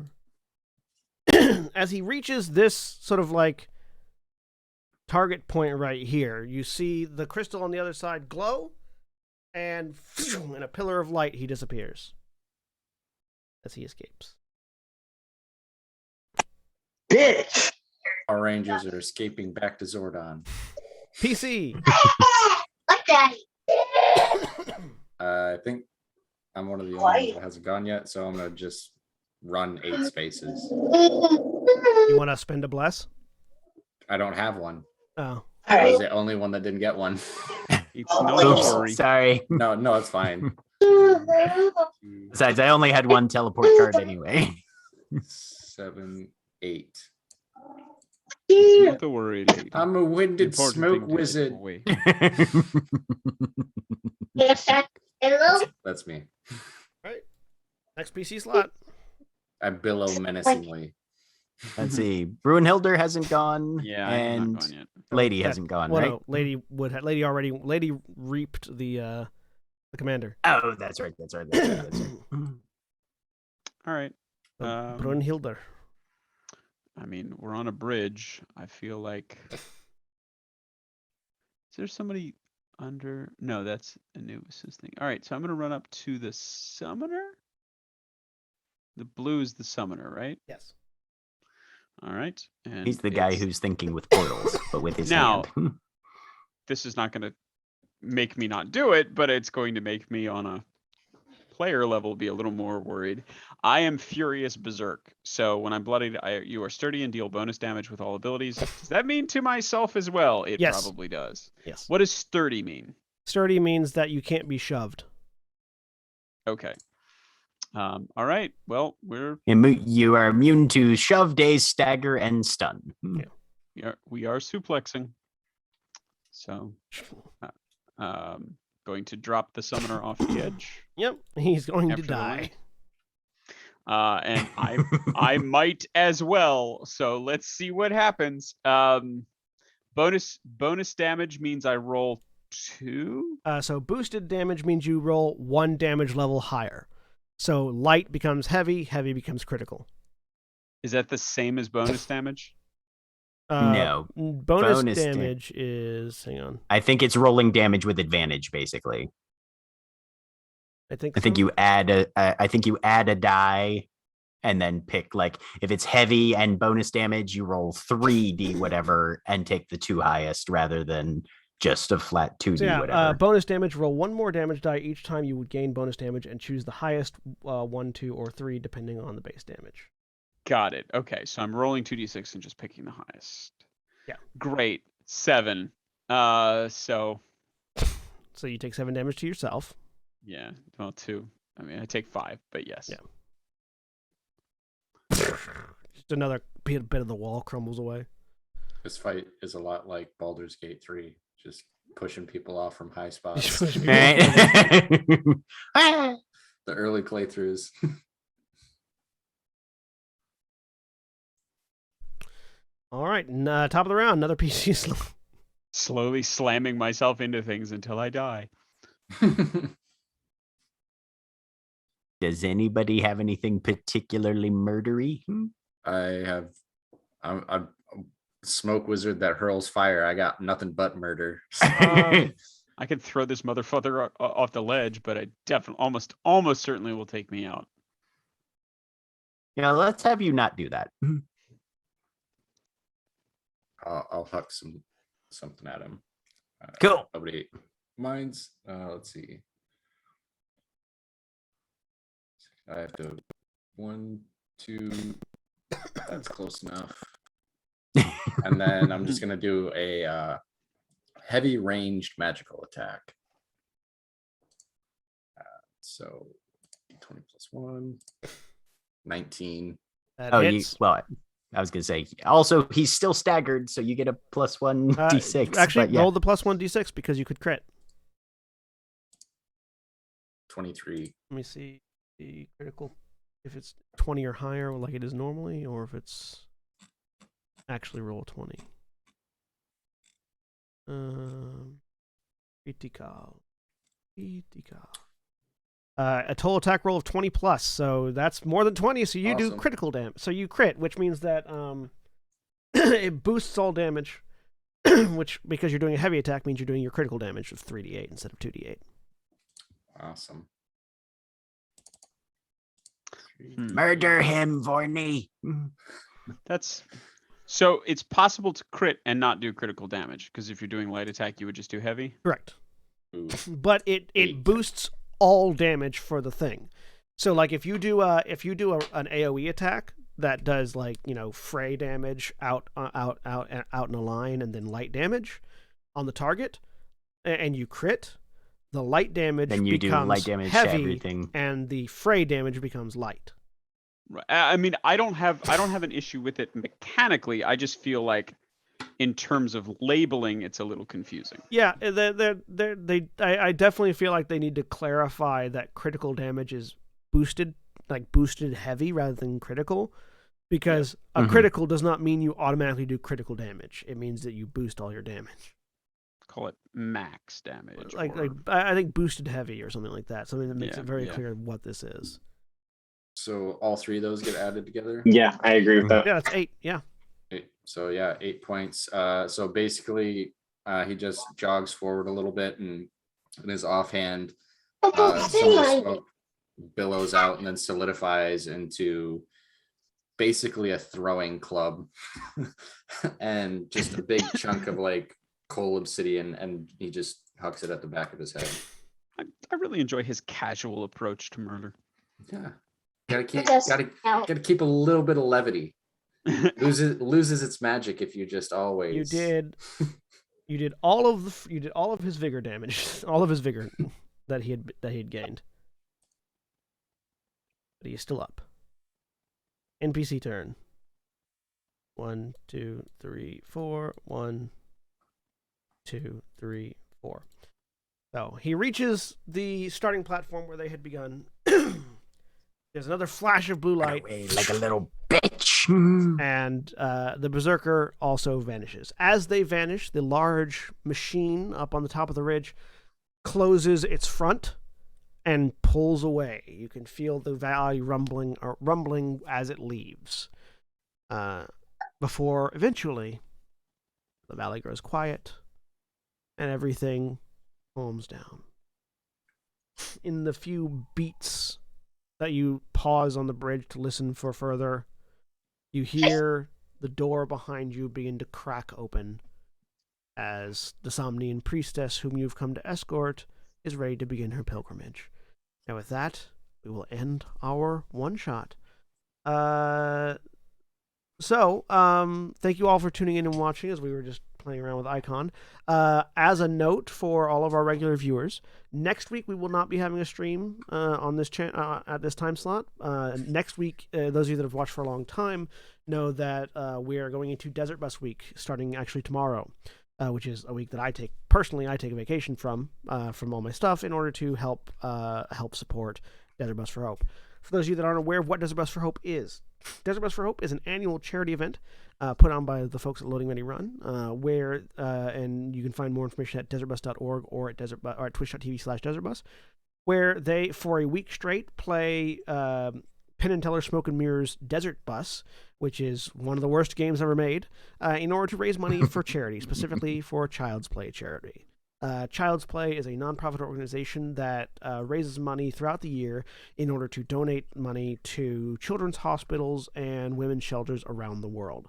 As he reaches this sort of like target point right here, you see the crystal on the other side glow, and in a pillar of light, he disappears as he escapes. Bitch! Our Rangers are escaping back to Zordon. PC. I think I'm one of the only ones that hasn't gone yet, so I'm gonna just run 8 spaces. You want to spend a bless? I don't have one. Oh. I was the only one that didn't get one. It's no Oops, worry. sorry. No, it's fine. Besides, I only had one teleport card anyway. 7, 8. Not to worry. Dave. I'm a The winded important smoke thing to get wizard. away. That's me. Right. Next PC slot. I billow menacingly. Let's see. Brunhilder hasn't gone. Yeah, I have and not gone yet. Lady Yeah. hasn't gone, Well, right? no, Lady reaped the commander. Oh, that's right. That's right. All right. Brunhilder. I mean, we're on a bridge. I feel like. Is there somebody under? No, that's Anubis's thing. All right, so I'm gonna run up to the summoner. The blue is the summoner, right? Yes. All right. And He's the guy it's- who's thinking with portals, but with his Now- hand. This is not gonna make me not do it, but it's going to make me on a player level be a little more worried. I am Furious Berserk. So when I'm bloodied, you are sturdy and deal bonus damage with all abilities. Does that mean to myself as well? It Yes. probably does. Yes. What does sturdy mean? Sturdy means that you can't be shoved. Okay. All right. Well, You are immune to shove, daze, stagger, and stun. we are suplexing. So, going to drop the summoner off the edge. Yep. He's going to After the die. link. And I might as well. So let's see what happens. Bonus damage means I roll 2. So boosted damage means you roll 1 damage level higher. So light becomes heavy, heavy becomes critical. Is that the same as bonus damage? No. Bonus Bonus damage is, hang on. I think it's rolling damage with advantage, basically. I think I think so. you add a die and then pick, like, if it's heavy and bonus damage, you roll 3d whatever and take the 2 highest rather than just a flat 2d So yeah, whatever. bonus damage, roll 1 more damage die each time you would gain bonus damage and choose the highest 1, 2, or 3 depending on the base damage. Got it. Okay, so I'm rolling 2d6 and just picking the highest. Yeah. Great. 7. So So you take 7 damage to yourself. yeah, well 2. I mean, I take 5, but yes. Yeah. Just another bit of the wall crumbles away. This fight is a lot like Baldur's Gate 3, just pushing people off from high spots. Right? The early playthroughs. All right, top of the round, another PC slot. Slowly slamming myself into things until I die. Does anybody have anything particularly murdery? I'm a smoke wizard that hurls fire. I got nothing but murder. I could throw this motherfucker off the ledge, but I definitely, almost certainly will take me out. Yeah, let's have you not do that. I'll huck something at him. Cool. Nobody minds. Let's see. I have to 1, 2. That's close enough. And then I'm just gonna do a heavy ranged magical attack. So 20 plus 1, 19. That Oh, hits. I was gonna say. Also, he's still staggered, so you get a +1 d6. Actually, but yeah. roll the +1 d6 because you could crit. 23. Let me see the critical. If it's 20 or higher, like it is normally, or if it's actually roll 20. Critical. A total attack roll of 20 plus, so that's more than 20. So you do Awesome. critical damage. So you crit, which means that it boosts all damage. Which, because you're doing a heavy attack, means you're doing your critical damage of 3d8 instead of 2d8. Awesome. Murder him, Vorney. That's so it's possible to crit and not do critical damage, because if you're doing light attack, you would just do heavy. Correct. Ooh. But it Eight. boosts all damage for the thing. So like if you do an AoE attack that does like, you know, fray damage out in a line and then light damage on the target, and you crit, the light damage Then you do becomes light damage to heavy, everything. and the fray damage becomes light. Right. I mean, I don't have an issue with it mechanically. I just feel like, in terms of labeling, it's a little confusing. Yeah, I definitely feel like they need to clarify that critical damage is boosted heavy rather than critical, because a Mhm. critical does not mean you automatically do critical damage. It means that you boost all your damage. Call it max damage. Like or- I think boosted heavy or something like that. Something that makes Yeah, it very yeah. clear what this is. So all three of those get added together. Yeah, I agree with that. Yeah, that's 8. Yeah. So yeah, 8 points. So basically, he just jogs forward a little bit, and in his offhand, some of the smoke billows out and then solidifies into basically a throwing club, and just a big chunk of like coal obsidian, and he just hucks it at the back of his head. I really enjoy his casual approach to murder. Yeah, gotta keep Just gotta keep a little bit of levity. Loses its magic if you just always. You did all of his vigor damage, all of his vigor that he had gained. But he is still up. NPC turn. 1, 2, 3, 4. 1, 2, 3, 4. So he reaches the starting platform where they had begun. There's another flash of blue Run light, away like a little bitch. and the berserker also vanishes. As they vanish, the large machine up on the top of the ridge closes its front and pulls away. You can feel the valley rumbling as it leaves. Before eventually the valley grows quiet and everything calms down. In the few beats that you pause on the bridge to listen for further, you hear the door behind you begin to crack open as the Somnian priestess whom you've come to escort is ready to begin her pilgrimage. And with that, we will end our one-shot. So, thank you all for tuning in and watching as we were just playing around with Icon. As a note for all of our regular viewers, next week we will not be having a stream on this at this time slot. Next week, those of you that have watched for a long time know that we are going into Desert Bus Week starting actually tomorrow, which is a week that I take a vacation from all my stuff in order to help support Desert Bus for Hope. For those of you that aren't aware of what Desert Bus for Hope is, Desert Bus for Hope is an annual charity event put on by the folks at Loading Ready Run, where and you can find more information at desertbus.org or at twitch.tv/desertbus, where they, for a week straight, play Penn and Teller Smoke and Mirrors Desert Bus, which is one of the worst games ever made, in order to raise money for charity, specifically for Child's Play charity. Child's Play is a nonprofit organization that raises money throughout the year in order to donate money to children's hospitals and women's shelters around the world.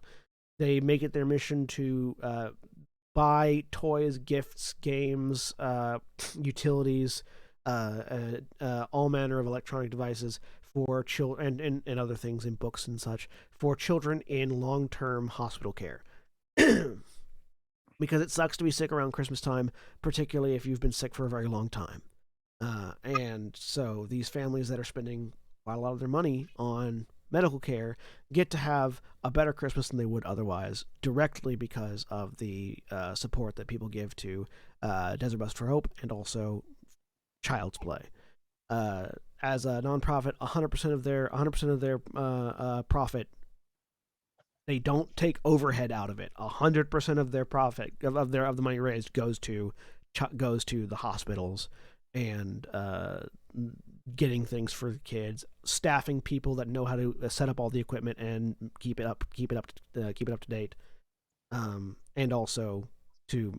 They make it their mission to buy toys, gifts, games, utilities, all manner of electronic devices for children and other things in books and such for children in long-term hospital care. Because it sucks to be sick around Christmas time, particularly if you've been sick for a very long time. And so these families that are spending quite a lot of their money on medical care get to have a better Christmas than they would otherwise, directly because of the support that people give to Desert Bus for Hope and also Child's Play. As a nonprofit, 100% of their profit. They don't take overhead out of it. 100% of their profit of the money raised goes to the hospitals and getting things for the kids, staffing people that know how to set up all the equipment and keep it up to date, and also to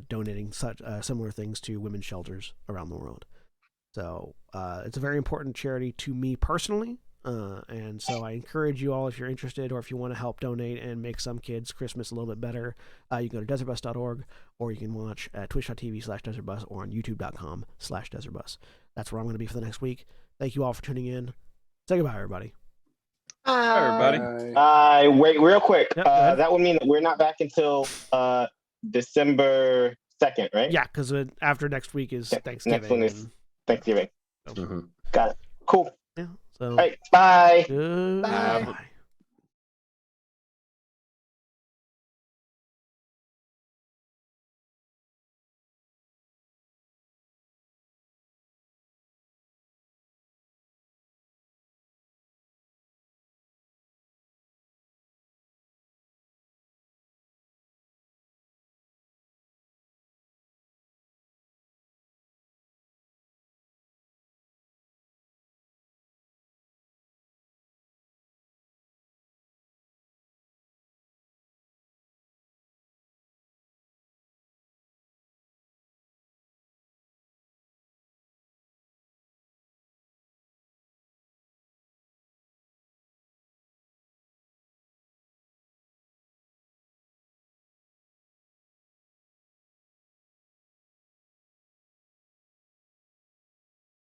donating such similar things to women's shelters around the world. So it's a very important charity to me personally, and so I encourage you all, if you're interested or if you want to help donate and make some kids' Christmas a little bit better, you can go to desertbus.org, or you can watch at twitch.tv/desertbus or on youtube.com/desertbus. That's where I'm going to be for the next week. Thank you all for tuning in. Say goodbye, everybody. Bye, everybody. Wait, real quick. Yep, go ahead. That would mean that we're not back until December 2nd, right? Yeah, because after next week is Yeah, Thanksgiving. next one is Thanksgiving. and- Mhm. Got it. Cool. yeah. So All right. Bye. goodbye. Bye.